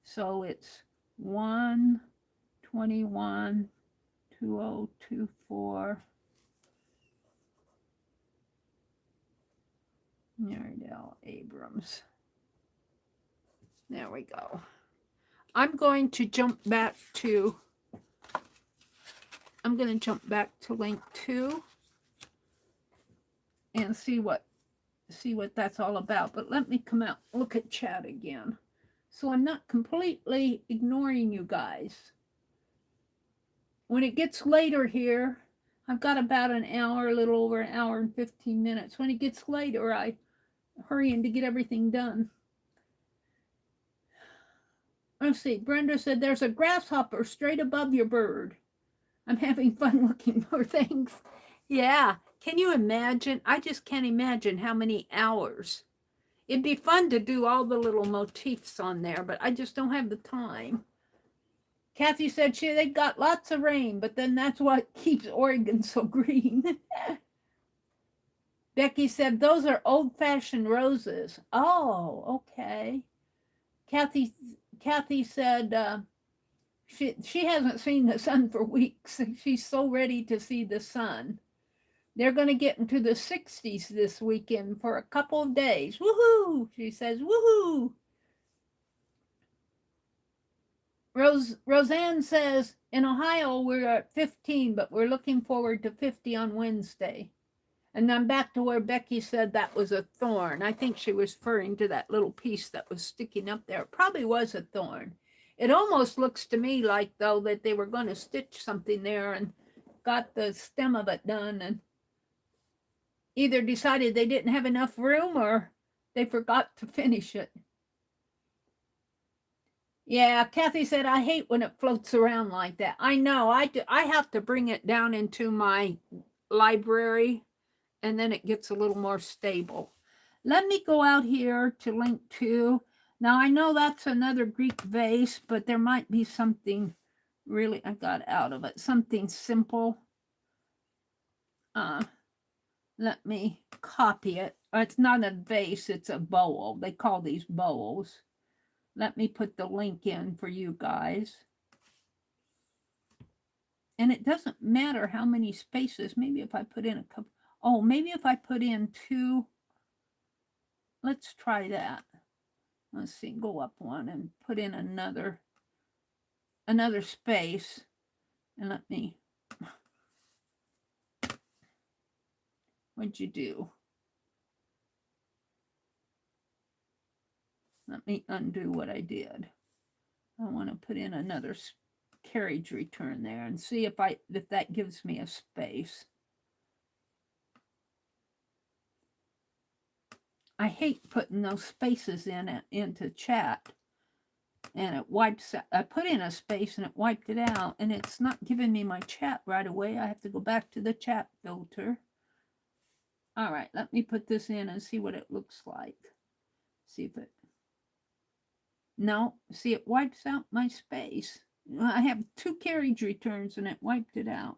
So it's 1/21/2024. Meridel Abrams. There we go. I'm going to jump back to link 2 and see what that's all about. But let me come out, look at chat again. So I'm not completely ignoring you guys. When it gets later here, I've got about an hour, a little over an hour and 15 minutes. When it gets later, I hurry in to get everything done. Let's see. Brenda said, there's a grasshopper straight above your bird. I'm having fun looking for things. Yeah. Can you imagine? I just can't imagine how many hours. It'd be fun to do all the little motifs on there, but I just don't have the time. Kathy said they got lots of rain, but then that's what keeps Oregon so green. Becky said, those are old-fashioned roses. Oh, okay. Kathy said she hasn't seen the sun for weeks. She's so ready to see the sun. They're going to get into the 60s this weekend for a couple of days. Woohoo! She says, woohoo! Roseanne says, in Ohio, we're at 15, but we're looking forward to 50 on Wednesday. And then back to where Becky said that was a thorn. I think she was referring to that little piece that was sticking up there. It probably was a thorn. It almost looks to me like, though, that they were going to stitch something there and got the stem of it done and either decided they didn't have enough room or they forgot to finish it. Yeah, Kathy said, I hate when it floats around like that. I know. I have to bring it down into my library, and then it gets a little more stable. Let me go out here to link 2. Now, I know that's another Greek vase, but there might be something really I got out of it. Something simple. Let me copy it. It's not a vase, it's a bowl. They call these bowls. Let me put the link in for you guys. And it doesn't matter how many spaces. Maybe if I put in a couple. Oh, maybe if I put in 2. Let's try that. Let's see, go up 1 and put in another space. And let me, what'd you do? Let me undo what I did. I want to put in another carriage return there and see if that gives me a space. I hate putting those spaces into chat, and it wipes out. I put in a space and it wiped it out, and it's not giving me my chat right away. I have to go back to the chat filter. All right, let me put this in and see what it looks like. See if it. No, see, it wipes out my space. I have 2 carriage returns and it wiped it out.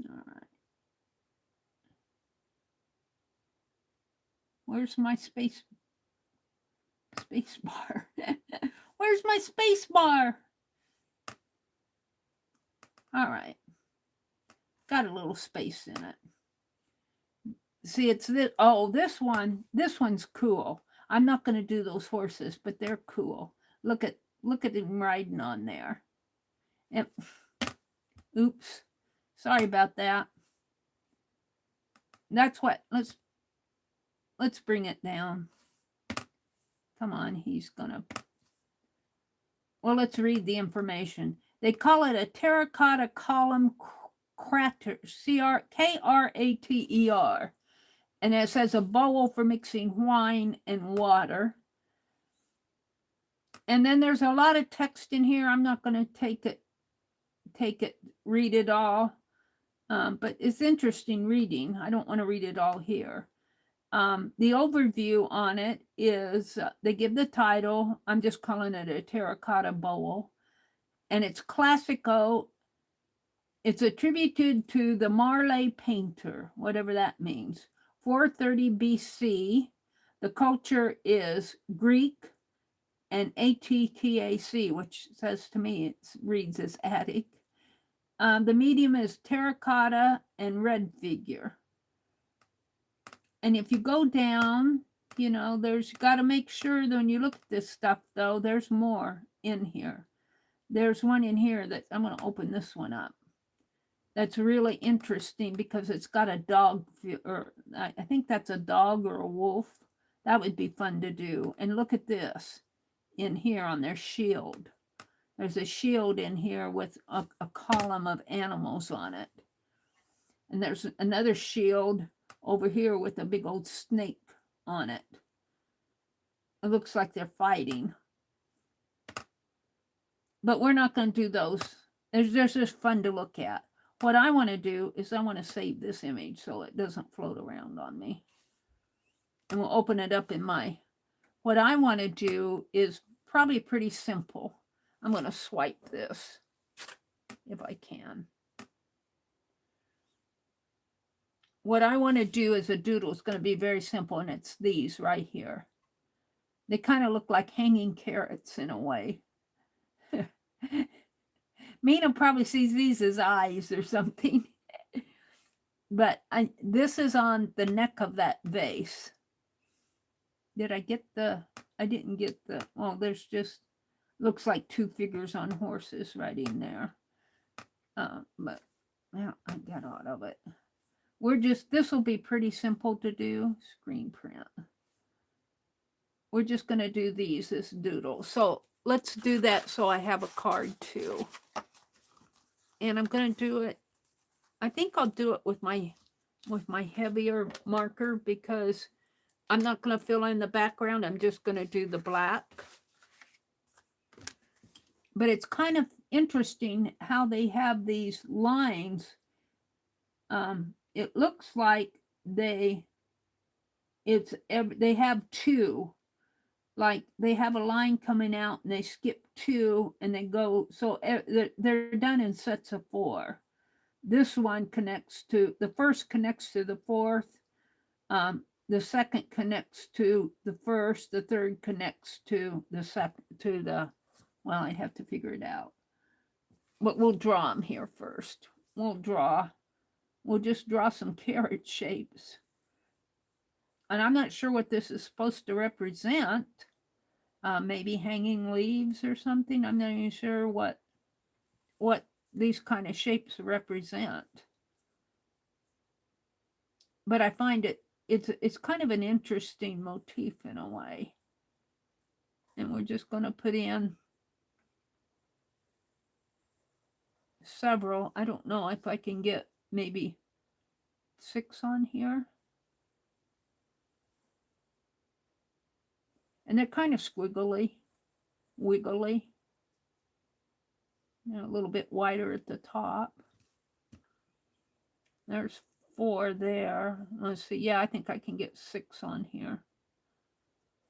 All right. Where's my space bar? Where's my space bar? All right. Got a little space in it. See, it's this. Oh, this one's cool. I'm not going to do those horses, but they're cool. Look at him riding on there. And, oops. Sorry about that. That's what. Let's bring it down. Come on, he's gonna. Well, let's read the information. They call it a terracotta column crater, Krater. And it says a bowl for mixing wine and water. And then there's a lot of text in here. I'm not going to take it, read it all. But it's interesting reading. I don't want to read it all here. The overview on it is they give the title. I'm just calling it a terracotta bowl. And it's classico. It's attributed to the Marley painter, whatever that means. 430 BC. The culture is Greek and ATTAC, which says to me it reads as Attic. The medium is terracotta and red figure. And if you go down, there's got to make sure that when you look at this stuff, though, there's more in here. There's one in here that I'm going to open this one up. That's really interesting because it's got a dog, or I think that's a dog or a wolf. That would be fun to do. And look at this in here on their shield. There's a shield in here with a column of animals on it. And there's another shield over here with a big old snake on it. It looks like they're fighting. But we're not going to do those. They're just fun to look at. What I want to do is I want to save this image so it doesn't float around on me. And we'll open it up in what I want to do is probably pretty simple. I'm going to swipe this if I can. What I want to do as a doodle is going to be very simple, and it's these right here. They kind of look like hanging carrots in a way. Mina probably sees these as eyes or something. But this is on the neck of that vase. Did I get I didn't get oh, there's just, looks like two figures on horses right in there. But now I got out of it. This will be pretty simple to do. Screen print. We're just going to do these as doodle. So let's do that so I have a card too. And I'm going to do it. I think I'll do it with my heavier marker because I'm not going to fill in the background. I'm just going to do the black. But it's kind of interesting how they have these lines. It looks like they have two. Like they have a line coming out and they skip two and they go. So they're done in sets of 4. This one the first connects to the fourth. The second connects to the first. The third connects to the second, well, I have to figure it out. But we'll draw them here first. We'll just draw some carrot shapes. And I'm not sure what this is supposed to represent. Maybe hanging leaves or something. I'm not even sure what these kind of shapes represent. But I find it's kind of an interesting motif in a way. And we're just going to put in several. I don't know if I can get maybe 6 on here. And they're kind of squiggly, wiggly. A little bit wider at the top. There's 4 there. Let's see. Yeah, I think I can get 6 on here.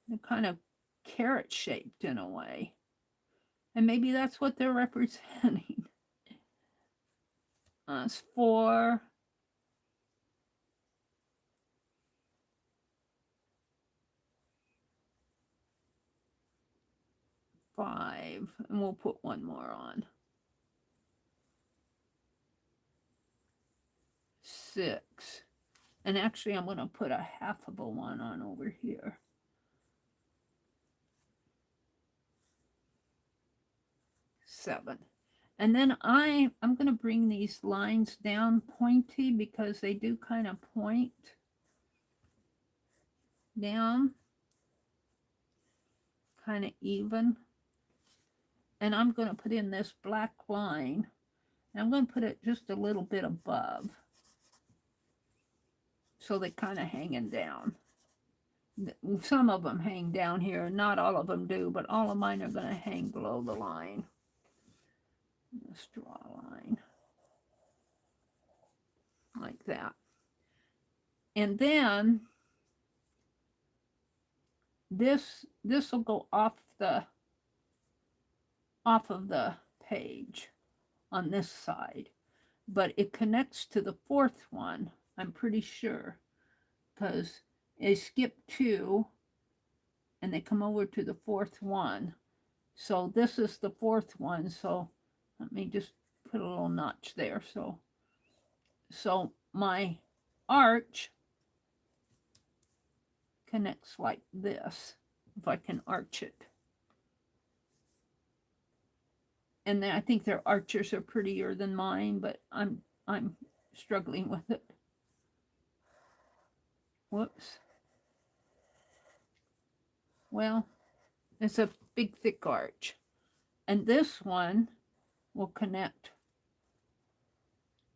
They're kind of carrot shaped in a way. And maybe that's what they're representing. That's 4. 5, and we'll put one more on. 6. And actually, I'm going to put a half of a one on over here. 7. And then I'm going to bring these lines down pointy because they do kind of point down, kind of even. And I'm going to put in this black line. And I'm going to put it just a little bit above, so they're kind of hanging down. Some of them hang down here, not all of them do, but all of mine are going to hang below the line. Let's draw a line like that. And then this will go off of the page on this side, but it connects to the 4th one, I'm pretty sure, because they skip 2 and they come over to the 4th one. So this is the 4th one, so let me just put a little notch there. So my arch connects like this, if I can arch it. And then I think their arches are prettier than mine, but I'm struggling with it. Whoops. Well, it's a big thick arch. And this one will connect,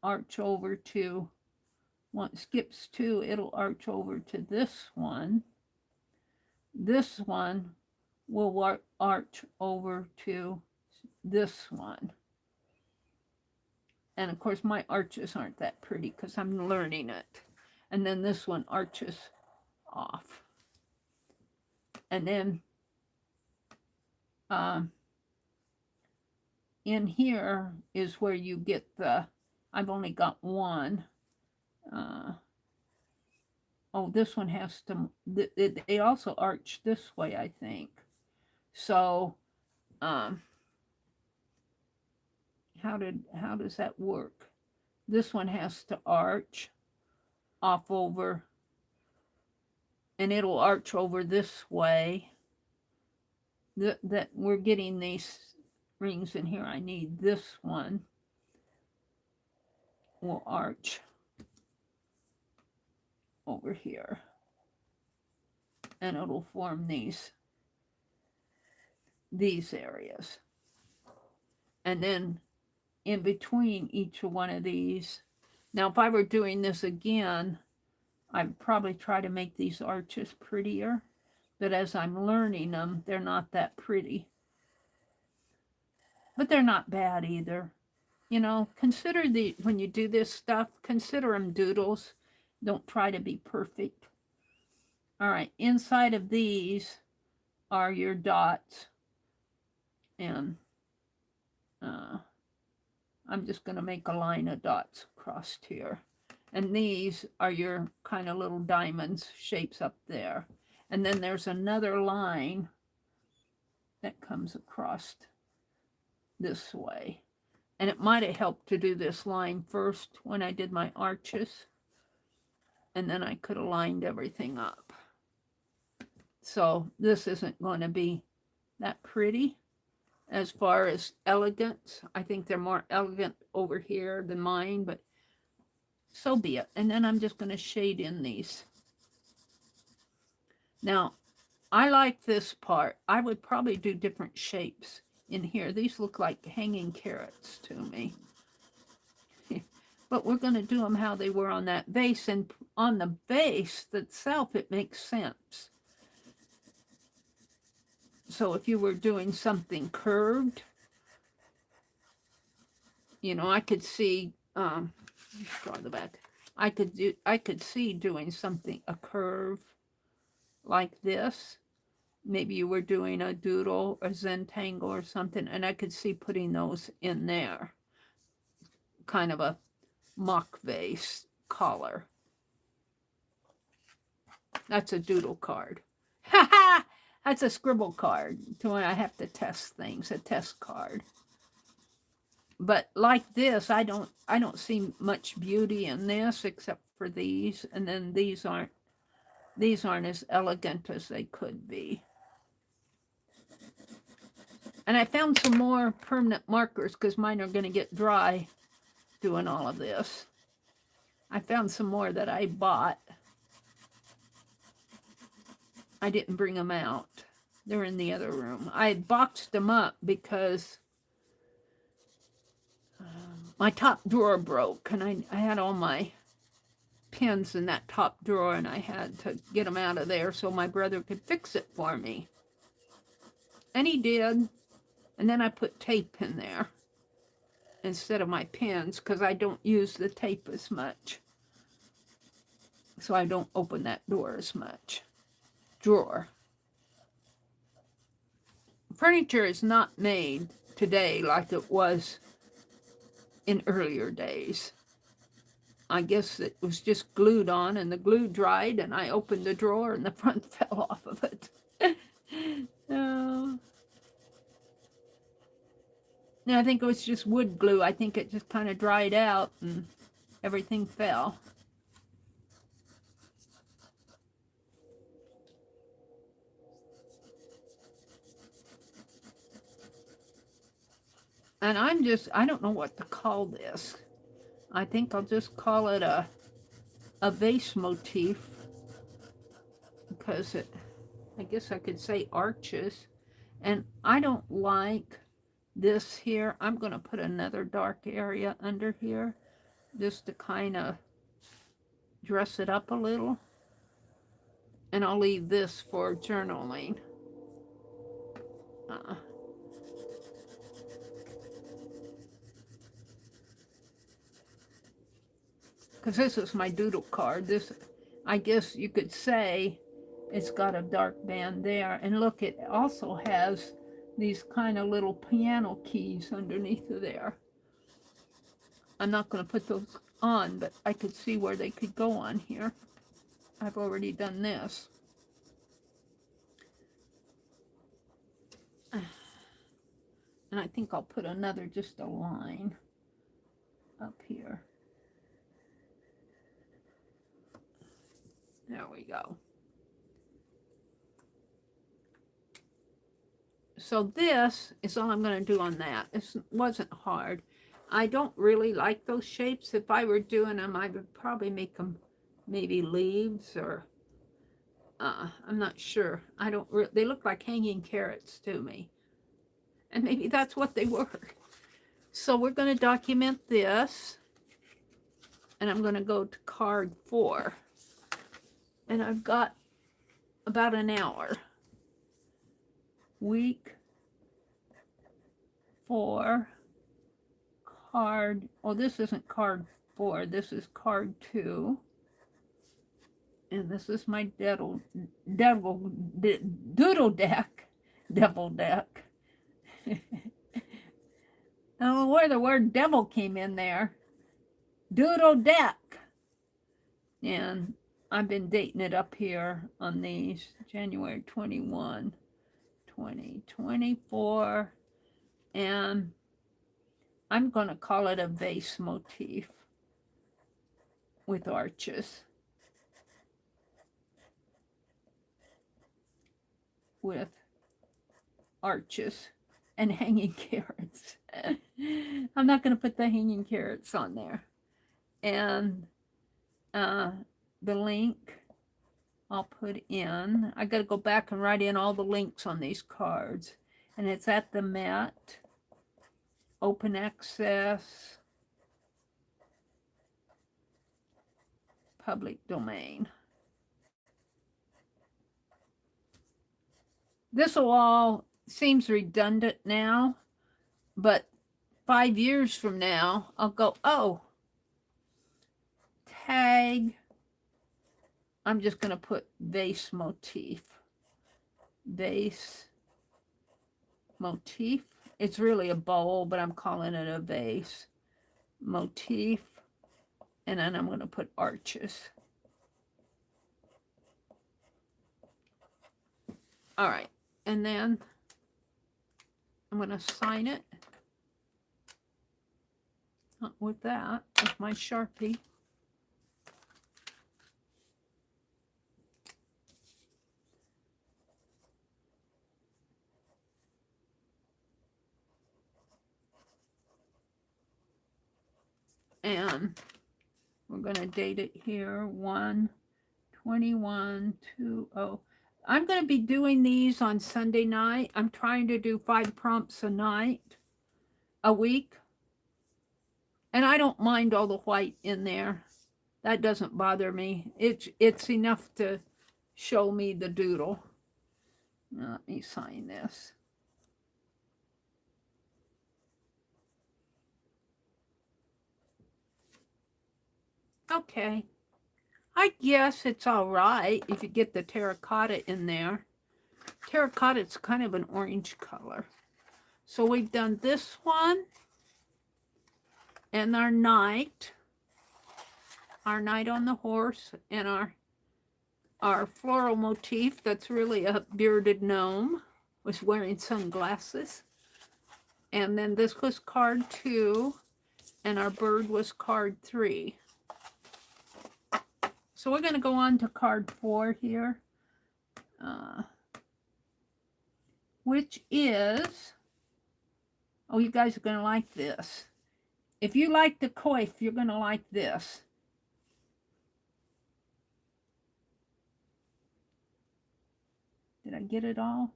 arch over to, once skips 2, it'll arch over to this one. This one will arch over to this one. And of course my arches aren't that pretty because I'm learning it. And then this one arches off. And then in here is where you get the, I've only got one. Oh, this one has to, they also arch this way, I think. So, how does that work? This one has to arch off over, and it'll arch over this way. That we're getting these rings in here. I need this one will arch over here, and it'll form these areas. And then in between each one of these, now if I were doing this again, I'd probably try to make these arches prettier, but as I'm learning them, they're not that pretty. But they're not bad either. You know, consider when you do this stuff, consider them doodles. Don't try to be perfect. All right, inside of these are your dots. And I'm just going to make a line of dots across here. And these are your kind of little diamonds shapes up there. And then there's another line that comes across this way. And it might have helped to do this line first when I did my arches. And then I could have lined everything up. So this isn't going to be that pretty. As far as elegance, I think they're more elegant over here than mine, but so be it. And then I'm just going to shade in these. Now, I like this part. I would probably do different shapes in here. These look like hanging carrots to me. But we're going to do them how they were on that vase. And on the vase itself, it makes sense. So if you were doing something curved, you know, I could see, draw the back. I could see doing something, a curve like this. Maybe you were doing a doodle or Zentangle or something, and I could see putting those in there. Kind of a mock vase collar. That's a doodle card. Ha ha! That's a scribble card to when I have to test things, a test card. But like this, I don't see much beauty in this except for these, and then these aren't as elegant as they could be. And I found some more permanent markers because mine are going to get dry doing all of this. I found some more that I bought. I didn't bring them out. They're in the other room. I had boxed them up because my top drawer broke, and I had all my pins in that top drawer, and I had to get them out of there so my brother could fix it for me. And he did. And then I put tape in there instead of my pins because I don't use the tape as much. So I don't open that door as much. Drawer. Furniture is not made today like it was in earlier days. I guess it was just glued on and the glue dried and I opened the drawer and the front fell off of it. No, I think it was just wood glue. I think it just kind of dried out and everything fell. And I don't know what to call this. I think I'll just call it a vase motif because I guess I could say arches. And I don't like this here. I'm going to put another dark area under here just to kind of dress it up a little. And I'll leave this for journaling. Because this is my doodle card. This, I guess you could say, it's got a dark band there. And look, it also has these kind of little piano keys underneath of there. I'm not going to put those on, but I could see where they could go on here. I've already done this. And I think I'll put another, just a line up here. There we go. So this is all I'm going to do on that. It wasn't hard. I don't really like those shapes. If I were doing them, I would probably make them maybe leaves or I'm not sure. I don't. They look like hanging carrots to me, and maybe that's what they were. So we're going to document this, and I'm going to go to card 4, and I've got about an hour. Week 4, card, oh, this isn't card 4, this is card 2. And this is my doodle deck. Devil deck. I don't know where the word devil came in there. Doodle deck. And I've been dating it up here on these. January 21, 2024. And I'm going to call it a vase motif with arches. With arches and hanging carrots. I'm not going to put the hanging carrots on there. And the link I'll put in. I got to go back and write in all the links on these cards. And it's at the Met, open access, public domain. This all seems redundant now, but 5 years from now, I'll go, oh, tag. I'm just going to put vase motif. Vase motif. It's really a bowl, but I'm calling it a vase motif. And then I'm going to put arches. All right. and then I'm going to sign it with that, with my Sharpie. And we're going to date it here, 1/21/20. I'm going to be doing these on Sunday night. I'm trying to do 5 prompts a week. And I don't mind all the white in there. That doesn't bother me. It's enough to show me the doodle. Now, let me sign this. Okay. I guess it's all right if you get the terracotta in there. Terracotta is kind of an orange color. So we've done this one and our knight on the horse, and our floral motif that's really a bearded gnome was wearing sunglasses. And then this was card 2 and our bird was card 3. So we're going to go on to card 4 here, which is, oh, you guys are going to like this. If you like the coif, you're going to like this. Did I get it all?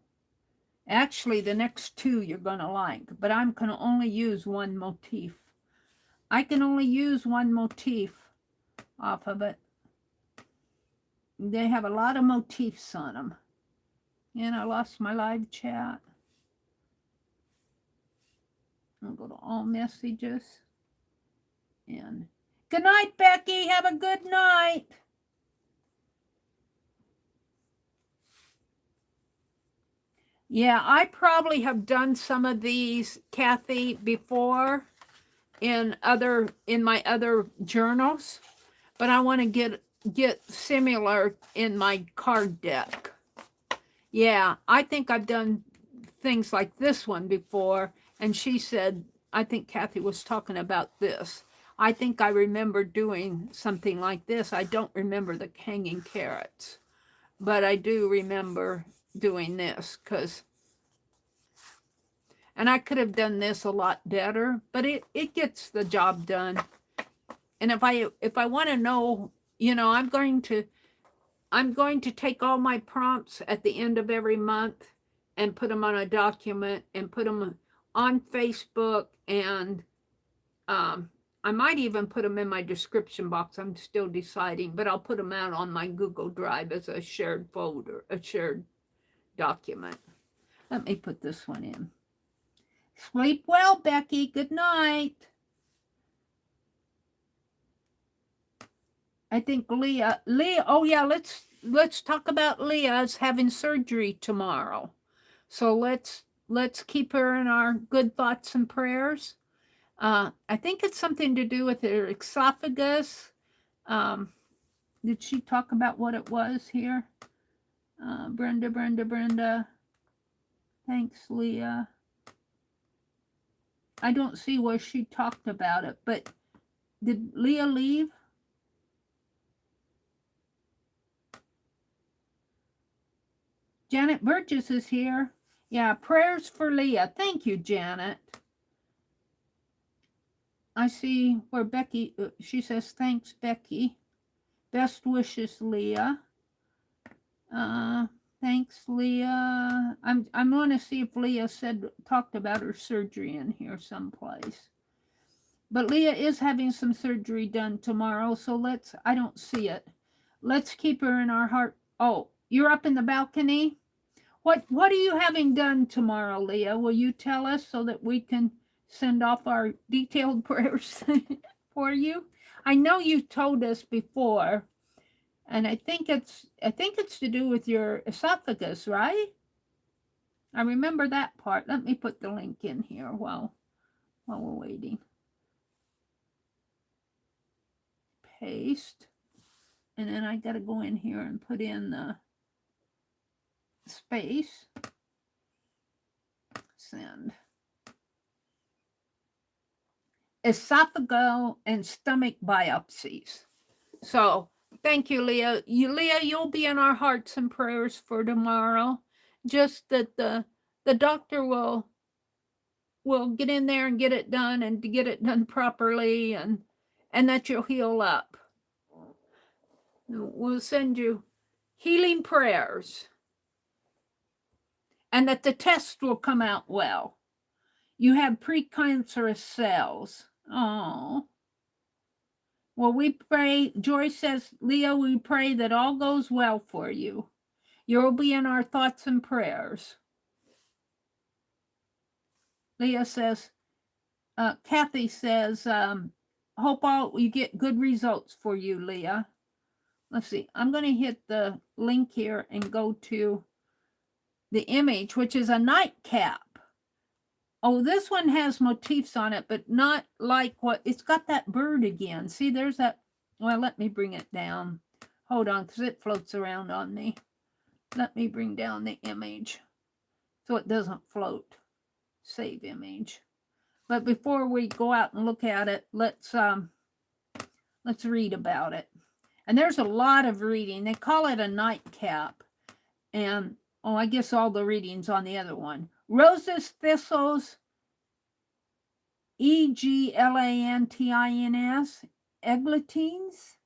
Actually, the next 2 you're going to like, but I'm going to only use one motif. I can only use one motif off of it. They have a lot of motifs on them. And I lost my live chat. I'll go to all messages. And good night, Becky. Have a good night. Yeah, I probably have done some of these, Kathy, before in my other journals, but I want to get similar in my card deck. Yeah, I think I've done things like this one before, and she said, I think Kathy was talking about this. I think I remember doing something like this. I don't remember the hanging carrots, but I do remember doing this, and I could have done this a lot better, but it gets the job done. And if I want to know, you know, I'm going to take all my prompts at the end of every month and put them on a document and put them on Facebook, and I might even put them in my description box. I'm still deciding, but I'll put them out on my Google Drive as a shared folder, a shared document. Let me put this one in. Sleep well, Becky. Good night. I think Leah, oh yeah, let's talk about Leah's having surgery tomorrow. So let's keep her in our good thoughts and prayers. I think it's something to do with her esophagus. Did she talk about what it was here? Brenda. Thanks, Leah. I don't see where she talked about it, but did Leah leave? Janet Burgess is here. Yeah, prayers for Leah. Thank you, Janet. I see where Becky, she says, thanks, Becky. Best wishes, Leah. Thanks, Leah. I'm going to see if Leah talked about her surgery in here someplace. But Leah is having some surgery done tomorrow, so I don't see it. Let's keep her in our heart. Oh, you're up in the balcony? What are you having done tomorrow, Leah? Will you tell us so that we can send off our detailed prayers for you? I know you told us before, and I think it's to do with your esophagus, right? I remember that part. Let me put the link in here while we're waiting. Paste. And then I got to go in here and put in the space. Send. Esophageal and stomach biopsies. So thank you, Leah. Leah, you'll be in our hearts and prayers for tomorrow. Just that the doctor will get in there and get it done, and to get it done properly, and that you'll heal up. We'll send you healing prayers, and that the test will come out well. You have precancerous cells. Oh. Well, we pray, Joyce says, Leo, we pray that all goes well for you. You'll be in our thoughts and prayers. Leah says, Kathy says, hope you get good results for you, Leah. Let's see. I'm going to hit the link here and go to the image, which is a nightcap. Oh, this one has motifs on it, but not like what, it's got that bird again. See, there's that. Well, let me bring it down. Hold on, because it floats around on me. Let me bring down the image so it doesn't float. Save image. But before we go out and look at it, let's read about it. And there's a lot of reading. They call it a nightcap. And, oh, I guess all the readings on the other one. Roses, thistles, eglantines, eglantines,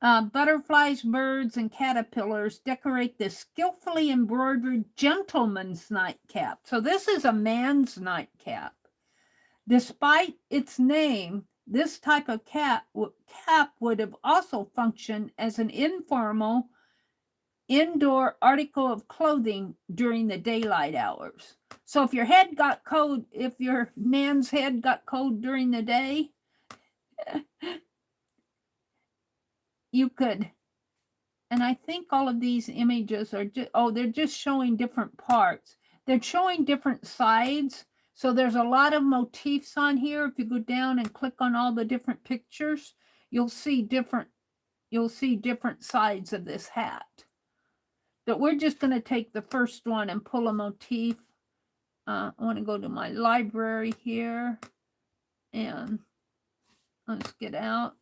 butterflies, birds, and caterpillars decorate this skillfully embroidered gentleman's nightcap. So this is a man's nightcap. Despite its name, this type of cap would have also functioned as an informal indoor article of clothing during the daylight hours. So if your head got cold, if your man's head got cold during the day, you could, and I think all of these images are just, they're just showing different parts. They're showing different sides. So there's a lot of motifs on here. If you go down and click on all the different pictures, you'll see different sides of this hat. But we're just going to take the first one and pull a motif. I want to go to my library here. And let's get out.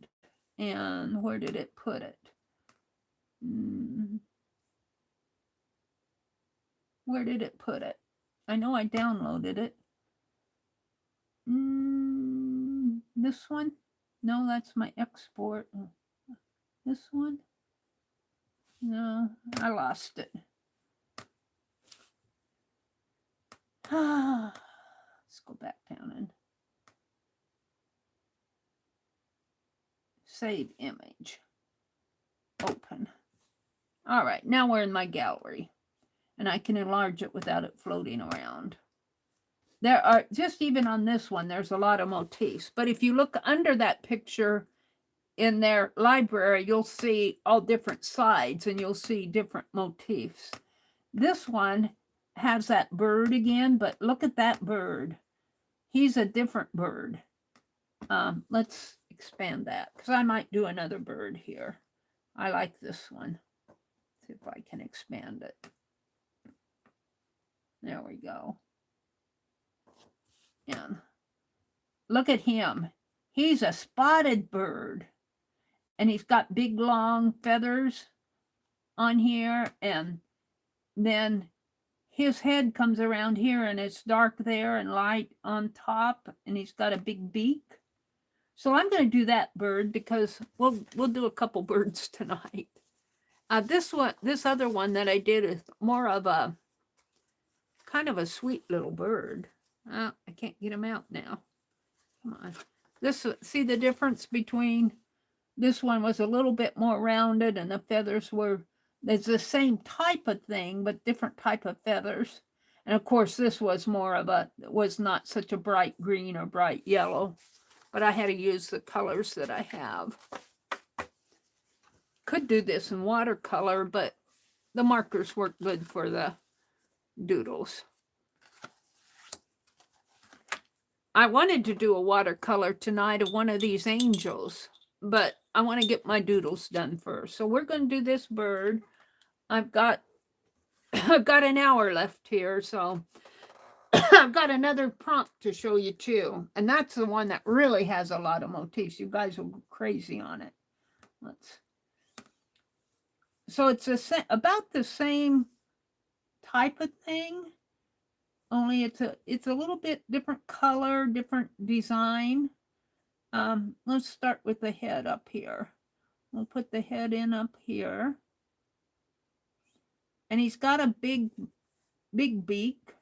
And where did it put it? Where did it put it? I know I downloaded it. This one? No, that's my export. This one? No, I lost it. Let's go back down and save image. Open. All right, now we're in my gallery, and I can enlarge it without it floating around. There are, just even on this one, there's a lot of motifs. But if you look under that picture in their library, you'll see all different sides, and you'll see different motifs. This one has that bird again, but look at that bird. He's a different bird. Let's expand that, because I might do another bird here. I like this one. See if I can expand it. There we go. And look at him. He's a spotted bird. And he's got big, long feathers on here. And then his head comes around here, and it's dark there and light on top. And he's got a big beak. So I'm going to do that bird, because we'll do a couple birds tonight. This other one that I did is more of a kind of a sweet little bird. I can't get him out now. Come on. See the difference between this one was a little bit more rounded, and the feathers were, it's the same type of thing, but different type of feathers. And of course, this was was not such a bright green or bright yellow, but I had to use the colors that I have. Could do this in watercolor, but the markers work good for the doodles. I wanted to do a watercolor tonight of one of these angels, but I want to get my doodles done first. So we're going to do this bird. I've got an hour left here, so I've got another prompt to show you too, and that's the one that really has a lot of motifs. You guys will go crazy on it. So it's about the same type of thing, only it's a little bit different color, different design. Let's start with the head up here. We'll put the head in up here, and he's got a big beak,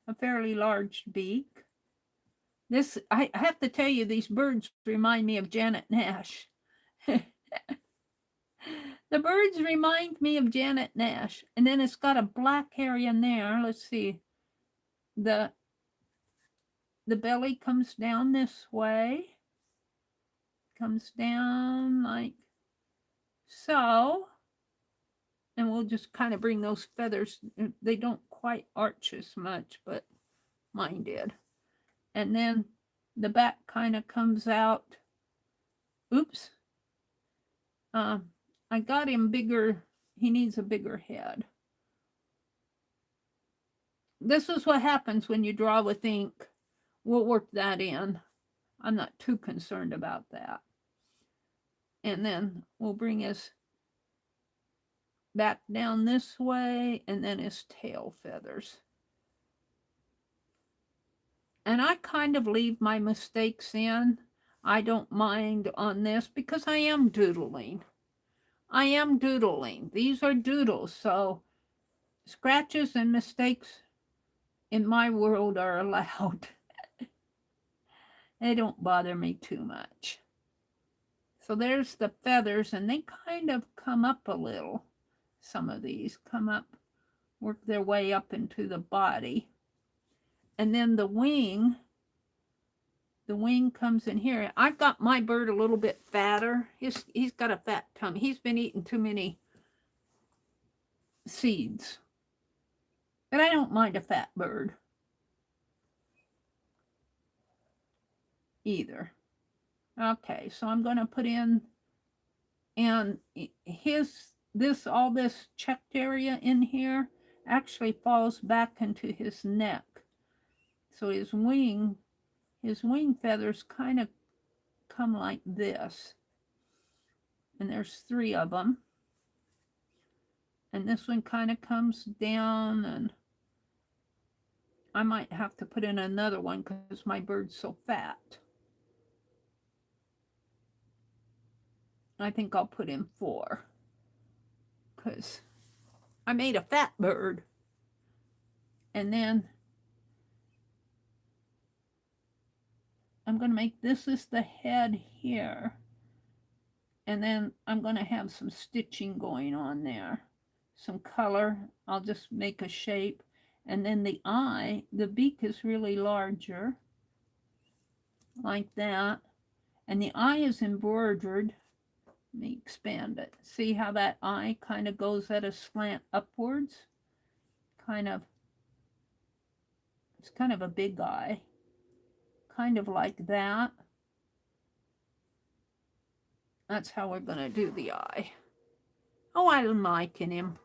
a fairly large beak. This, I have to tell you, these birds remind me of Janet Nash. The birds remind me of Janet Nash. And then it's got a black area in there. Let's see. The belly comes down this way. Comes down like so. And we'll just kind of bring those feathers. They don't quite arch as much, but mine did. And then the back kind of comes out. Oops. I got him bigger. He needs a bigger head. This is what happens when you draw with ink. We'll work that in. I'm not too concerned about that. And then we'll bring his back down this way, and then his tail feathers. And I kind of leave my mistakes in. I don't mind on this because I am doodling. These are doodles, so scratches and mistakes in my world are allowed. They don't bother me too much. So there's the feathers, and they kind of come up a little. Some of these come up, work their way up into the body. And then the wing comes in here. I've got my bird a little bit fatter. He's got a fat tummy. He's been eating too many seeds. But I don't mind a fat bird either. Okay, so I'm going to put in, and all this checked area in here actually falls back into his neck. So his wing feathers kind of come like this. And there's 3 of them. And this one kind of comes down, and I might have to put in another one because my bird's so fat. I think I'll put in 4 because I made a fat bird. And then I'm going to make this is the head here. And then I'm going to have some stitching going on there. Some color. I'll just make a shape. And then the eye, the beak is really larger. Like that. And the eye is embroidered. Let me expand it. See how that eye kind of goes at a slant upwards? It's kind of a big eye. Kind of like that. That's how we're going to do the eye. Oh, I'm liking him.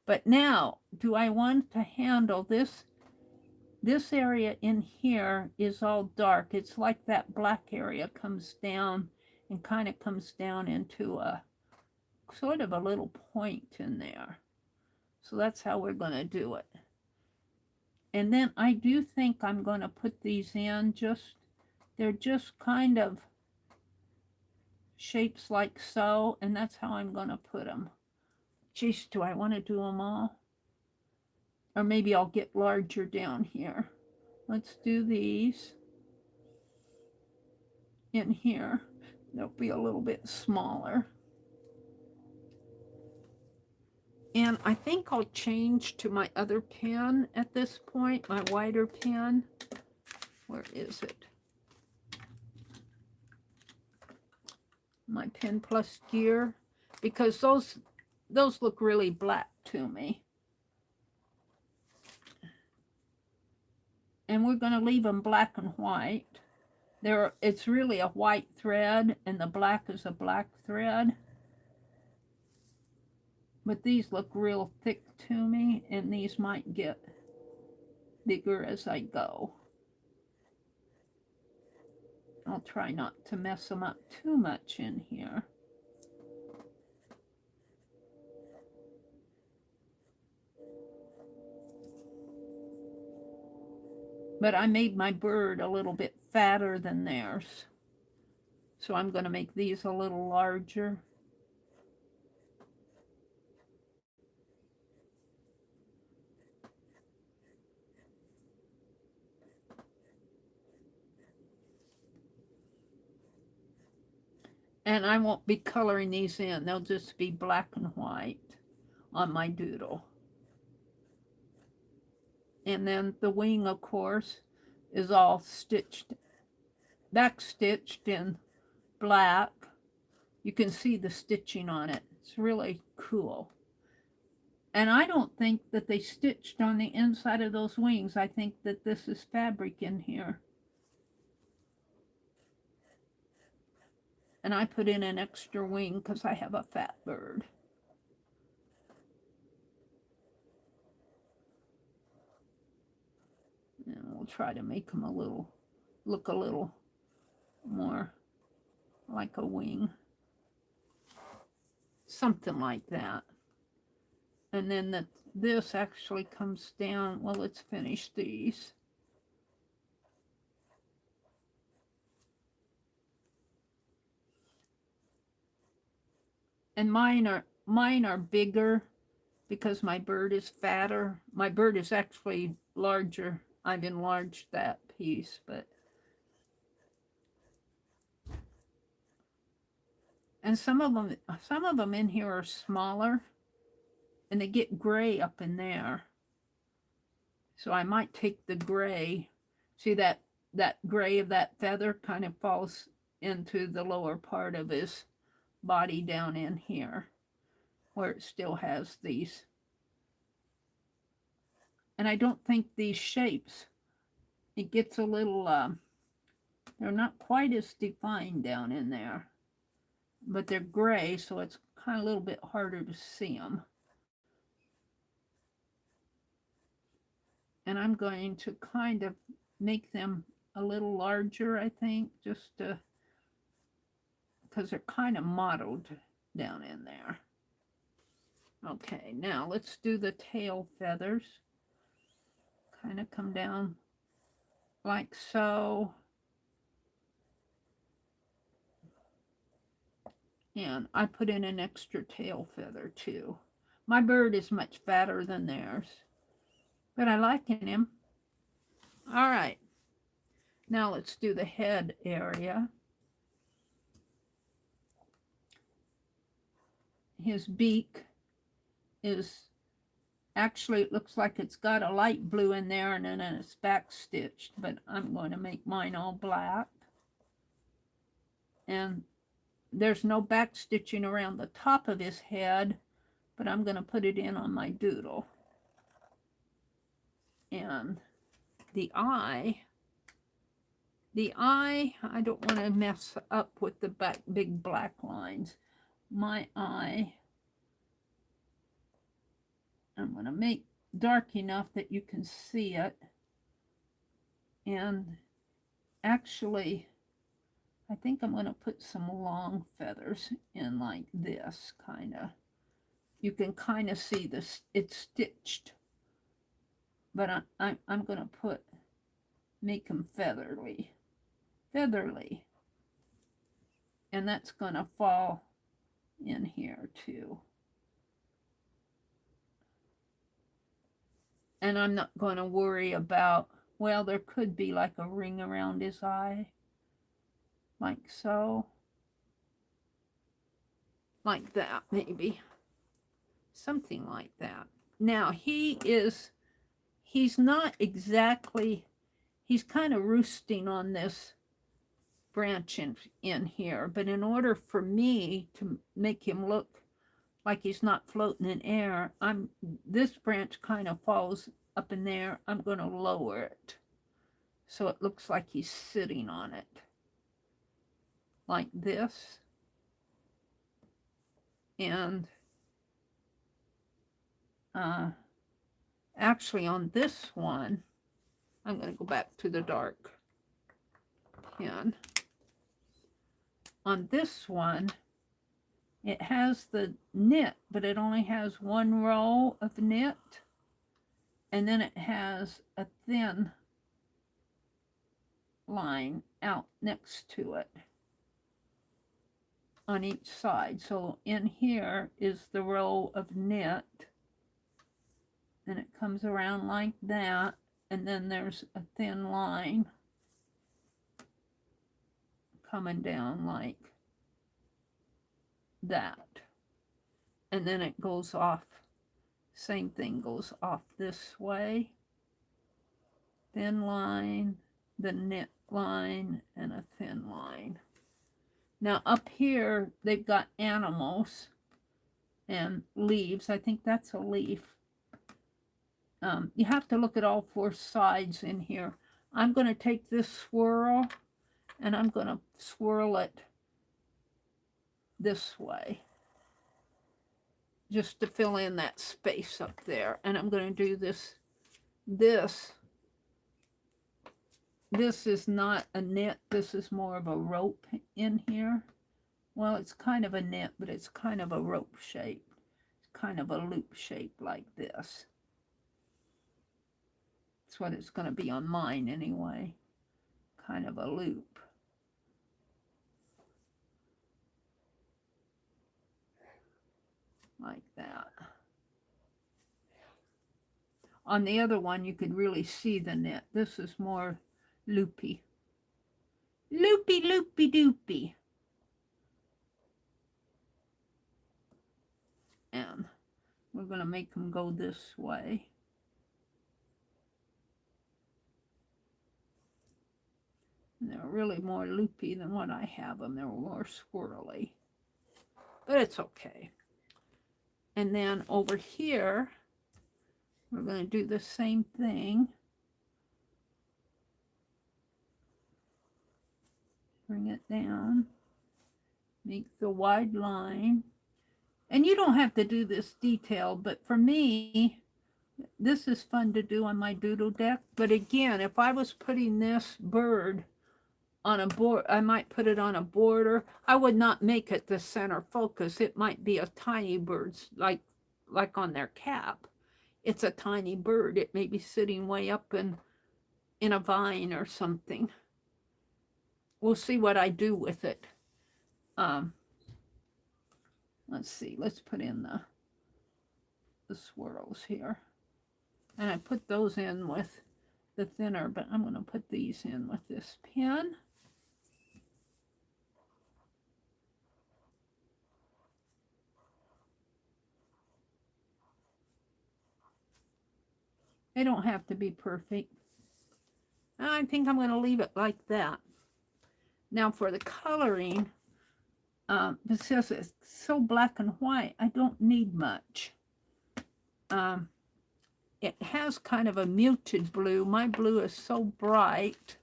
But now, do I want to handle this? This area in here is all dark. It's like that black area comes down and kind of comes down into a sort of a little point in there. So that's how we're going to do it. And then I do think I'm going to put these in they're just kind of shapes like so, and that's how I'm going to put them. Geez, do I want to do them all? Or maybe I'll get larger down here. Let's do these in here. They'll be a little bit smaller. And I think I'll change to my other pen at this point, my wider pen. Where is it? My Pen Plus Gear, because those look really black to me. And we're going to leave them black and white. It's really a white thread, and the black is a black thread. But these look real thick to me, and these might get bigger as I go. I'll try not to mess them up too much in here. But I made my bird a little bit fatter than theirs. So I'm going to make these a little larger. And I won't be coloring these in. They'll just be black and white on my doodle. And then the wing, of course, is all stitched, back stitched in black. You can see the stitching on it. It's really cool. And I don't think that they stitched on the inside of those wings. I think that this is fabric in here. And I put in an extra wing because I have a fat bird. And we'll try to make them look a little more like a wing. Something like that. And then this actually comes down. Well, let's finish these. And mine are bigger because my bird is fatter. My bird is actually larger. I've enlarged that piece, but and some of them in here are smaller, and they get gray up in there. So I might take the gray. See that gray of that feather kind of falls into the lower part of his body down in here, where it still has these. And I don't think these shapes, it gets a little, they're not quite as defined down in there, but they're gray, so it's kind of a little bit harder to see them. And I'm going to kind of make them a little larger, I think, just to, because they're kind of mottled down in there. Okay, now let's do the tail feathers. Kind of come down like so. And I put in an extra tail feather too. My bird is much fatter than theirs, but I like him. All right, now let's do the head area. His beak is actually, it looks like it's got a light blue in there and then it's back stitched, but I'm going to make mine all black. And there's no back stitching around the top of his head, but I'm going to put it in on my doodle. And the eye, I don't want to mess up with the big black lines. My eye, I'm going to make dark enough that you can see it. And actually, I think I'm going to put some long feathers in like this, kind of. You can kind of see this, it's stitched. But I'm going to make them featherly. And that's going to fall in here too. And I'm not going to worry about, well, there could be like a ring around his eye. Like so. Like that, maybe. Something like that. Now, he's not exactly, he's kind of roosting on this branch in here. But in order for me to make him look like he's not floating in air, this branch kind of falls up in there. I'm going to lower it so it looks like he's sitting on it. Like this. And actually on this one, I'm going to go back to the dark pen. On this one, it has the knit, but it only has one row of knit. And then it has a thin line out next to it on each side. So in here is the row of knit, and it comes around like that, and then there's a thin line coming down like that, and then it goes off, same thing goes off this way, thin line, the knit line, and a thin line. Now up here they've got animals and leaves. I think that's a leaf. You have to look at all four sides in here. I'm going to take this swirl and I'm going to swirl it this way just to fill in that space up there. And I'm going to do this. This is not a knit. This is more of a rope in here. Well, it's kind of a knit, but it's kind of a rope shape. It's kind of a loop shape like this. That's what it's going to be on mine anyway. Kind of a loop. Like that. On the other one, you could really see the knit. This is more loopy. Loopy, loopy, doopy. And we're going to make them go this way. And they're really more loopy than what I have them. They're more swirly. But it's okay. And then over here, we're going to do the same thing. Bring it down. Make the wide line. And you don't have to do this detail, but for me, this is fun to do on my doodle deck. But again, if I was putting this bird on a board, I might put it on a border. I would not make it the center focus. It might be a tiny bird, like on their cap. It's a tiny bird. It may be sitting way up in a vine or something. We'll see what I do with it. Let's see. Let's put in the swirls here. And I put those in with the thinner, but I'm going to put these in with this pen. They don't have to be perfect. I think I'm going to leave it like that. Now for the coloring, because it's so black and white, I don't need much. It has kind of a muted blue. My blue is so bright.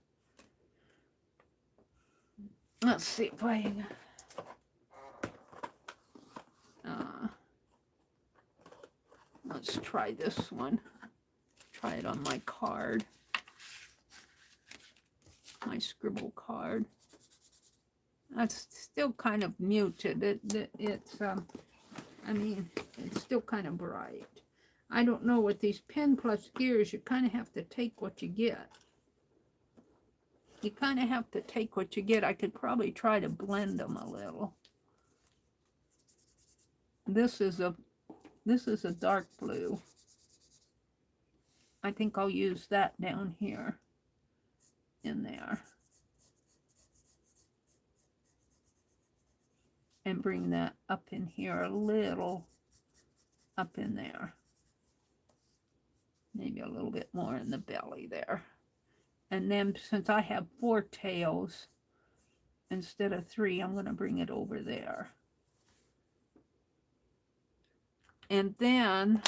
Let's see if I can... let's try this one. Try it on my card. My scribble card. That's still kind of muted. I mean, it's still kind of bright. I don't know, with these pen plus gears, you kind of have to take what you get. You kind of have to take what you get. I could probably try to blend them a little. This is a dark blue. I think I'll use that down here, in there. And bring that up in here a little, up in there. Maybe a little bit more in the belly there. And then since I have 4 tails instead of 3, I'm going to bring it over there. And then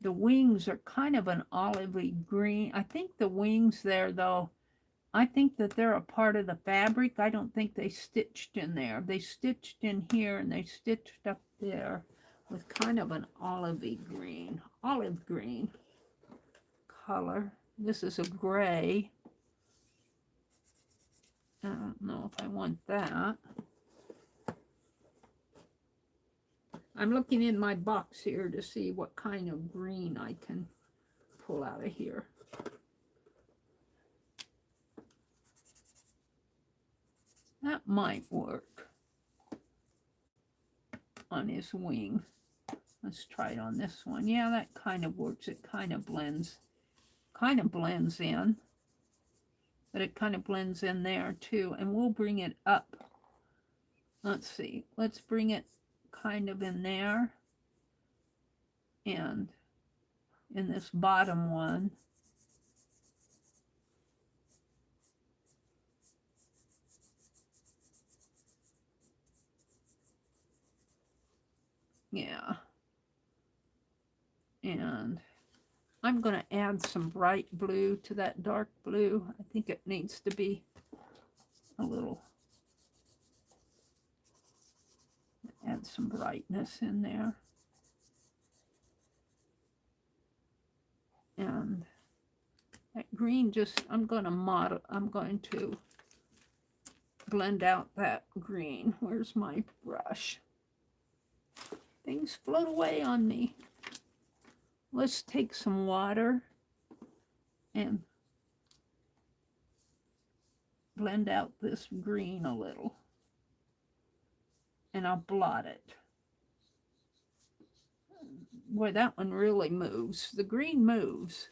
the wings are kind of an olivey green. I think the wings there, though, I think that they're a part of the fabric. I don't think they stitched in there. They stitched in here and they stitched up there with kind of an olivey green, olive green color. This is a gray. I don't know if I want that. I'm looking in my box here to see what kind of green I can pull out of here. That might work on his wing. Let's try it on this one. Yeah, that kind of works. It kind of blends in. But it kind of blends in there too. And we'll bring it up. Let's see. Let's bring it kind of in there. And in this bottom one. Yeah. And I'm going to add some bright blue to that dark blue. I think it needs to be a little, add some brightness in there. And that green just, I'm going to blend out that green. Where's my brush? Things float away on me. Let's take some water and blend out this green a little. And I'll blot it. Boy, that one really moves. The green moves.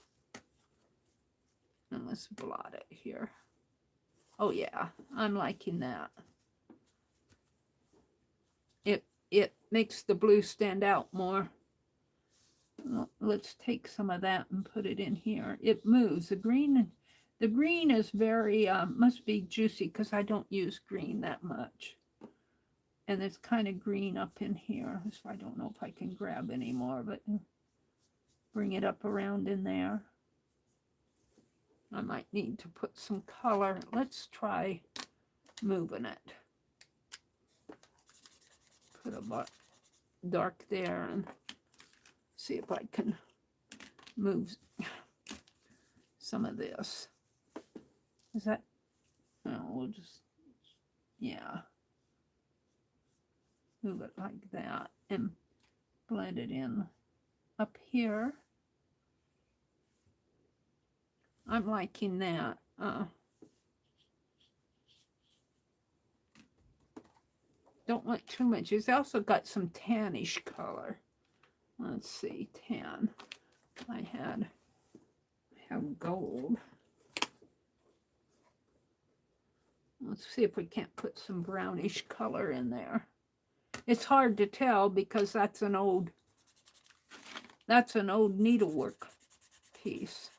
And let's blot it here. Oh yeah, I'm liking that. It makes the blue stand out more. Let's take some of that and put it in here. It moves. The green is very, must be juicy because I don't use green that much. And it's kind of green up in here. So I don't know if I can grab any more, but bring it up around in there. I might need to put some color. Let's try moving it. Put a dark there and see if I can move some of this. Is that, no, we'll just, yeah. Move it like that and blend it in up here. I'm liking that. Don't want too much. It's also got some tannish color. Let's see, tan. I have gold. Let's see if we can't put some brownish color in there. It's hard to tell because that's an old needlework piece.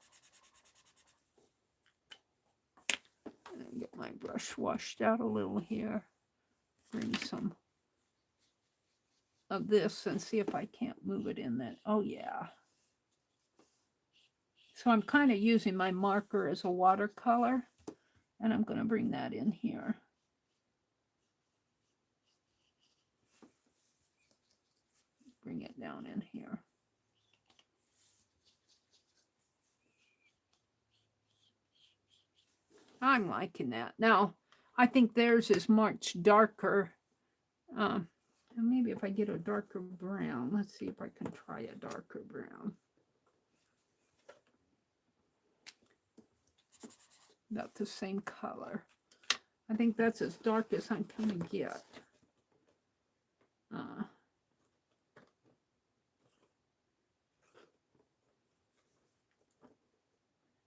Get my brush washed out a little here. Bring some of this and see if I can't move it in that. Oh yeah. So I'm kind of using my marker as a watercolor, and I'm going to bring that in here. Bring it down in here. I'm liking that. Now, I think theirs is much darker. Maybe if I get a darker brown, let's see if I can try a darker brown. About the same color. I think that's as dark as I'm going to get.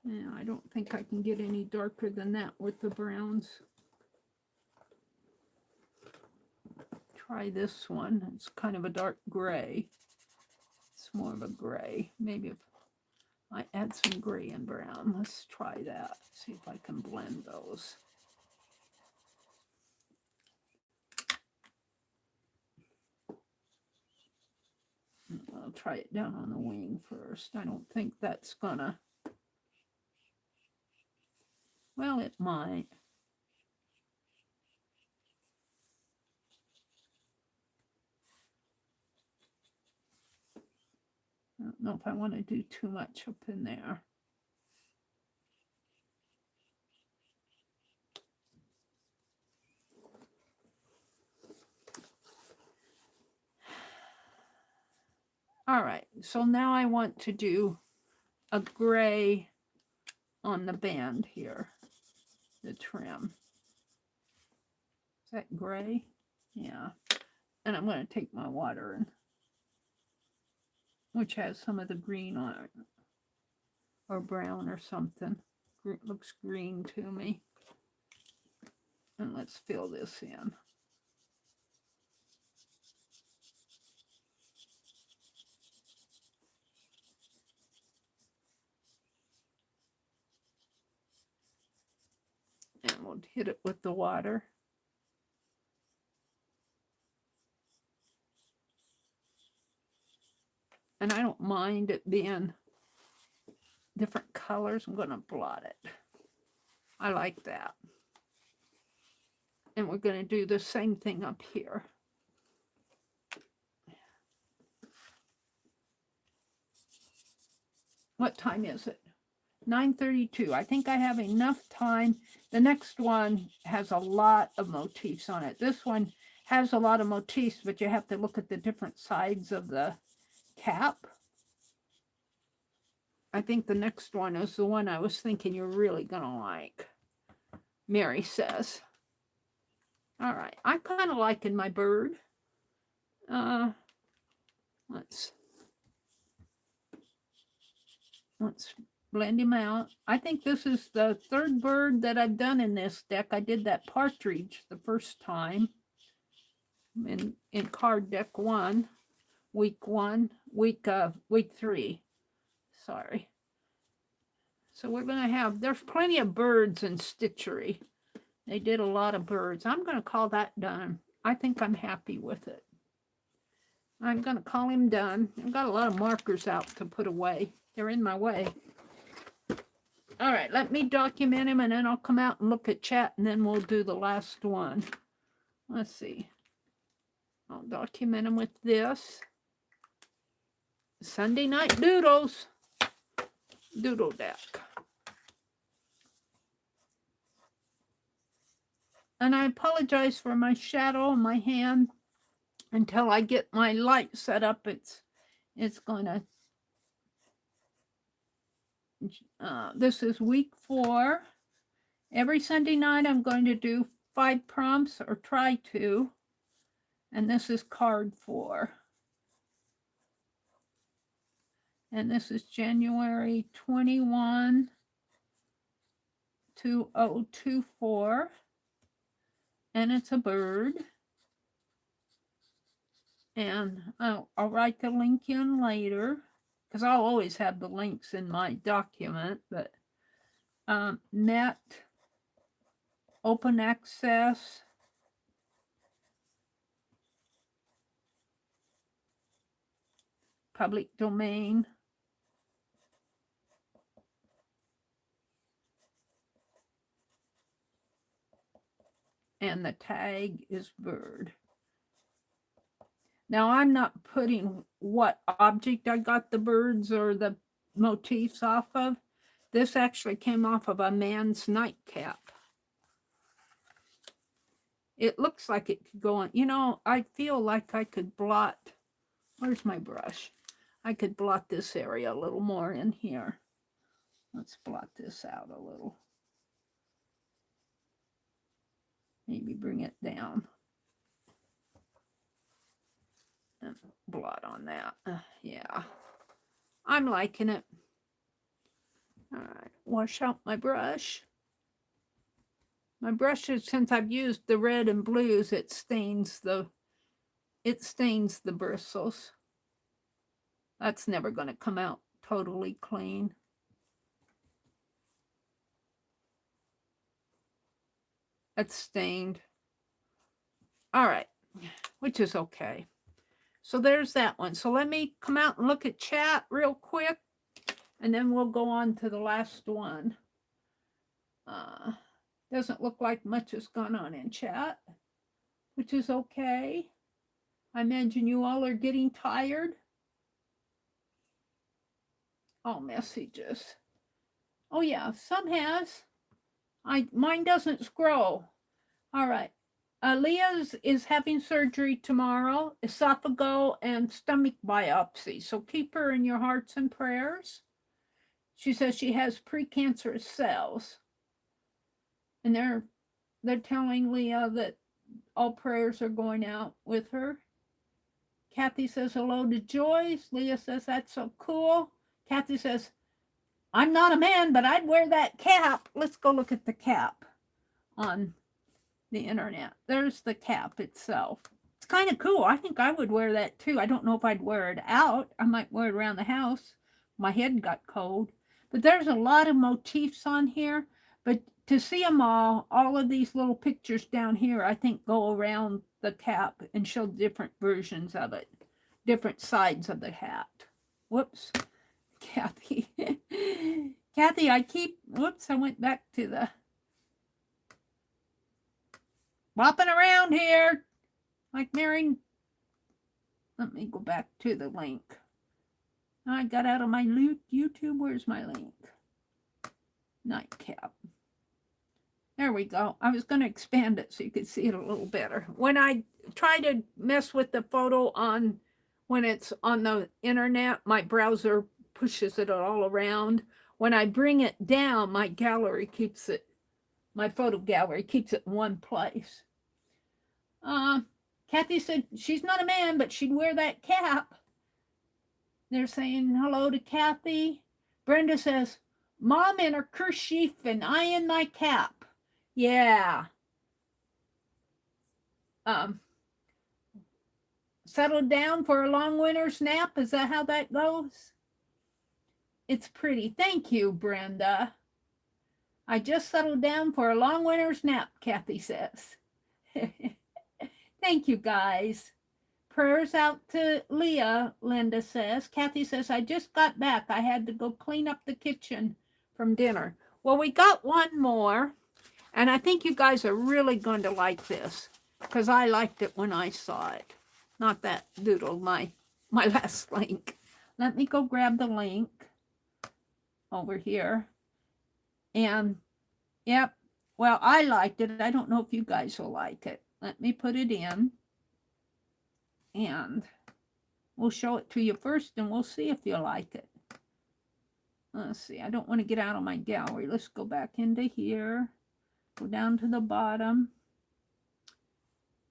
Yeah, I don't think I can get any darker than that with the browns. Try this one. It's kind of a dark gray. It's more of a gray. Maybe if I add some gray and brown. Let's try that. See if I can blend those. I'll try it down on the wing first. I don't think that's gonna... Well, it might. I don't know if I want to do too much up in there. All right, so now I want to do a gray on the band here, the trim. Is that gray? Yeah. And I'm going to take my water and which has some of the green on it, or brown or something. It looks green to me. And let's fill this in. And we'll hit it with the water. And I don't mind it being different colors. I'm going to blot it. I like that. And we're going to do the same thing up here. What time is it? 9:32. I think I have enough time. The next one has a lot of motifs on it. This one has a lot of motifs, but you have to look at the different sides of the cap. I think the next one is the one I was thinking you're really going to like. Meri says. All right. I'm kind of liking my bird. Let's blend him out. I think this is the third bird that I've done in this deck. I did that partridge the first time in card deck 1, week 3. Sorry. So we're going to have, there's plenty of birds in Stitchery. They did a lot of birds. I'm going to call that done. I think I'm happy with it. I'm going to call him done. I've got a lot of markers out to put away. They're in my way. All right, let me document him, and then I'll come out and look at chat, and then we'll do the last one. Let's see. I'll document him with this. Sunday Night Doodles. Doodle deck. And I apologize for my shadow on my hand. Until I get my light set up, it's going to... this is week 4. Every Sunday night I'm going to do 5 prompts, or try to. And this is card 4. And this is January 21, 2024. And it's a bird. And I'll write the link in later, because I'll always have the links in my document. But net, open access, public domain, and the tag is bird. Now, I'm not putting what object I got the birds or the motifs off of. This actually came off of a man's nightcap. It looks like it could go on. You know, I feel like I could blot. Where's my brush? I could blot this area a little more in here. Let's blot this out a little. Maybe bring it down. And blot on that. Yeah, I'm liking it. All right, wash out my brush. My brushes, since I've used the red and blues, it stains the bristles. That's never going to come out totally clean. It's stained. All right, which is okay. So there's that one. So let me come out and look at chat real quick, and then we'll go on to the last one. Doesn't look like much has gone on in chat, which is okay. I imagine you all are getting tired. All messages. Oh yeah, some has. Mine doesn't scroll. All right. Leah is having surgery tomorrow, esophageal and stomach biopsy. So keep her in your hearts and prayers. She says she has precancerous cells. And they're telling Leah that all prayers are going out with her. Kathy says hello to Joyce. Leah says that's so cool. Kathy says, I'm not a man, but I'd wear that cap. Let's go look at the cap on the internet. There's the cap itself. It's kind of cool. I think I would wear that too. I don't know if I'd wear it out. I might wear it around the house. My head got cold. But there's a lot of motifs on here. But to see them all of these little pictures down here, I think go around the cap and show different versions of it. Different sides of the hat. Whoops. Kathy. Kathy, whoops, I went back to the bopping around here like Meri. Let me go back to the link. I got out of my YouTube. Where's my link? Nightcap. There we go. I was going to expand it so you could see it a little better. When I try to mess with the photo when it's on the internet, my browser pushes it all around. When I bring it down, my photo gallery keeps it in one place. Kathy said she's not a man, but she'd wear that cap. They're saying hello to Kathy. Brenda says, Mom in her kerchief and I in my cap. Yeah. Settled down for a long winter's nap. Is that how that goes? It's pretty. Thank you, Brenda. I just settled down for a long winter's nap, Kathy says. Thank you, guys. Prayers out to Leah, Linda says. Kathy says, I just got back. I had to go clean up the kitchen from dinner. Well, we got one more, and I think you guys are really going to like this because I liked it when I saw it. Not that doodle, my last link. Let me go grab the link over here. And, yep, well, I liked it. I don't know if you guys will like it. Let me put it in. And we'll show it to you first, and we'll see if you like it. Let's see. I don't want to get out of my gallery. Let's go back into here. Go down to the bottom.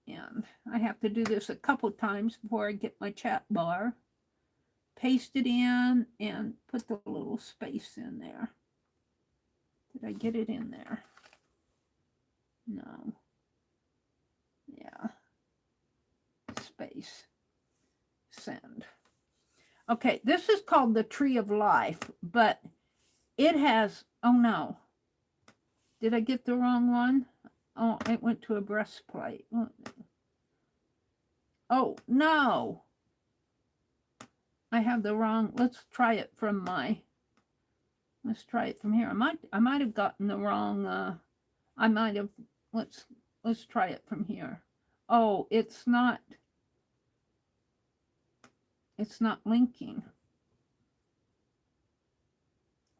And I have to do this a couple times before I get my chat bar. Paste it in and put the little space in there. Did I get it in there? No. Yeah. Space. Send. Okay, this is called the Tree of Life, but it has, oh no. Did I get the wrong one? Oh, it went to a breastplate. Oh, no. I have the wrong, let's try it from let's try it from here. I might have gotten the wrong, I might have, let's try it from here. Oh, it's not linking.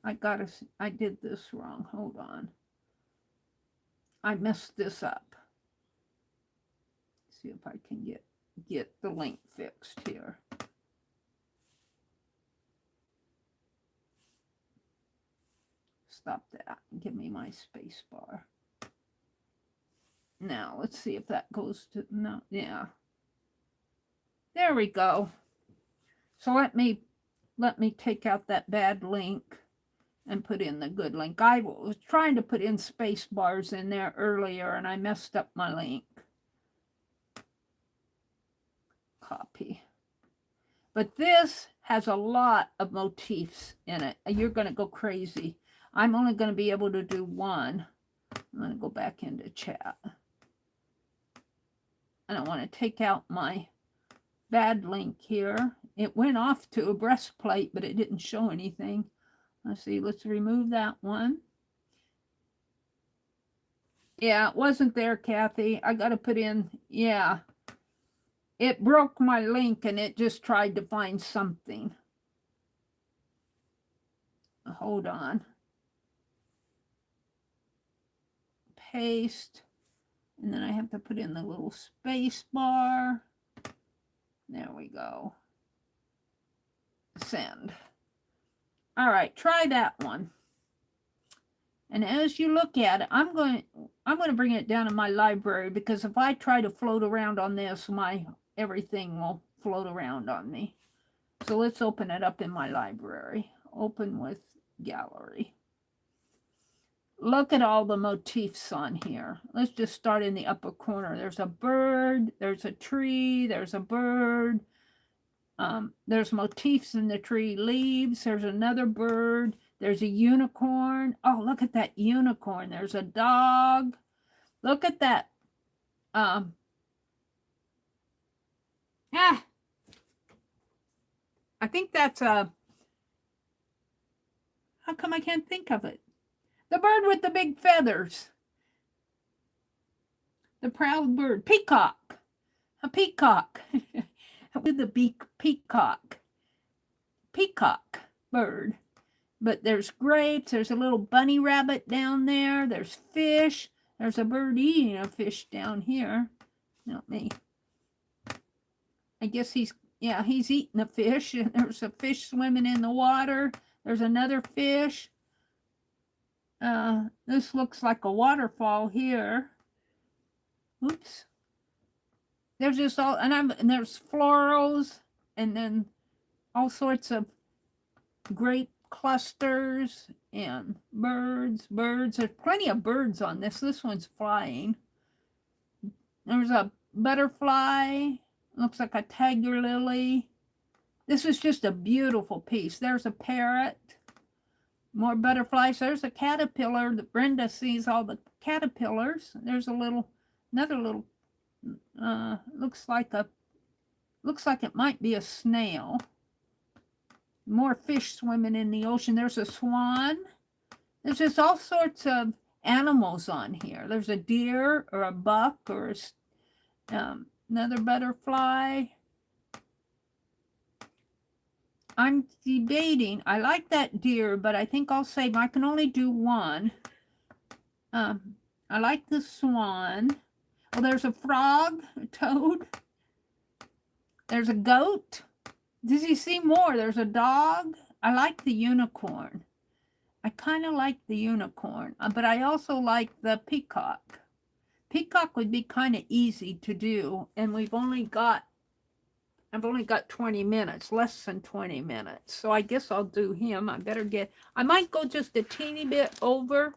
I did this wrong. Hold on. I messed this up. See if I can get the link fixed here. Stop that. Give me my space bar. Now, let's see if that goes to, no, yeah. There we go. So let me take out that bad link and put in the good link. I was trying to put in space bars in there earlier and I messed up my link. Copy. But this has a lot of motifs in it. You're going to go crazy. I'm only going to be able to do one. I'm going to go back into chat. And I want to take out my bad link here. It went off to a breastplate, but it didn't show anything. Let's see. Let's remove that one. Yeah, it wasn't there, Kathy. I got to put in, yeah. It broke my link and it just tried to find something. Hold on. Paste. And then I have to put in the little space bar. There we go. Send. All right, try that one. And as you look at it, I'm going to bring it down in my library, because if I try to float around on this, everything will float around on me. So let's open it up in my library. Open with gallery. Look at all the motifs on here. Let's just start in the upper corner. There's a bird, there's a tree, there's a bird. There's motifs in the tree leaves. There's another bird. There's a unicorn. Oh, look at that unicorn. There's a dog. Look at that. I think that's a... How come I can't think of it? The bird with the big feathers. The proud bird. Peacock. A peacock. With the beak, peacock. Peacock bird. But there's grapes. There's a little bunny rabbit down there. There's fish. There's a bird eating a fish down here. Not me. I guess he's eating a fish. And there's a fish swimming in the water. There's another fish. This looks like a waterfall here. Oops. There's just all, and there's florals, and then all sorts of grape clusters and birds. There's plenty of birds on this. This one's flying. There's a butterfly. Looks like a tiger lily. This is just a beautiful piece. There's a parrot. More butterflies. There's a caterpillar. Brenda sees all the caterpillars. There's another little, looks like it might be a snail. More fish swimming in the ocean. There's a swan. There's just all sorts of animals on here. There's a deer or a buck or another butterfly. I'm debating. I like that deer, but I think I'll save. I can only do one. I like the swan. Oh, there's a frog, a toad. There's a goat. Does he see more? There's a dog. I like the unicorn. I kind of like the unicorn, but I also like the peacock. Peacock would be kind of easy to do, and I've only got 20 minutes, less than 20 minutes. So I guess I'll do him. I might go just a teeny bit over,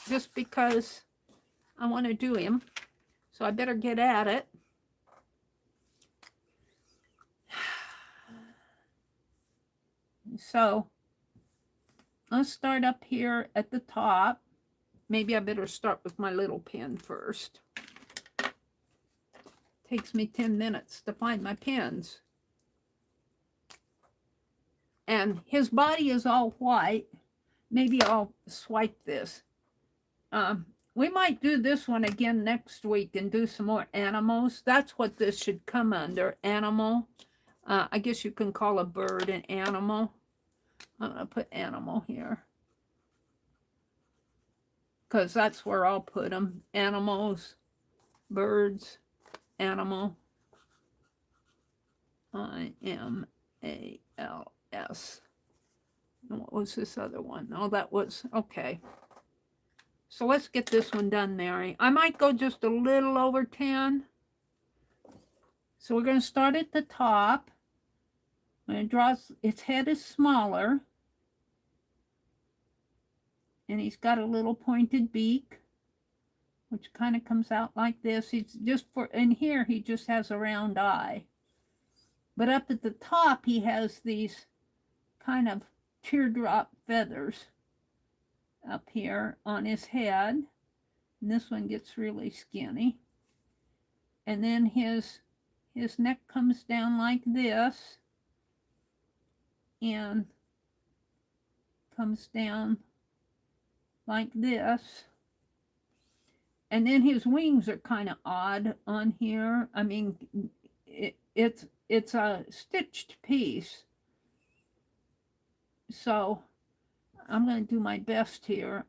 just because I want to do him. So I better get at it. So let's start up here at the top. Maybe I better start with my little pen first. Takes me 10 minutes to find my pens. And his body is all white. Maybe I'll swipe this. We might do this one again next week and do some more animals. That's what this should come under, animal. I guess you can call a bird an animal. I'm going to put animal here, because that's where I'll put them. Animals, birds, animal. IMALS. And what was this other one? Oh, that was, okay. So let's get this one done, Mary. I might go just a little over 10. So we're going to start at the top. When it draws, its head is smaller. And he's got a little pointed beak, which kind of comes out like this. He's just in here, he just has a round eye. But up at the top, he has these kind of teardrop feathers up here on his head. And this one gets really skinny. And then his neck comes down like this. And comes down like this. And then his wings are kind of odd on here. I mean, it's a stitched piece. So I'm going to do my best here.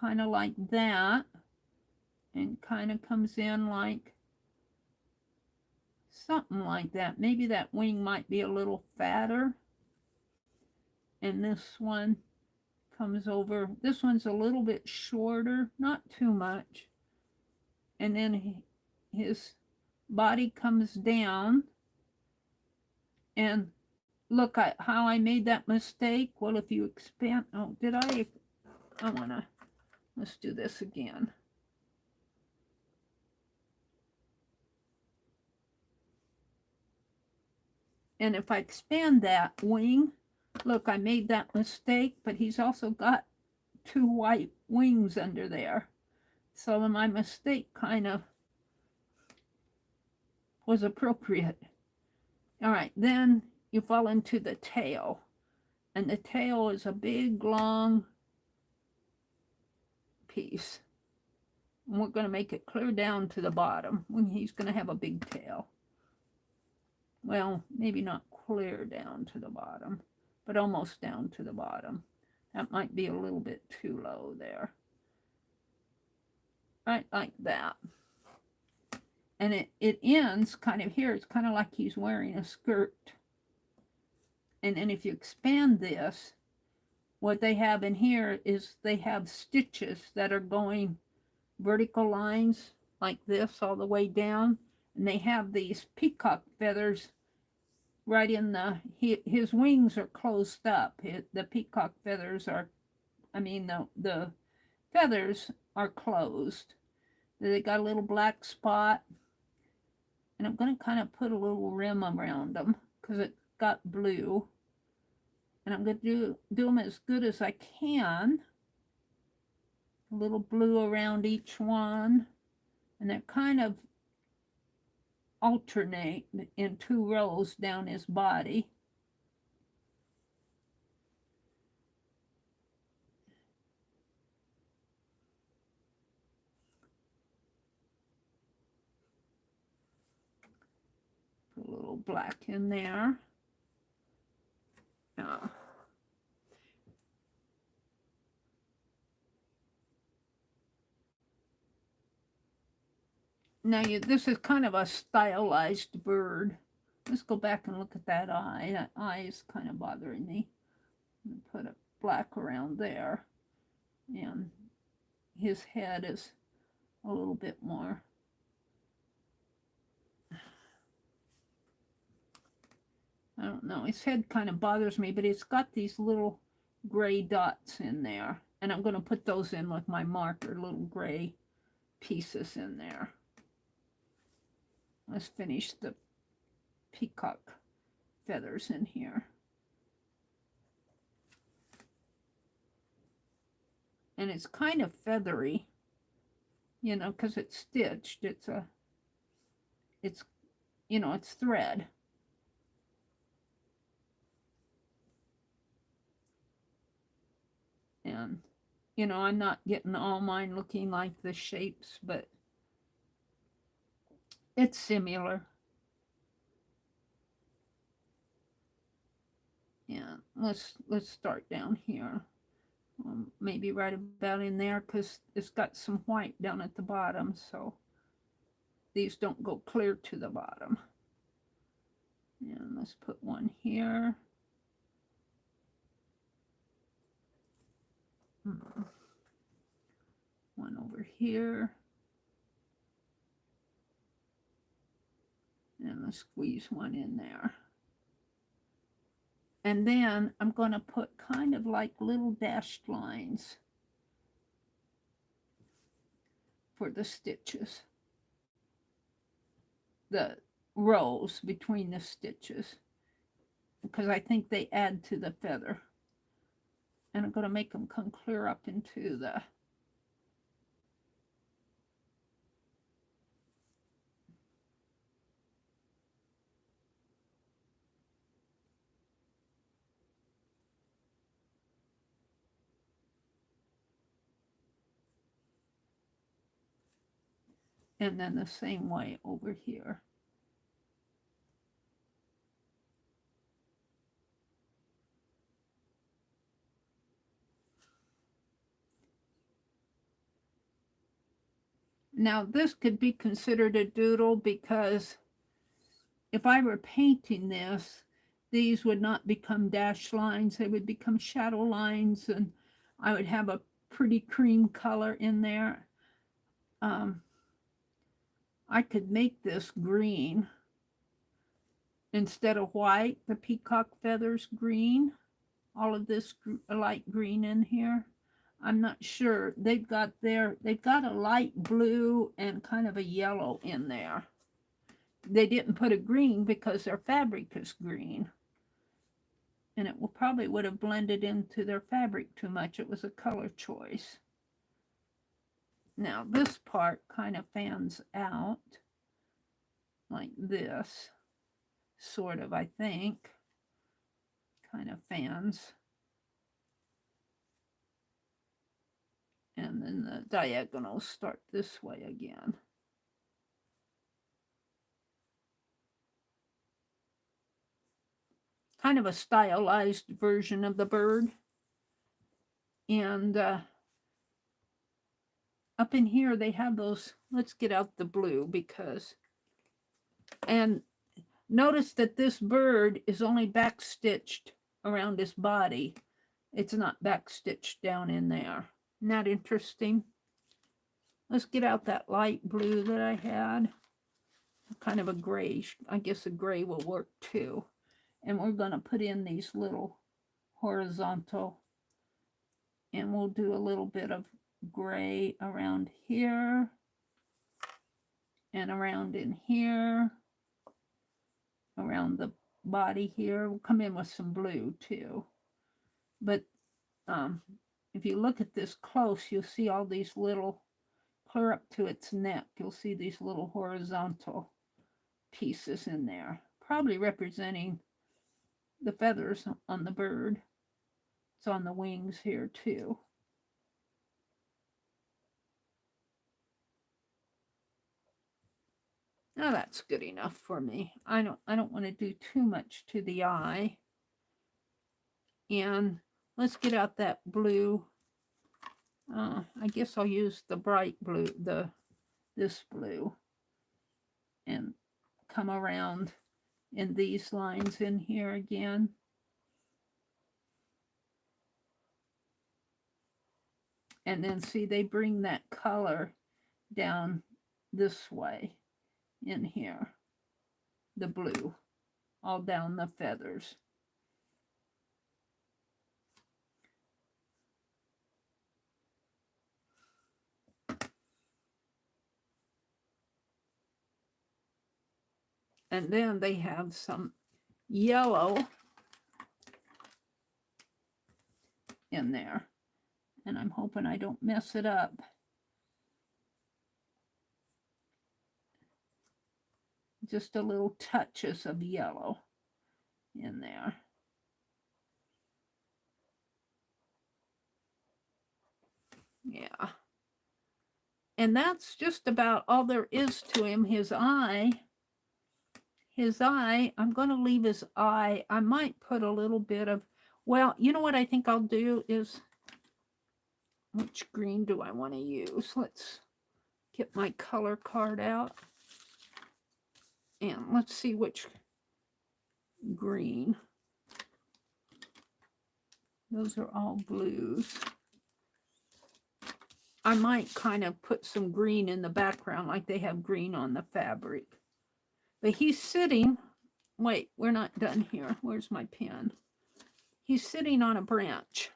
kind of like that, and kind of comes in like something like that. Maybe that wing might be a little fatter. And this one comes over. This one's a little bit shorter, not too much. And then his body comes down. And look at how I made that mistake. Well, if you expand, oh, did I wanna, let's do this again. And if I expand that wing, look, I made that mistake, but he's also got 2 white wings under there. So my mistake kind of was appropriate. All right, then you fall into the tail. And the tail is a big, long piece. And we're going to make it clear down to the bottom when he's going to have a big tail. Well, maybe not clear down to the bottom, but almost down to the bottom. That might be a little bit too low there. Right like that. And it ends kind of here. It's kind of like he's wearing a skirt. And then if you expand this, what they have in here is they have stitches that are going vertical lines like this all the way down. And they have these peacock feathers right in the, his wings are closed up. The peacock feathers are, I mean, the feathers are closed. They got a little black spot. And I'm going to kind of put a little rim around them because it got blue. And I'm going to do them as good as I can. A little blue around each one. And they're kind of alternate in 2 rows down his body. Put a little black in there. Now this is kind of a stylized bird. Let's go back and look at that eye. That eye is kind of bothering me. Put a black around there. And his head is a little bit more. I don't know. His head kind of bothers me, but it's got these little gray dots in there. And I'm going to put those in with my marker, little gray pieces in there. Let's finish the peacock feathers in here. And it's kind of feathery, you know, because it's stitched. It's you know, it's thread. And, you know, I'm not getting all mine looking like the shapes, but it's similar. Yeah, let's start down here. Maybe right about in there because it's got some white down at the bottom, so these don't go clear to the bottom. And let's put one here. One over here. And let's squeeze one in there. And then I'm going to put kind of like little dashed lines for the stitches. The rows between the stitches. Because I think they add to the feather. And I'm going to make them come clear up into the and then the same way over here. Now this could be considered a doodle because if I were painting this, these would not become dashed lines. They would become shadow lines, and I would have a pretty cream color in there. I could make this green instead of white, the peacock feathers green, all of this light green in here. I'm not sure. They've got a light blue and kind of a yellow in there. They didn't put a green because their fabric is green. And it probably would have blended into their fabric too much. It was a color choice. Now this part kind of fans out like this, sort of, I think. Kind of fans. And then the diagonals start this way again. Kind of a stylized version of the bird. And up in here they have those, let's get out the blue because, and notice that this bird is only backstitched around his body. It's not backstitched down in there. Isn't that interesting? Let's get out that light blue that I had. Kind of a grayish, I guess a gray will work too. And we're going to put in these little horizontal, and we'll do a little bit of gray around here and around in here, around the body here. We'll come in with some blue too. But if you look at this close, you'll see all these little, clear up to its neck, you'll see these little horizontal pieces in there, probably representing the feathers on the bird. It's on the wings here too. Now that's good enough for me. I don't want to do too much to the eye. And let's get out that blue. I guess I'll use the bright blue, this blue, and come around in these lines in here again. And then see, they bring that color down this way in here, the blue, all down the feathers. And then they have some yellow in there. And I'm hoping I don't mess it up. Just a little touches of yellow in there. Yeah. And that's just about all there is to him. His eye, I'm going to leave his eye. I might put a little bit of, well, you know what I think I'll do is, which green do I want to use? Let's get my color card out. And let's see which green. Those are all blues. I might kind of put some green in the background like they have green on the fabric. But he's sitting, wait, we're not done here. Where's my pen? He's sitting on a branch.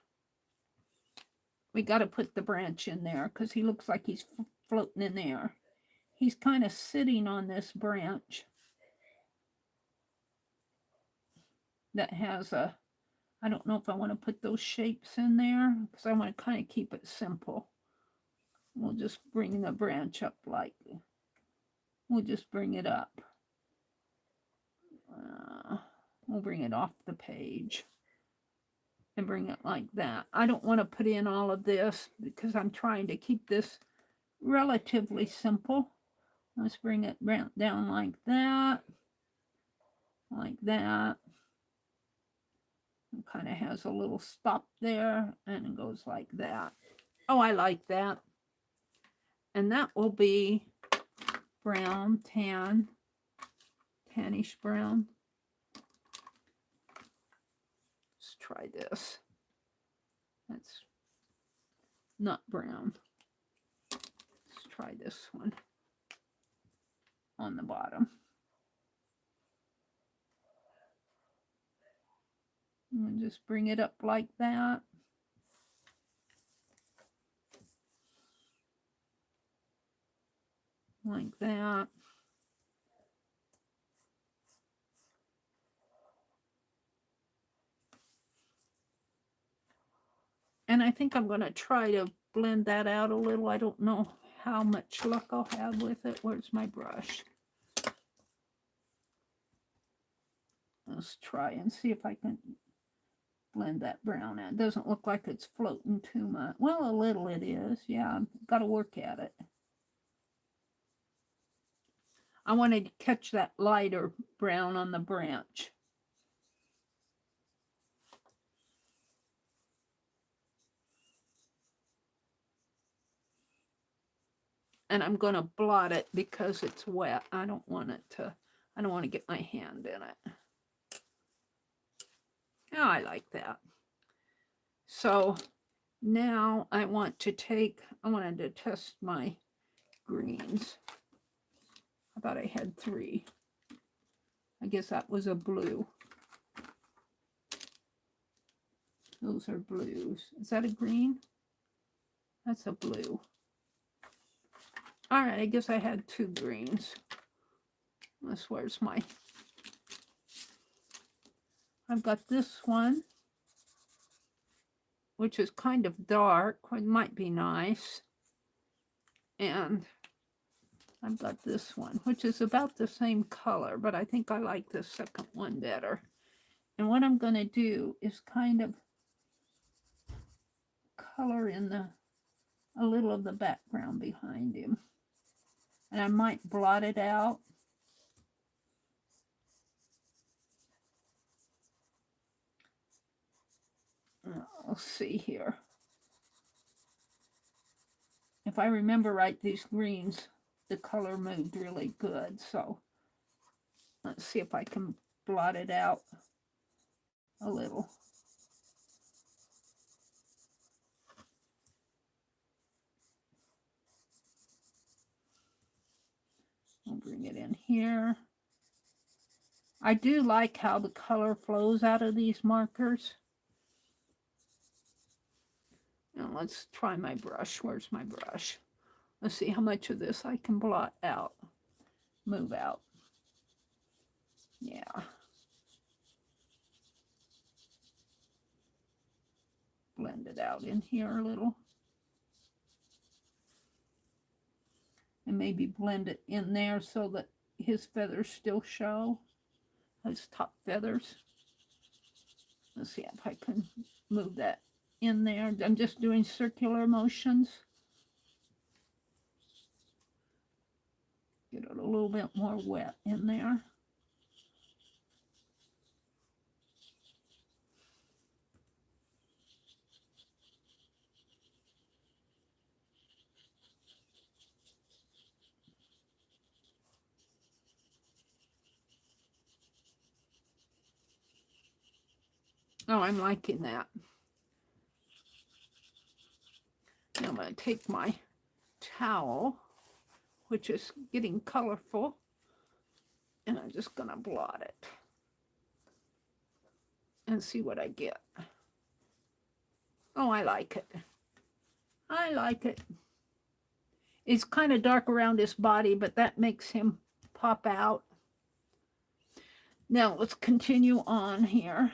We got to put the branch in there because he looks like he's floating in there. He's kind of sitting on this branch that has a, I don't know if I want to put those shapes in there because I want to kind of keep it simple. We'll just bring the branch up like, we'll just bring it up. We'll bring it off the page and bring it like that. I don't want to put in all of this because I'm trying to keep this relatively simple. Let's bring it down like that. Like that. It kind of has a little stop there and it goes like that. Oh, I like that. And that will be brown, tan, tannish brown. Let's try this. That's not brown. Let's try this one on the bottom. And just bring it up like that. Like that. And I think I'm going to try to blend that out a little. I don't know how much luck I'll have with it. Where's my brush? Let's try and see if I can blend that brown out. It doesn't look like it's floating too much. Well, a little it is. Yeah, I've got to work at it. I wanted to catch that lighter brown on the branch. And I'm going to blot it because it's wet. I don't want to get my hand in it. Oh, I like that. So now I wanted to test my greens. I thought I had 3. I guess that was a blue. Those are blues. Is that a green? That's a blue. All right, I guess I had 2 greens. Where's my... I've got this one, which is kind of dark. It might be nice. And I've got this one, which is about the same color, but I think I like the second one better. And what I'm going to do is kind of color in a little of the background behind him. And I might blot it out. Let's see here. If I remember right, these greens, the color moved really good. So let's see if I can blot it out a little. I'll bring it in here. I do like how the color flows out of these markers. Now let's try my brush. Where's my brush? Let's see how much of this I can blot out. Move out. Yeah. Blend it out in here a little. And maybe blend it in there so that his feathers still show. His top feathers. Let's see if I can move that in there. I'm just doing circular motions. Get it a little bit more wet in there. Oh, I'm liking that. Now I'm going to take my towel, which is getting colorful, and I'm just going to blot it and see what I get. Oh, I like it. I like it. It's kind of dark around his body, but that makes him pop out. Now let's continue on here.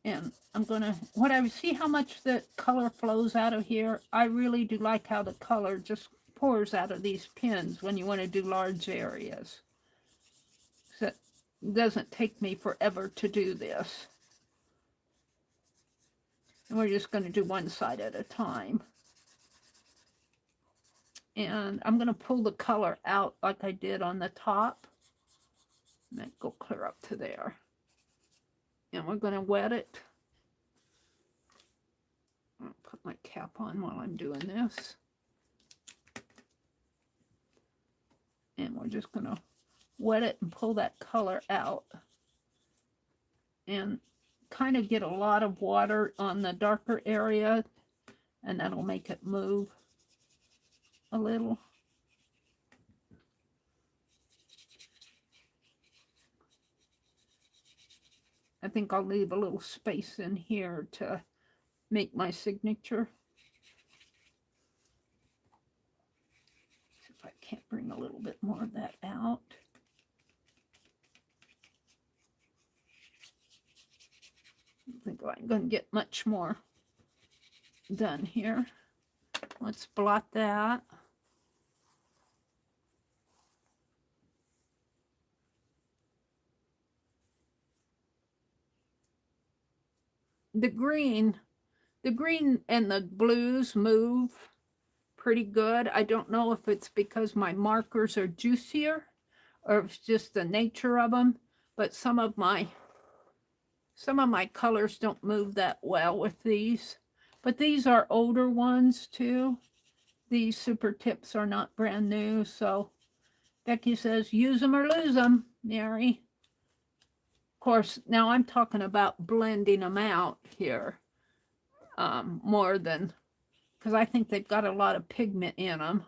And I'm going to, see how much the color flows out of here. I really do like how the color just pours out of these pins when you want to do large areas. So it doesn't take me forever to do this. And we're just going to do one side at a time. And I'm going to pull the color out like I did on the top. And then go clear up to there. And we're going to wet it. put my cap on while I'm doing this. And we're just going to wet it and pull that color out. And kind of get a lot of water on the darker area. And that'll make it move a little. I think I'll leave a little space in here to make my signature. See if I can't bring a little bit more of that out. I don't think I'm going to get much more done here. Let's blot that. The green and the blues move pretty good. I don't know if it's because my markers are juicier or if it's just the nature of them, but some of my colors don't move that well with these. But these are older ones too. These super tips are not brand new, so Becky says use them or lose them, Meri. Of course, now I'm talking about blending them out here more than, because I think they've got a lot of pigment in them.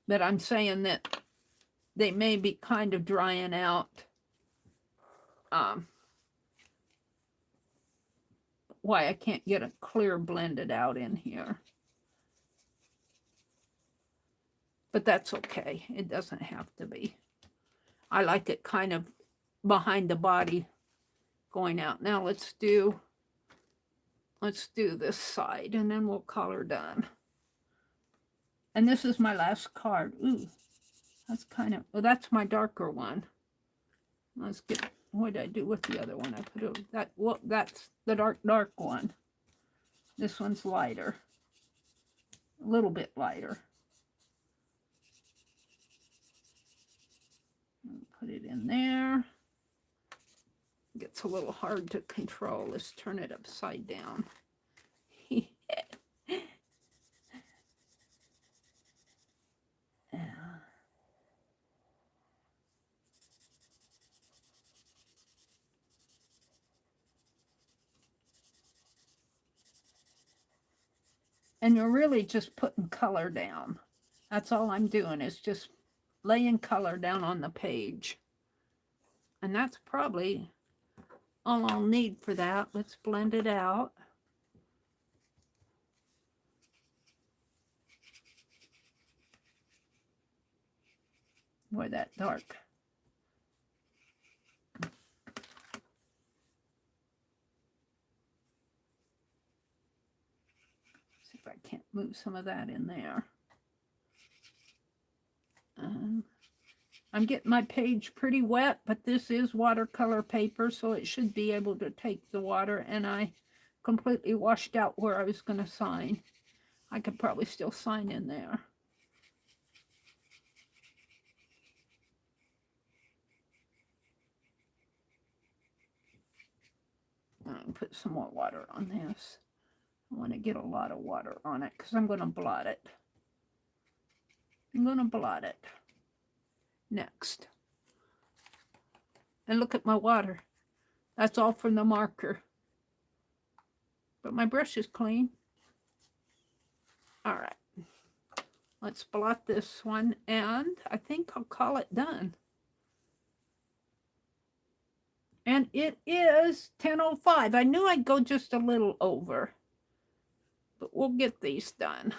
But I'm saying that they may be kind of drying out. Why I can't get a clear blended out in here. But that's okay. It doesn't have to be. I like it kind of behind the body going out. Now let's do this side and then we'll call her done. And this is my last card. Ooh, that's kind of, well, that's my darker one. Let's get, what did I do with the other one? I put it, that, well, that's the dark one. This one's lighter. A little bit lighter. Put it in there. It gets a little hard to control. Let's turn it upside down. And you're really just putting color down. That's all I'm doing is just laying color down on the page. And that's probably all I'll need for that. Let's blend it out. Boy, that dark. See if I can't move some of that in there. I'm getting my page pretty wet, but this is watercolor paper, so it should be able to take the water, and I completely washed out where I was going to sign. I could probably still sign in there. I'll put some more water on this. I want to get a lot of water on it because I'm going to blot it. I'm going to blot it. Next. And look at my water. That's all from the marker. But my brush is clean. All right. Let's blot this one, and I think I'll call it done. And it is 10:05. I knew I'd go just a little over. But we'll get these done.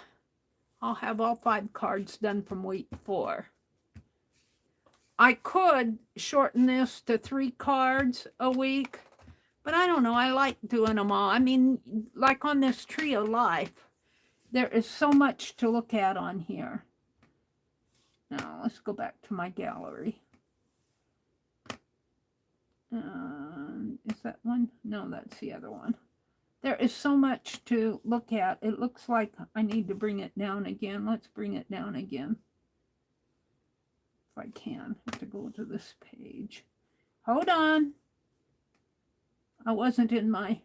I'll have all 5 cards done from week 4. I could shorten this to 3 cards a week, but I don't know. I like doing them all. I mean, like on this Tree of Life, there is so much to look at on here. Now, let's go back to my gallery. Is that one? No, that's the other one. There is so much to look at. It looks like I need to bring it down again. Let's bring it down again. If I can. I have to go to this page. Hold on. I wasn't in my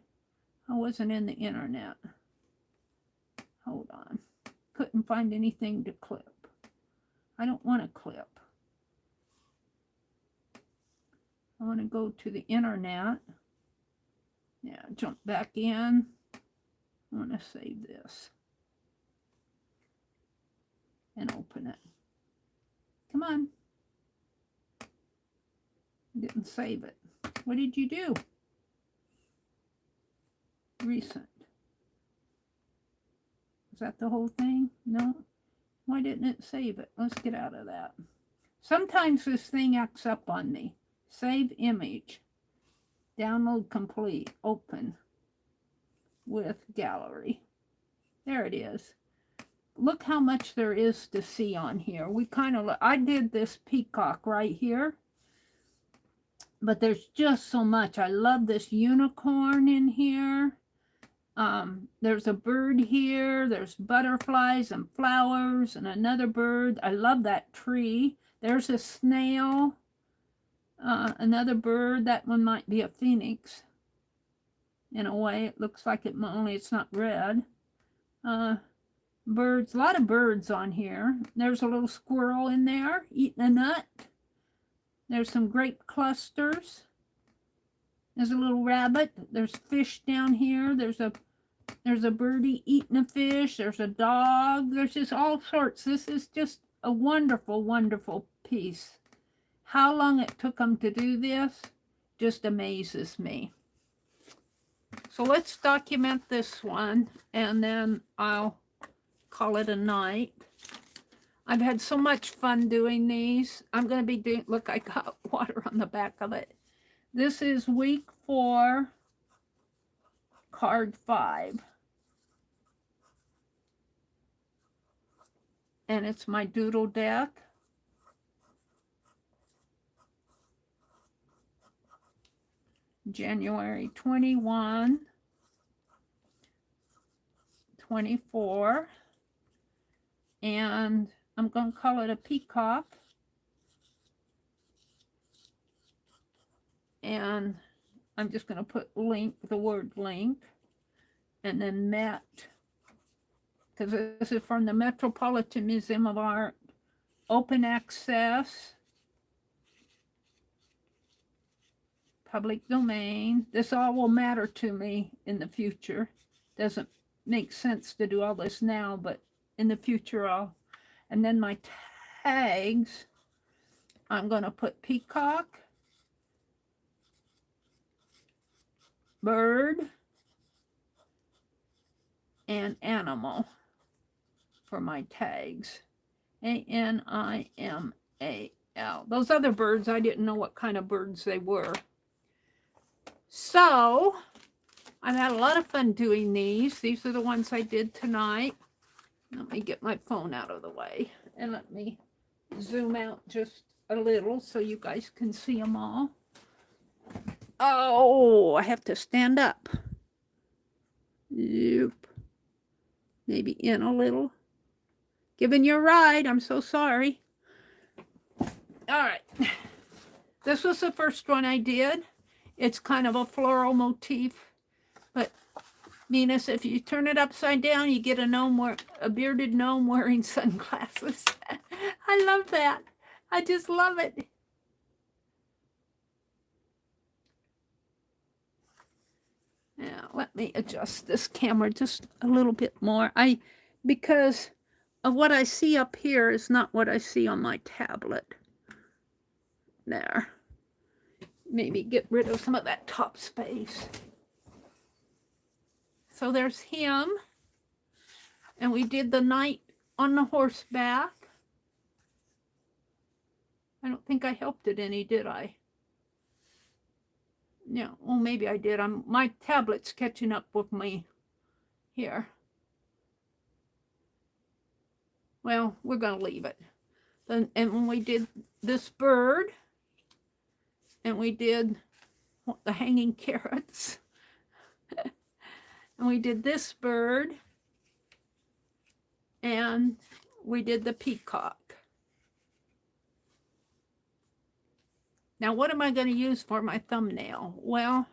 I wasn't in the internet. Hold on. Couldn't find anything to clip. I don't want to clip. I want to go to the internet. Yeah, jump back in. I want to save this. And open it. Come on. Didn't save it. What did you do? Recent. Is that the whole thing? No? Why didn't it save it? Let's get out of that. Sometimes this thing acts up on me. Save image. Download complete. Open. With gallery. There it is. Look how much there is to see on here. I did this peacock right here. But there's just so much. I love this unicorn in here. There's a bird here. There's butterflies and flowers and another bird. I love that tree. There's a snail. Another bird. That one might be a phoenix. In a way, it looks like it, only it's not red. Birds. A lot of birds on here. There's a little squirrel in there eating a nut. There's some grape clusters. There's a little rabbit. There's fish down here. There's a birdie eating a fish. There's a dog. There's just all sorts. This is just a wonderful, wonderful piece. How long it took them to do this just amazes me. So let's document this one, and then I'll call it a night. I've had so much fun doing these. I'm going to be doing, look, I got water on the back of it. This is week 4, card 5. And it's my Doodle deck. January 21, 24. And I'm going to call it a peacock. And I'm just going to put link, the word link, and then Met, because this is from the Metropolitan Museum of Art, open access, public domain. This all will matter to me in the future. Doesn't make sense to do all this now, but in the future I'll. And then my tags, I'm going to put peacock, bird, and animal for my tags. ANIMAL. Those other birds, I didn't know what kind of birds they were. So, I've had a lot of fun doing these. These are the ones I did tonight. Let me get my phone out of the way and let me zoom out just a little so you guys can see them all. Oh, I have to stand up. Yep. Maybe in a little. Giving you a ride. I'm so sorry. All right. This was the first one I did. It's kind of a floral motif, but Venus, if you turn it upside down, you get a bearded gnome wearing sunglasses. I love that. I just love it. Now, let me adjust this camera just a little bit more. Because of what I see up here is not what I see on my tablet. There. Maybe get rid of some of that top space. So there's him. And we did the knight on the horseback. I don't think I helped it any, did I? No, well, maybe I did. My tablet's catching up with me here. Well, we're going to leave it. And when we did this bird, and we did the hanging carrots, and we did this bird, and we did the peacock. Now, what am I going to use for my thumbnail? Well,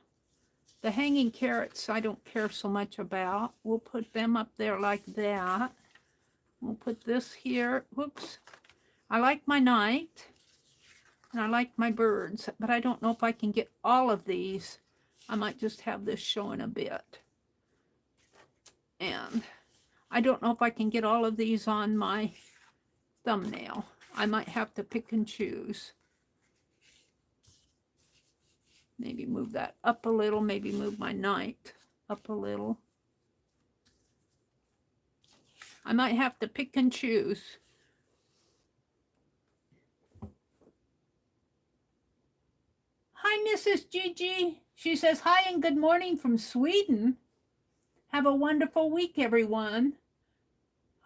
The hanging carrots I don't care so much about. We'll put them up there like that. We'll put this here. Whoops. I like my knight. And I like my birds. But I don't know if I can get all of these. I might just have this showing a bit. And I don't know if I can get all of these on my thumbnail. I might have to pick and choose. Maybe move that up a little. Maybe move my knight up a little. I might have to pick and choose. Hi, Mrs. Gigi. She says, hi and good morning from Sweden. Have a wonderful week, everyone.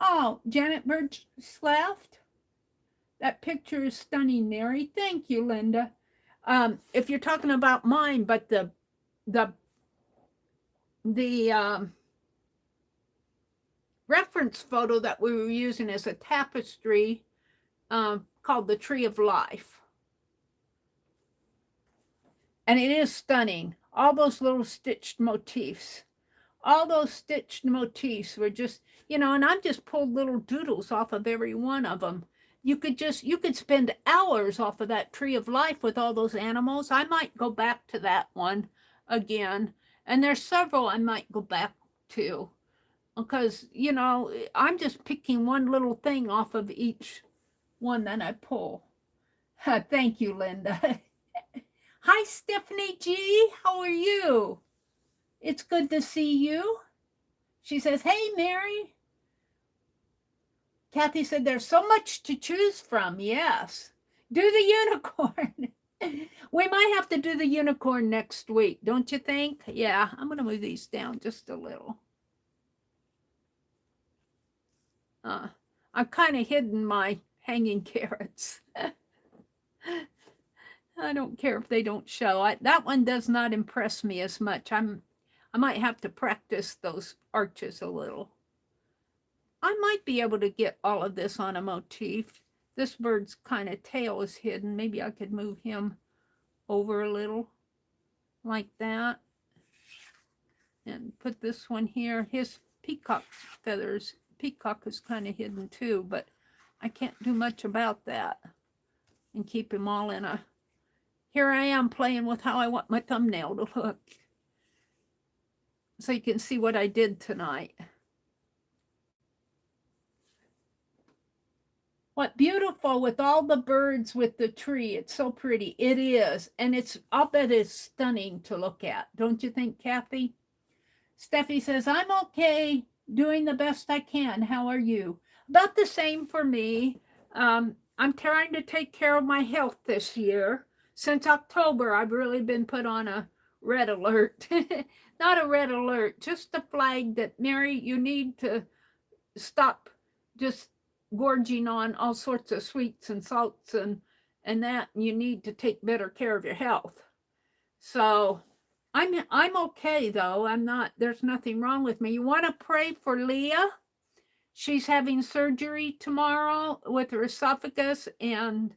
Oh, Janet Birch left. That picture is stunning, Mary. Thank you, Linda. If you're talking about mine, but the reference photo that we were using is a tapestry called the Tree of Life. And it is stunning. All those little stitched motifs. All those stitched motifs were just, you know, and I've just pulled little doodles off of every one of them. You could spend hours off of that Tree of Life with all those animals. I might go back to that one again. And there's several I might go back to. Because, you know, I'm just picking one little thing off of each one that I pull. Thank you, Linda. Hi, Stephanie G. How are you? It's good to see you. She says, hey, Mary. Kathy said, there's so much to choose from. Yes. Do the unicorn. We might have to do the unicorn next week, don't you think? Yeah, I'm going to move these down just a little. I've kind of hidden my hanging carrots. I don't care if they don't show. That one does not impress me as much. I might have to practice those arches a little. I might be able to get all of this on a motif. This bird's kind of tail is hidden. Maybe I could move him over a little like that. And put this one here. His peacock feathers. Peacock is kind of hidden too, but I can't do much about that. And keep him all in a... Here I am playing with how I want my thumbnail to look. So you can see what I did tonight. What beautiful with all the birds with the tree. It's so pretty. It is. And I'll bet it's stunning to look at. Don't you think, Kathy? Steffi says, I'm okay, doing the best I can. How are you? About the same for me. I'm trying to take care of my health this year. Since October, I've really been put on a red alert. Not a red alert, just a flag that, Mary, you need to stop just gorging on all sorts of sweets and salts and that. You need to take better care of your health. So I'm okay though. There's nothing wrong with me. You want to pray for Leah? She's having surgery tomorrow with her esophagus and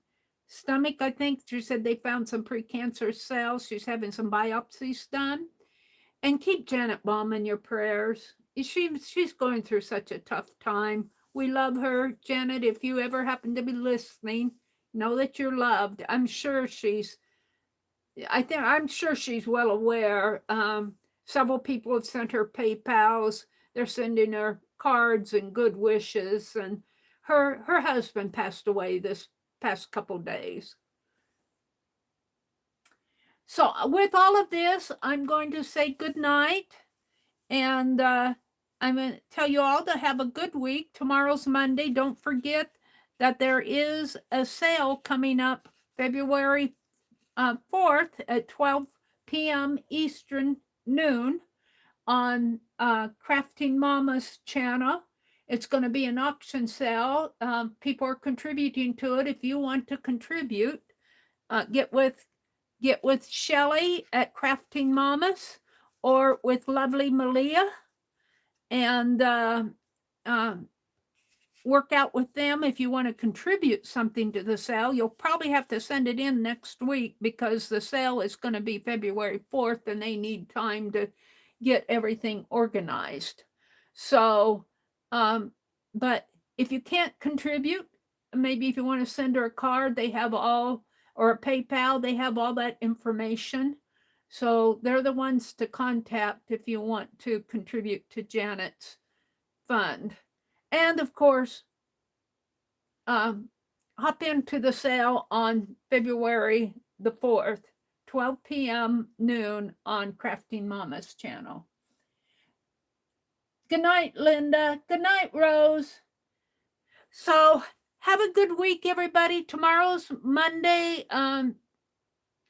stomach, I think. She said they found some precancerous cells. She's having some biopsies done. And keep Janet Baum in your prayers. She's going through such a tough time. We love her. Janet, if you ever happen to be listening, know that you're loved. I'm sure she's well aware. Several people have sent her PayPals. They're sending her cards and good wishes. And her husband passed away this past couple days. So with all of this, I'm going to say good night. And I'm going to tell you all to have a good week. Tomorrow's Monday. Don't forget that there is a sale coming up February 4th at 12 p.m. Eastern noon on Crafting Mama's channel. It's going to be an auction sale. People are contributing to it. If you want to contribute, get with Shelly at Crafting Mamas or with lovely Malia. And work out with them if you want to contribute something to the sale. You'll probably have to send it in next week because the sale is going to be February 4th and they need time to get everything organized. So, but if you can't contribute, maybe if you want to send her a card, they have all, or a PayPal, they have all that information. So they're the ones to contact if you want to contribute to Janet's fund. And of course, hop into the sale on February the 4th, 12 p.m. noon on Crafting Mama's channel. Good night, Linda. Good night, Rose. So have a good week, everybody. Tomorrow's Monday.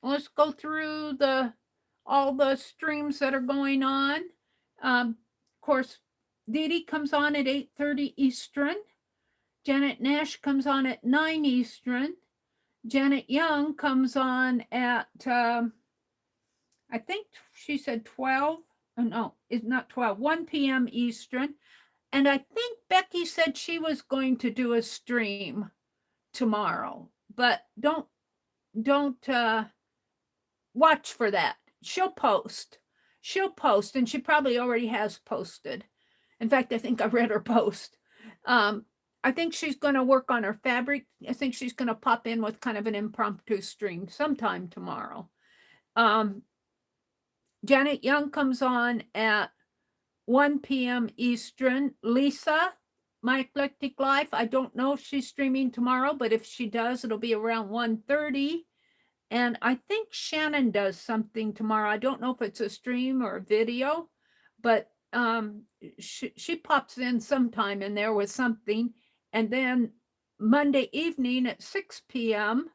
Let's go through all the streams that are going on. Of course, Dee Dee comes on at 8:30 Eastern. Janet Nash comes on at 9 Eastern. Janet Young comes on at, I think she said 12. No, it's not 12, 1 p.m. Eastern. And I think Becky said she was going to do a stream tomorrow, but don't watch for that. She'll post, and she probably already has posted. In fact, I think I read her post. I think she's going to work on her fabric. I think she's going to pop in with kind of an impromptu stream sometime tomorrow. Janet Young comes on at 1 p.m. Eastern. Lisa, My Eclectic Life, I don't know if she's streaming tomorrow, but if she does, it'll be around 1:30. And I think Shannon does something tomorrow. I don't know if it's a stream or a video, but she pops in sometime in there with something. And then Monday evening at 6 p.m.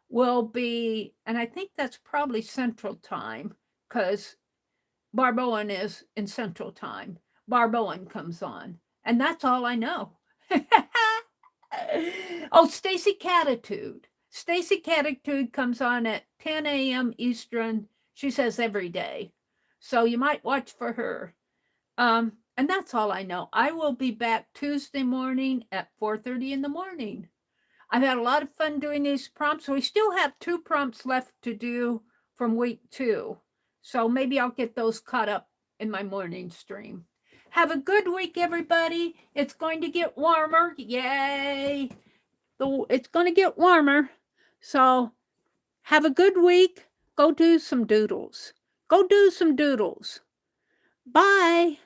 will be, and I think that's probably Central Time because Barb Owen is in Central Time. Barb Owen comes on. And that's all I know. Oh, Stacy Catitude. Stacy Catitude comes on at 10 a.m. Eastern. She says every day. So you might watch for her. And that's all I know. I will be back Tuesday morning at 4:30 in the morning. I've had a lot of fun doing these prompts. We still have 2 prompts left to do from week 2. So maybe I'll get those caught up in my morning stream. Have a good week, everybody. It's going to get warmer. Yay. It's going to get warmer. So have a good week. Go do some doodles. Go do some doodles. Bye.